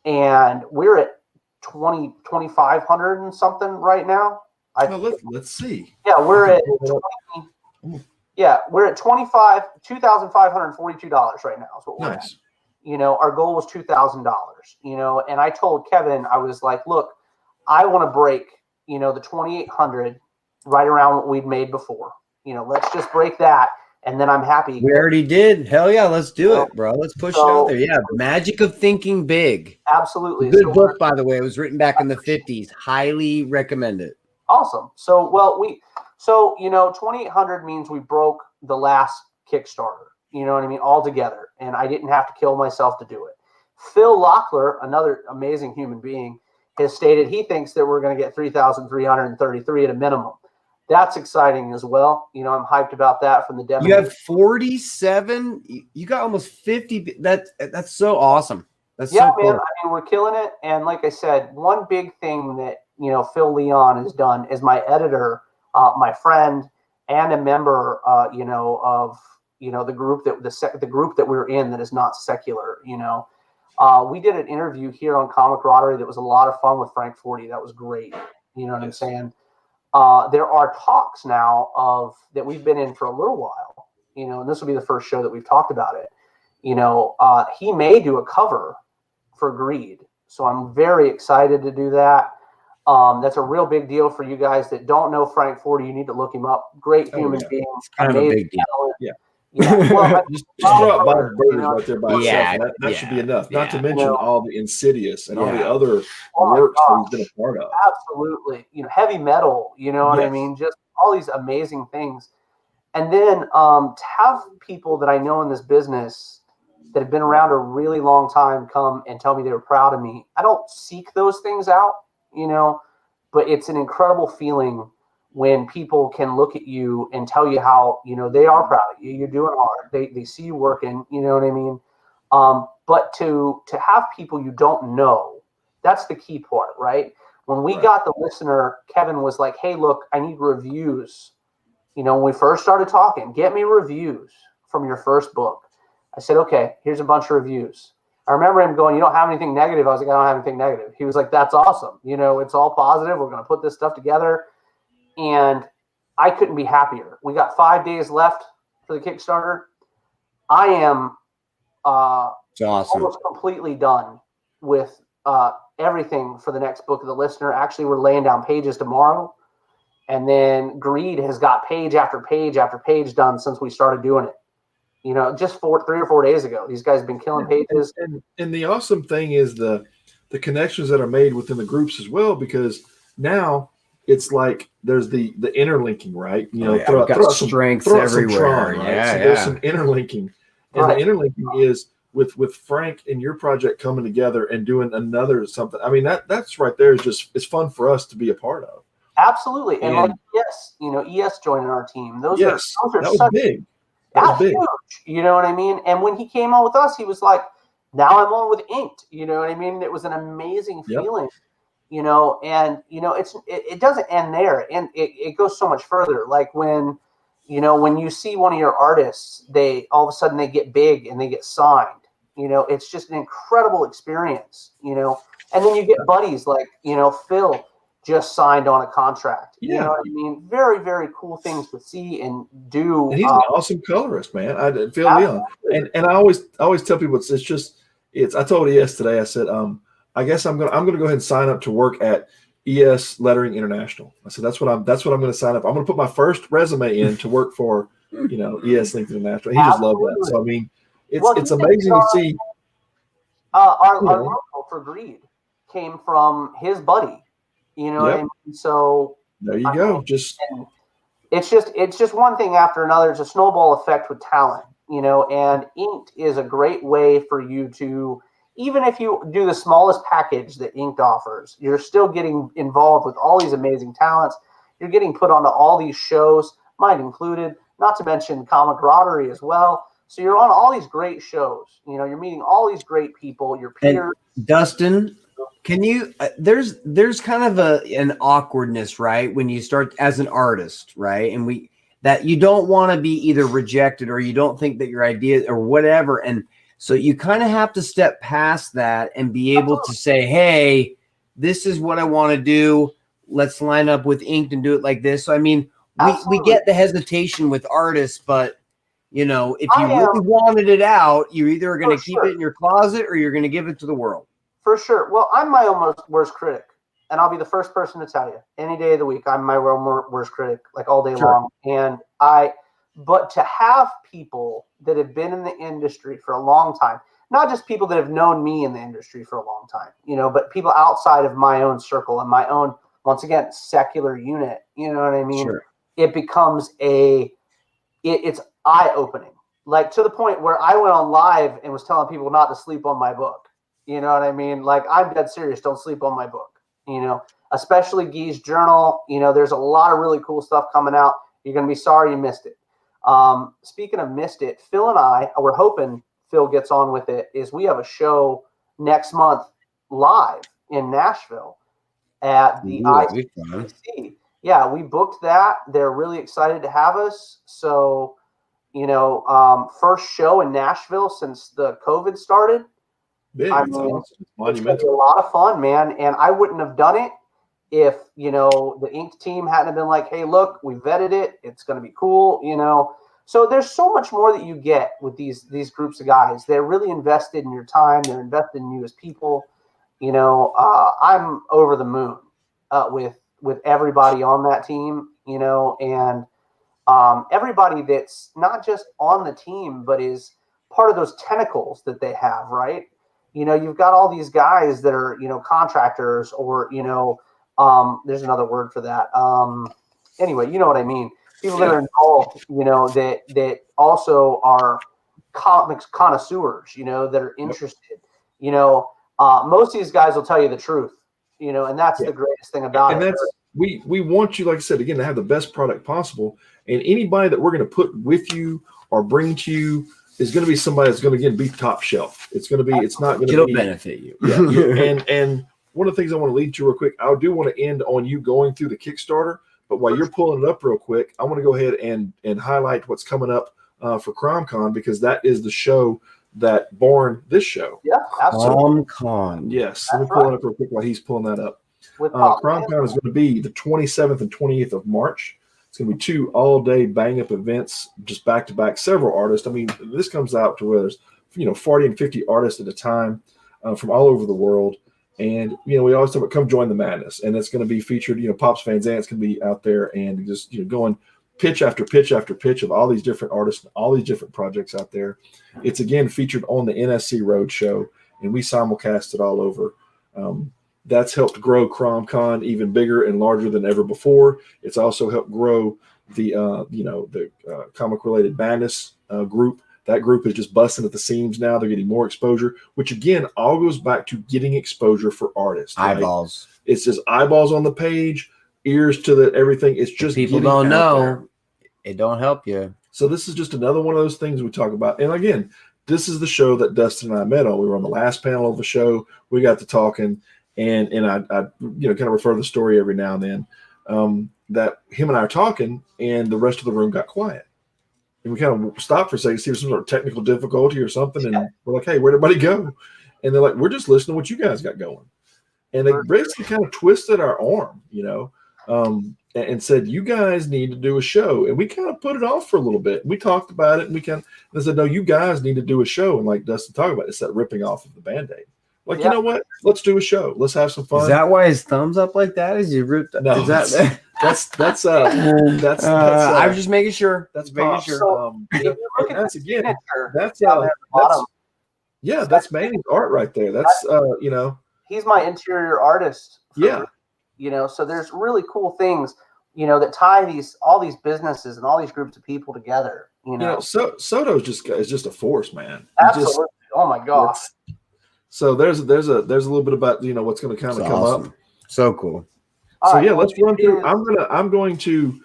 and we're at 2,500 and something right now. Let's see. Yeah, we're at we're at $2,542 right now is what we're Nice. at. Our goal was $2,000, and I told Kevin, I was like, look, I want to break, the 2,800 right around what we'd made before. Let's just break that. And then I'm happy. We already did. Hell yeah, let's do it, bro. Let's push it out there. Yeah, Magic of Thinking Big. Absolutely. Good book, by the way. It was written back in the 50s. Highly recommend it. Awesome. So, 2,800 means we broke the last Kickstarter. You know what I mean? All together. And I didn't have to kill myself to do it. Phil Locklear, another amazing human being, has stated he thinks that we're going to get 3,333 at a minimum. That's exciting as well. I'm hyped about that from the demo. You have 47. You got almost 50. That's so awesome. That's so cool. Man. I mean, we're killing it. And like I said, one big thing that Phil Leon has done is my editor, my friend, and a member, of the group the group that we're in that is not secular. We did an interview here on Comicradery that was a lot of fun with Frank Forty. That was great. You know what I'm saying? There are talks now that we've been in for a little while, and this will be the first show that we've talked about it. He may do a cover for Greed. So I'm very excited to do that. That's a real big deal for you guys that don't know Frank Forty. You need to look him up. Great human being. It's kind of a big deal. Yeah. Well, just throw out Bob Burgers right there by itself. That should be enough. Not to mention all the Insidious and all the other works that he's been a part of. Absolutely. Heavy metal, what I mean? Just all these amazing things. And then to have people that I know in this business that have been around a really long time come and tell me they were proud of me. I don't seek those things out, but it's an incredible feeling when people can look at you and tell you how, they are proud of you. You're doing hard. They see you working, you know what I mean? But to have people you don't know, that's the key part, right? When we got the listener, Kevin was like, hey, look, I need reviews. When we first started talking, get me reviews from your first book. I said, okay, here's a bunch of reviews. I remember him going, you don't have anything negative? I was like, I don't have anything negative. He was like, that's awesome. It's all positive. We're going to put this stuff together. And I couldn't be happier. We got 5 days left for the Kickstarter. I am almost completely done with everything for the next book of the listener. Actually, we're laying down pages tomorrow. And then Greed has got page after page after page done since we started doing it. Just 3 or 4 days ago. These guys have been killing pages. And the awesome thing is the connections that are made within the groups as well, because now it's like there's the interlinking, right? Got strengths everywhere. Tron, right? So there's some interlinking. And the interlinking is with Frank and your project coming together and doing another something. I mean, that's right there is just, it's fun for us to be a part of. Absolutely. And like, ES joining our team. Those are that was big. That's huge. You know what I mean? And when he came on with us, he was like, now I'm on with Inked. You know what I mean? It was an amazing feeling, and it doesn't end there. And it goes so much further. Like when you see one of your artists, they all of a sudden they get big and they get signed, it's just an incredible experience, and then you get buddies like, Phil just signed on a contract. You know what I mean? Very, very cool things to see and do. And he's an awesome colorist, man. I did Phil Leon. And I always tell people it's I told you yesterday, I said, I guess I'm gonna go ahead and sign up to work at ES Lettering International. I said that's what I'm going to sign up. I'm going to put my first resume in to work for ES Link International. He just loved that. So I mean, it's amazing to see. Our logo for Greed came from his buddy. You know what I mean? So there you go. It's just one thing after another. It's a snowball effect with talent, and Inked is a great way for you to, even if you do the smallest package that Inked offers, you're still getting involved with all these amazing talents. You're getting put onto all these shows, mine included, not to mention Comicradery as well. So you're on all these great shows. You're meeting all these great people, your peers. And Dustin, can you there's kind of an awkwardness, right? When you start as an artist, right? And that you don't want to be either rejected or you don't think that your idea or whatever. And so you kind of have to step past that and be able to say, hey, this is what I want to do. Let's line up with Inked and do it like this. So, I mean, we get the hesitation with artists, but if you really wanted it out, you're either going to keep it in your closet or you're going to give it to the world. For sure. Well, I'm my own worst critic, and I'll be the first person to tell you any day of the week. I'm my own worst critic, like all day long. And but to have people that have been in the industry for a long time, not just people that have known me in the industry for a long time, but people outside of my own circle and my own, once again, secular unit. You know what I mean? Sure. It becomes it's eye-opening, like to the point where I went on live and was telling people not to sleep on my book. You know what I mean? Like, I'm dead serious. Don't sleep on my book, especially Guy's journal. There's a lot of really cool stuff coming out. You're going to be sorry you missed it. Speaking of missed it, Phil and I, we're hoping Phil gets on with it, is we have a show next month live in Nashville at the ICC. Yeah, we booked that. They're really excited to have us. So, first show in Nashville since the COVID started. Big. I mean, it's gonna be a lot of fun, man. And I wouldn't have done it if, the Inked team hadn't been like, hey, look, we vetted it. It's going to be cool, So there's so much more that you get with these groups of guys. They're really invested in your time. They're invested in you as people. I'm over the moon with everybody on that team, and everybody that's not just on the team, but is part of those tentacles that they have, right? You've got all these guys that are, contractors or, there's another word for that. Anyway, you know what I mean? People that are involved, that also are comics connoisseurs, that are interested, most of these guys will tell you the truth, and that's the greatest thing about it. That's, we want you, like I said, again, to have the best product possible. And anybody that we're going to put with you or bring to you is going to be somebody that's going to, again, be top shelf. It's going to be, it's not going to be, benefit you. Yeah. And one of the things I want to lead to real quick, I do want to end on you going through the Kickstarter, but while you're pulling it up real quick, I want to go ahead and highlight what's coming up for CromCon, because that is the show that born this show. Yeah, absolutely. CromCon. Yes. Let me pull it up real quick while he's pulling that up. CromCon is going to be the 27th and 28th of March. It's going to be 2 all-day bang-up events, just back-to-back, several artists. I mean, this comes out to where there's, 40 and 50 artists at a time from all over the world. And, we always talk about come join the madness. And it's going to be featured, Pops Van Zant's going to be out there and just, going pitch after pitch after pitch of all these different artists, all these different projects out there. It's, again, featured on the NSC Roadshow, and we simulcast it all over. That's helped grow CromCon even bigger and larger than ever before. It's also helped grow the comic-related madness group. That group is just busting at the seams now. They're getting more exposure, which again all goes back to getting exposure for artists. Eyeballs. Right? It's just eyeballs on the page, ears to the everything. It's just people don't know. It don't help you. So this is just another one of those things we talk about. And again, this is the show that Dustin and I met on. We were on the last panel of the show. We got to talking. And I kind of refer to the story every now and then that him and I are talking, and the rest of the room got quiet. And we kind of stopped for a second, see if some sort of technical difficulty or something. And we're like, hey, where'd everybody go? And they're like, we're just listening to what you guys got going. And they basically kind of twisted our arm, and said, you guys need to do a show. And we kind of put it off for a little bit. We talked about it, and they said, no, you guys need to do a show. And like Dustin talked about, it's that ripping off of the Band-Aid. Like, you know what? Let's do a show. Let's have some fun. Is that why his thumbs up like that? Is he ripped? No, is that that's I was just making sure. That's making Pops. sure. So, You if know, you look at that's the again. signature That's down there at the bottom, yeah. That's Manny's art right there. That's you know. he's my interior artist. Yeah. You know, so there's really cool things, you know, that tie all these businesses and all these groups of people together. You know, Soto's is just a force, man. Absolutely. Oh my gosh. So there's a little bit about, you know, what's going to kind of come up. So cool. All So right, yeah, well, let's run through. I'm going to,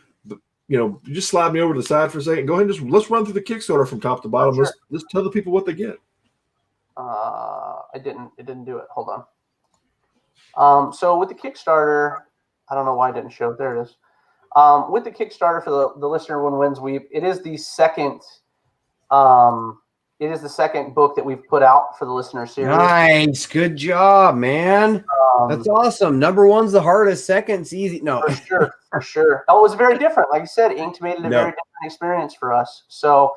you know, just slide me over to the side for a second. Go ahead and let's run through the Kickstarter from top to bottom. Sure. Let's tell the people what they get. It didn't do it. Hold on. So with the Kickstarter, I don't know why it didn't show. There it is. With the Kickstarter for the listener one wins weep, it is the second book that we've put out for the listener series. Nice, good job, man. That's awesome. Number one's the hardest. Second's easy. No, for sure. Oh, it was very different. Like you said, Inked made it a very different experience for us. So,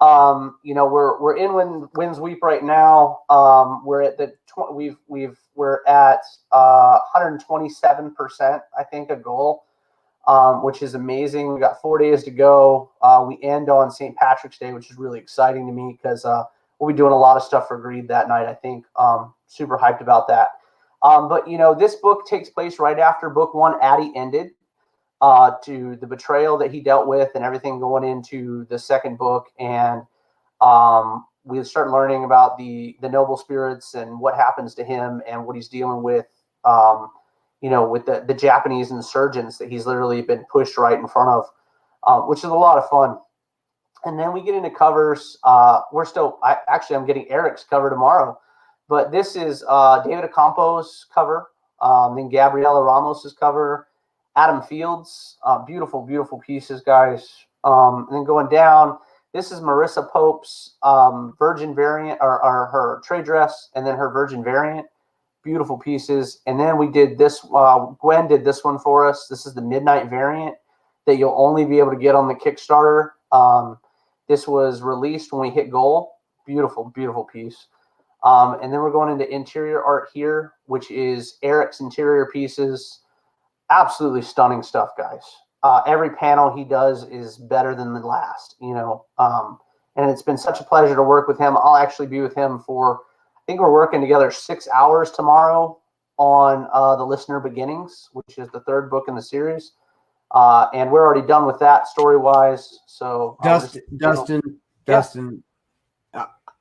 you know, we're in wins weep right now. We're at we're at 127%, I think, a goal. Which is amazing. We got 4 days to go. We end on St. Patrick's Day, which is really exciting to me because we'll be doing a lot of stuff for Greed that night, I think. Super hyped about that. But, you know, this book takes place right after book one, Addie ended, to the betrayal that he dealt with and everything going into the second book. And we start learning about the noble spirits and what happens to him and what he's dealing with. You know, with the Japanese insurgents that he's literally been pushed right in front of, which is a lot of fun. And then we get into covers. I'm getting Eric's cover tomorrow, but this is David Ocampo's cover, then Gabriela Ramos's cover, Adam Fields, beautiful, beautiful pieces, guys. And then going down, this is Marissa Pope's Virgin variant, or her trade dress, and then her Virgin variant. Beautiful pieces. And then we did this, Gwen did this one for us. This is the Midnight variant that you'll only be able to get on the Kickstarter. This was released when we hit goal. Beautiful, beautiful piece. And then we're going into interior art here, which is Eric's interior pieces. Absolutely stunning stuff, guys. Every panel he does is better than the last, you know. And it's been such a pleasure to work with him. I'll actually be with him for, I think we're working together 6 hours tomorrow on the Listener Beginnings, which is the third book in the series. And we're already done with that story-wise. So Dustin,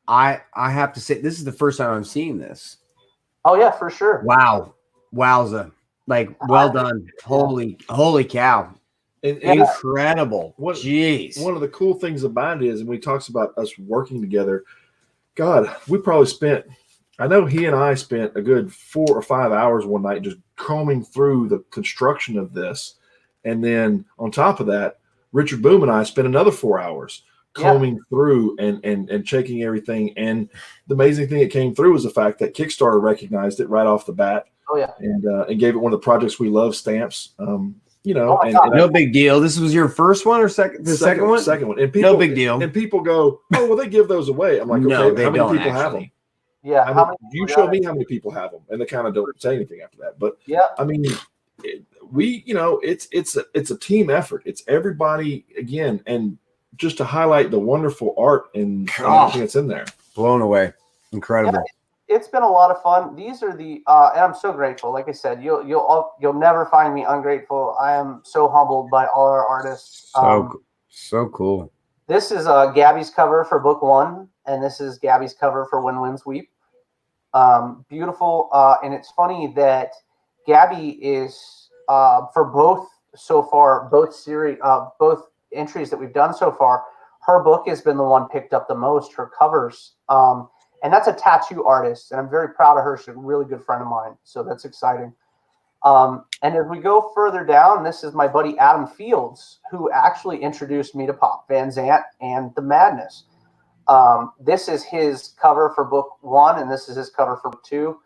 I have to say, this is the first time I'm seeing this. Oh, yeah, for sure. Wow. Wowza. Like, well done. Holy cow. And incredible. Jeez. One of the cool things about it is, and when he talks about us working together, God, we probably spent, I know he and I spent a good 4 or 5 hours one night just combing through the construction of this. And then on top of that, Richard Boom and I spent another 4 hours combing through and checking everything. And the amazing thing that came through was the fact that Kickstarter recognized it right off the bat. Oh, yeah. And gave it one of the projects we love, stamps. You know, no big deal. This was your first one or second? The second one? Second one. And people, no big deal. And people go, "Oh, well, they give those away." I'm like, no, "Okay, how many people have them?" Yeah. I mean, you show me how many people have them, and they kind of don't say anything after that. But yeah, I mean, you know, it's a team effort. It's everybody again, and just to highlight the wonderful art and everything that's in there. Blown away, incredible. Yeah. It's been a lot of fun. These are the, and I'm so grateful. Like I said, you'll never find me ungrateful. I am so humbled by all our artists. So cool. This is Gabby's cover for book one, and this is Gabby's cover for When Winds Weep. Beautiful, and it's funny that Gabby is for both so far, both entries that we've done so far. Her book has been the one picked up the most. Her covers. And that's a tattoo artist, and I'm very proud of her. She's a really good friend of mine, so that's exciting. And as we go further down, this is my buddy Adam Fields, who actually introduced me to Pop Van Zant and The Madness. This is his cover for book one, and this is his cover for book two.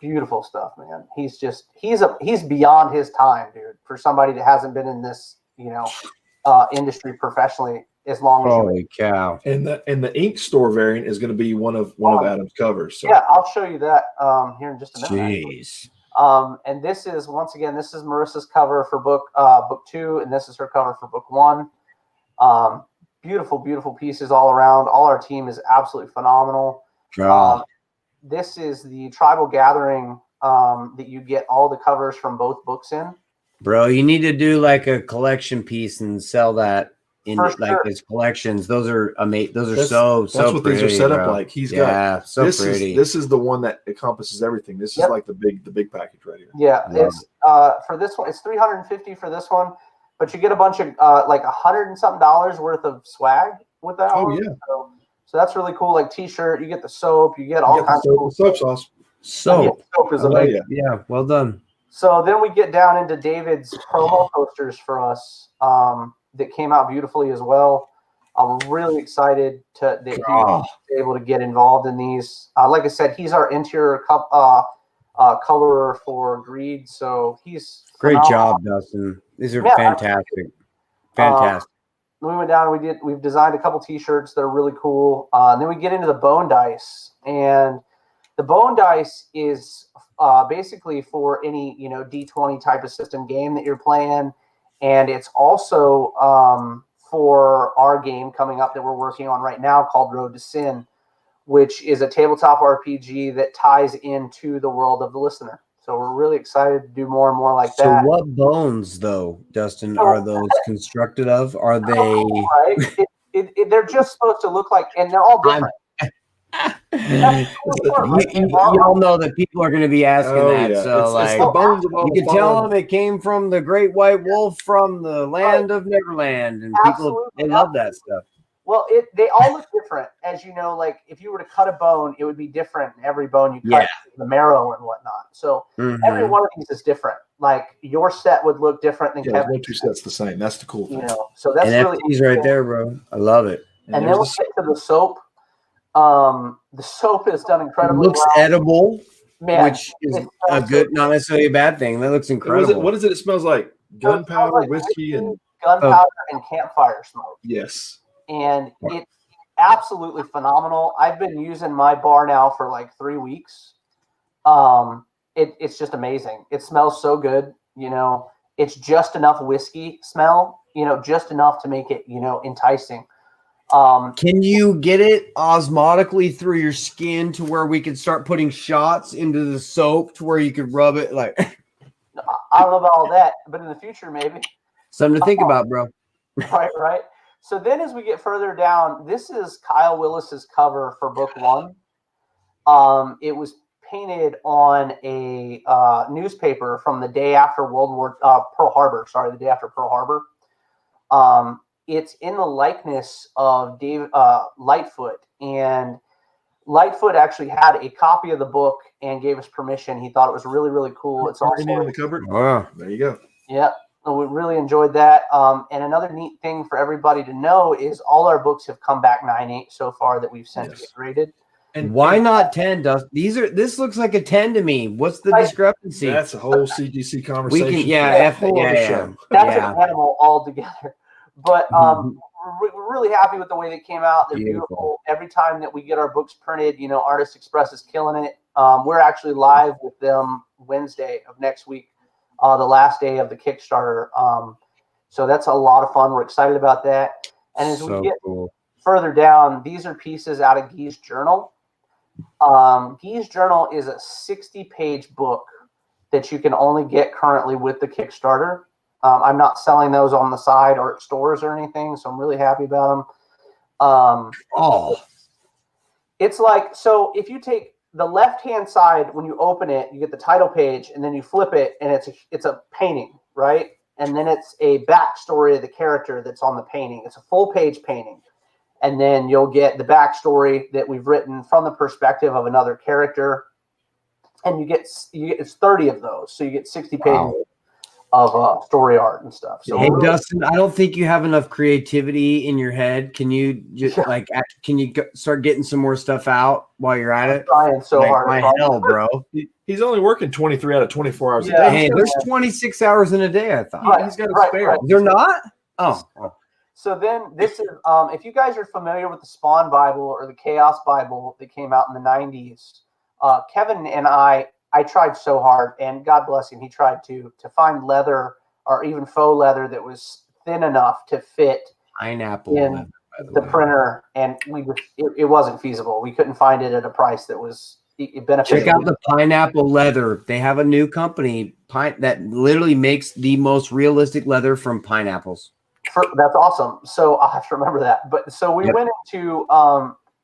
Beautiful stuff, man. He's beyond his time, dude. For somebody that hasn't been in this, you know, industry professionally, as long as Holy cow! And the ink store variant is going to be one of Adam's covers. So. Yeah, I'll show you that here in just a minute. Jeez. And this is Marissa's cover for book 2, and this is her cover for book 1. Beautiful, beautiful pieces all around. All our team is absolutely phenomenal. This is the Tribal Gathering that you get all the covers from both books in. Bro, you need to do like a collection piece and sell that in like sure. his collections. Those are amazing. Those are That's so what pretty, these are set up bro. like. He's got so this pretty. This is the one that encompasses everything. This is like the big package right here. Yeah, it's for this one, it's $350 for this one, but you get a bunch of like $100 and something worth of swag with that. Oh one. yeah. So that's really cool. Like T-shirt, you get the soap, you get all kinds of cool soap sauce. Soap. Soap is amazing. Yeah, well done. So then we get down into David's promo posters for us that came out beautifully as well. I'm really excited that he was able to get involved in these. Like I said, he's our interior colorer for Greed, so he's Great phenomenal. job, Dustin. These are fantastic. Fantastic. We went down and we've designed a couple T-shirts that are really cool. And then we get into the bone dice, and the bone dice is basically for any D20 type of system game that you're playing, and it's also for our game coming up that we're working on right now called Road to Sin, which is a tabletop RPG that ties into the world of the listener. So we're really excited to do more and more like that. So what bones, though, Dustin, are those constructed of? Are they? Right? They're just supposed to look like, and they're all different. You all know that people are going to be asking that. Yeah. So it's the bones of all you can tell them it came from the great white wolf from the land of Neverland, and they love that stuff. Well, they all look different, as you know. Like if you were to cut a bone, it would be different in every bone you cut, the marrow and whatnot. So every one of these is different. Like your set would look different than Kevin's. No two sets the same. That's the cool thing. So that's NFTs really right there, bro. I love it. And then we'll get to the soap. The soap is done incredibly well. It looks edible, which is a good, not necessarily a bad thing. That looks incredible. What is it? It smells like gunpowder, whiskey, and gunpowder and campfire smoke. Yes. And it's absolutely phenomenal. I've been using my bar now for like 3 weeks. It's just amazing. It smells so good. It's just enough whiskey smell, just enough to make it, enticing. Can you get it osmotically through your skin to where we could start putting shots into the soap to where you could rub it? Like, I don't know about all that, but in the future, maybe. Something to think about, bro. Right. So then as we get further down, this is Kyle Willis's cover for book 1. It was painted on a newspaper from the day after Pearl Harbor. Sorry, the day after Pearl Harbor. It's in the likeness of Dave Lightfoot, and Lightfoot actually had a copy of the book and gave us permission. He thought it was really, really cool. It's also in the cupboard. Wow, there you go. Yeah. We really enjoyed that. And another neat thing for everybody to know is all our books have come back 9.8 so far that we've sent to get graded. And why not 10, Dust? This looks like a 10 to me. What's the discrepancy? That's a whole CGC conversation. That's an animal altogether. But we're really happy with the way they came out. They're beautiful. Every time that we get our books printed, Artist Express is killing it. We're actually live with them Wednesday of next week. The last day of the Kickstarter. So that's a lot of fun. We're excited about that. And as we get further down, these are pieces out of Guy's journal. Guy's journal is a 60-page book that you can only get currently with the Kickstarter. I'm not selling those on the side or at stores or anything, so I'm really happy about them. It's like, so if you take the left-hand side, when you open it, you get the title page, and then you flip it, and it's a painting, right? And then it's a backstory of the character that's on the painting. It's a full-page painting. And then you'll get the backstory that we've written from the perspective of another character. And you get it's 30 of those. So you get 60 pages of story art and stuff. So hey, Dustin, I don't think you have enough creativity in your head. Can you just start getting some more stuff out while you're at it? I'm trying so hard. My hell, bro. He's only working 23 out of 24 hours a day. Hey, there's 26 hours in a day, I thought. Right, he's got a spare. They're not? Oh. So then this is, if you guys are familiar with the Spawn Bible or the Chaos Bible that came out in the 90s, Kevin and I tried so hard, and God bless him, he tried to find leather or even faux leather that was thin enough to fit Pineapple in leather, by the the way. printer, and it wasn't feasible. We couldn't find it at a price that was beneficial. Check out the pineapple leather. They have a new company that literally makes the most realistic leather from pineapples. That's awesome. So I'll have to remember that. But so we went into,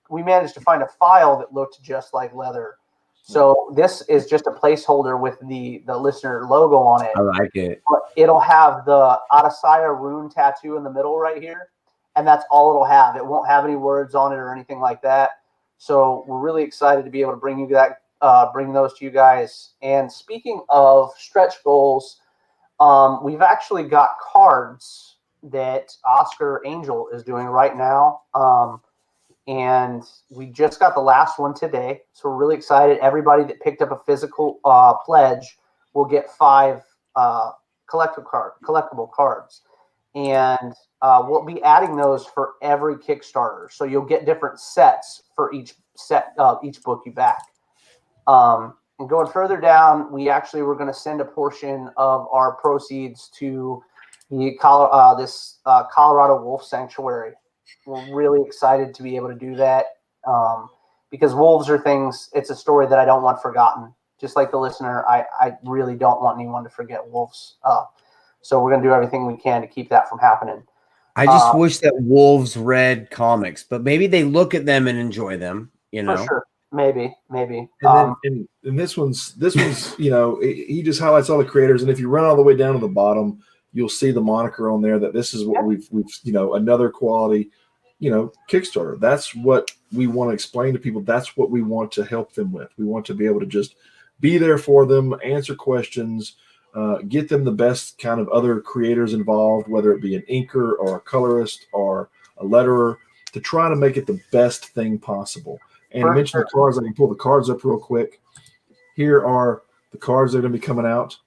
we managed to find a file that looked just like leather. So this is just a placeholder with the listener logo on it. I like it. But it'll have the Adesanya rune tattoo in the middle right here. And that's all it'll have. It won't have any words on it or anything like that. So we're really excited to be able to bring you that, bring those to you guys. And speaking of stretch goals, we've actually got cards that Oscar Angel is doing right now. And we just got the last one today. So we're really excited. Everybody that picked up a physical pledge will get 5 collectible cards. And we'll be adding those for every Kickstarter. So you'll get different sets for each book you back. And going further down, we actually were going to send a portion of our proceeds to the Colorado Wolf Sanctuary. We're really excited to be able to do that because wolves are things. It's a story that I don't want forgotten. Just like the listener, I really don't want anyone to forget wolves. So we're going to do everything we can to keep that from happening. I just wish that wolves read comics, but maybe they look at them and enjoy them. You know, for sure. Maybe. And then and this one's you know, he just highlights all the creators, and if you run all the way down to the bottom, you'll see the moniker on there that this is what we've you know, another quality, you know, Kickstarter. That's what we want to explain to people. That's what we want to help them with. We want to be able to just be there for them, answer questions, get them the best kind of other creators involved, whether it be an inker or a colorist or a letterer, to try to make it the best thing possible. And mention the cards. I can pull the cards up real quick. Here are the cards that are going to be coming out.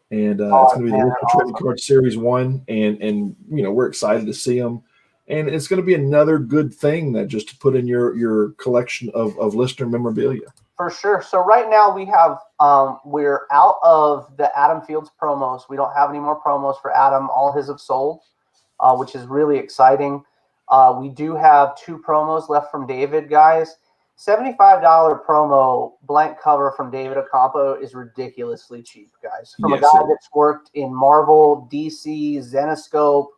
And it's going to be the Original Trading Card Series 1. And you know, we're excited to see them. And it's going to be another good thing that just to put in your collection of listener memorabilia. For sure. So right now we have, we're out of the Adam Fields promos. We don't have any more promos for Adam. All his have sold, which is really exciting. We do have 2 promos left from David, guys. $75 promo blank cover from David Ocampo is ridiculously cheap, guys. From a guy that's worked in Marvel, DC, Zenescope.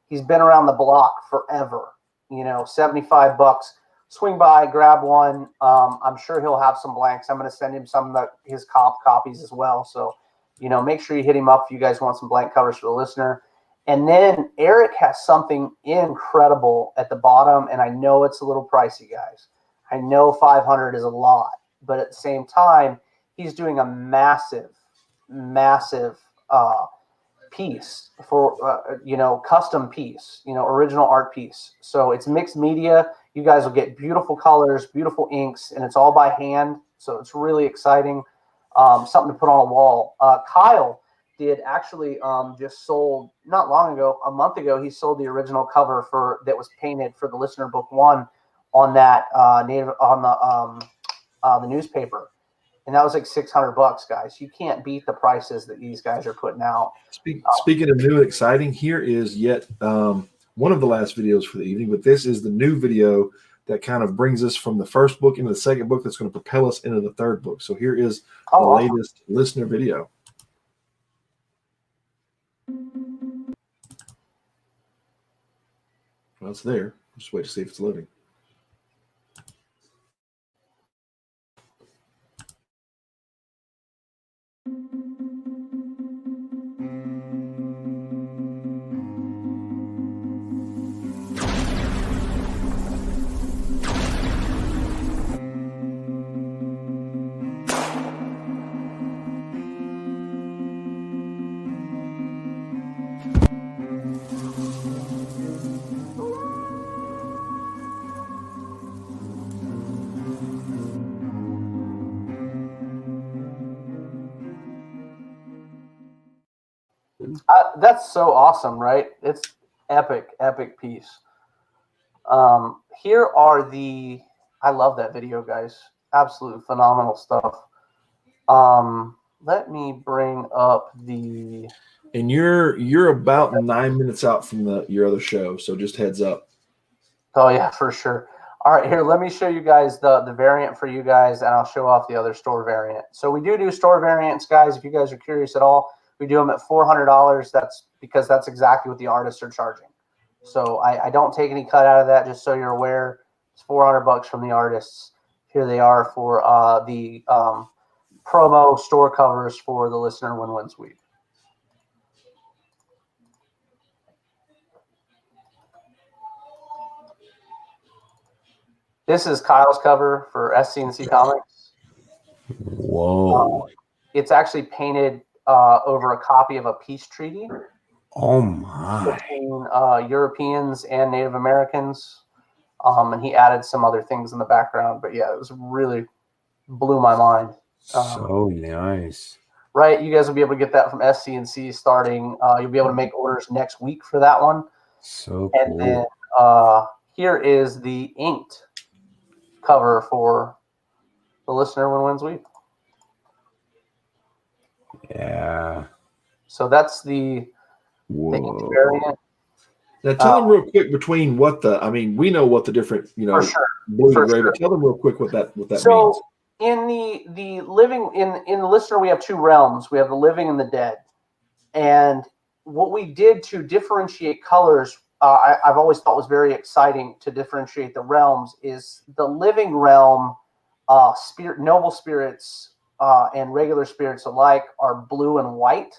He's been around the block forever. You know, $75. Swing by, grab one. I'm sure he'll have some blanks. I'm going to send him some of his copies as well. So, you know, make sure you hit him up if you guys want some blank covers for the listener. And then Eric has something incredible at the bottom, and I know it's a little pricey, guys. I know 500 is a lot, but at the same time, he's doing a massive piece for, you know, custom piece, you know, original art piece. So it's mixed media. You guys will get beautiful colors, beautiful inks, and it's all by hand. So it's really exciting. Something to put on a wall. Kyle did actually just sold not long ago, a month ago, he sold the original cover that was painted for the listener book 1 on that the newspaper. And that was like $600, guys. You can't beat the prices that these guys are putting out. Speaking of new and exciting, here is yet one of the last videos for the evening, but this is the new video that kind of brings us from the first book into the second book that's going to propel us into the third book. So here is the latest listener video. Well, it's there. Just wait to see if it's loading. That's so awesome, right? It's epic piece. Here are the. I love that video, guys. Absolutely phenomenal stuff. Let me bring up the. And you're about 9 minutes out from your other show, so just heads up. Oh yeah, for sure. All right, here, let me show you guys the variant for you guys, and I'll show off the other store variant. So we do store variants, guys. If you guys are curious at all, we do them at $400. That's because that's exactly what the artists are charging. So I don't take any cut out of that, just so you're aware. It's $400 from the artists. Here they are for the promo store covers for the Listener Win-Win Suite. This is Kyle's cover for SC&C Comics. Whoa. It's actually painted over a copy of a peace treaty Oh my. between Europeans and Native Americans. And he added some other things in the background. But yeah, it was really blew my mind. So nice. Right, you guys will be able to get that from SC&C starting. You'll be able to make orders next week for that one. So And cool. then here is the inked cover for the Listener Win-Win Suite. Yeah. So that's the inked variant. Now tell them real quick between what we know what the different, For sure. blue For and gray, sure. but tell them real quick what that means. So in the living in the Listener, we have two realms. We have the living and the dead. And what we did to differentiate colors, I've always thought was very exciting to differentiate the realms, is the living realm, noble spirits and regular spirits alike are blue and white.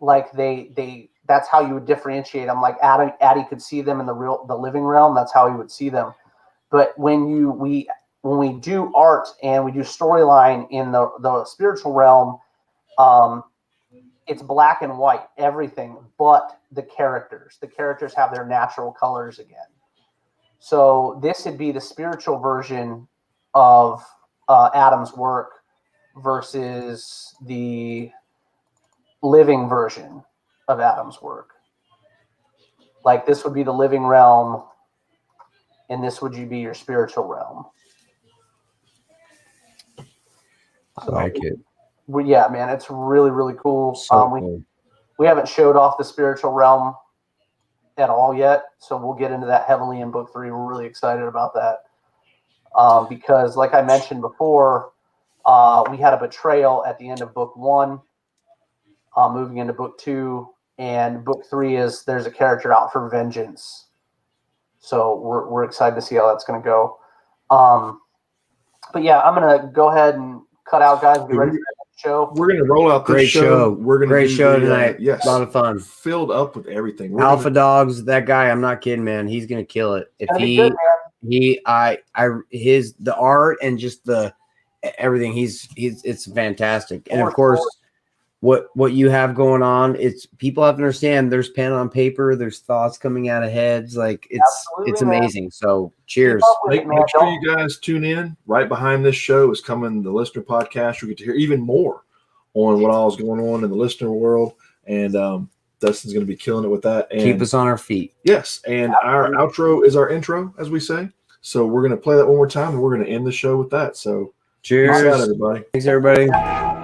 Like that's how you would differentiate them. Like Addie could see them in the living realm. That's how he would see them. But when we do art and we do storyline in the spiritual realm, it's black and white, everything but the characters. The characters have their natural colors again. So this would be the spiritual version of Adam's work versus the living version of Adam's work. Like this would be the living realm, and this would be your spiritual realm. I like it. Yeah, man, it's really, really cool. So cool. We haven't showed off the spiritual realm at all yet, so we'll get into that heavily in book 3. We're really excited about that because, like I mentioned before, we had a betrayal at the end of book 1, moving into book 2, and book 3 is there's a character out for vengeance. So we're excited to see how that's going to go. But yeah, I'm going to go ahead and cut out, guys. Get ready for the show. We're going to roll out this Great show. We're going to Great show the, tonight. Yes, A lot of fun. Filled up with everything. Alpha Dogs, that guy, I'm not kidding, man. He's gonna kill it. If the art and just the everything, it's fantastic. And of course, what you have going on, it's people have to understand there's pen on paper, there's thoughts coming out of heads, like it's amazing. Man. So cheers. Make sure you guys tune in. Right behind this show is coming the Listener podcast. You get to hear even more on what all is going on in the Listener world, and Dustin's going to be killing it with that. And keep us on our feet. Yes, and our outro is our intro, as we say. So we're going to play that one more time, and we're going to end the show with that. So cheers, peace out, everybody. Thanks, everybody.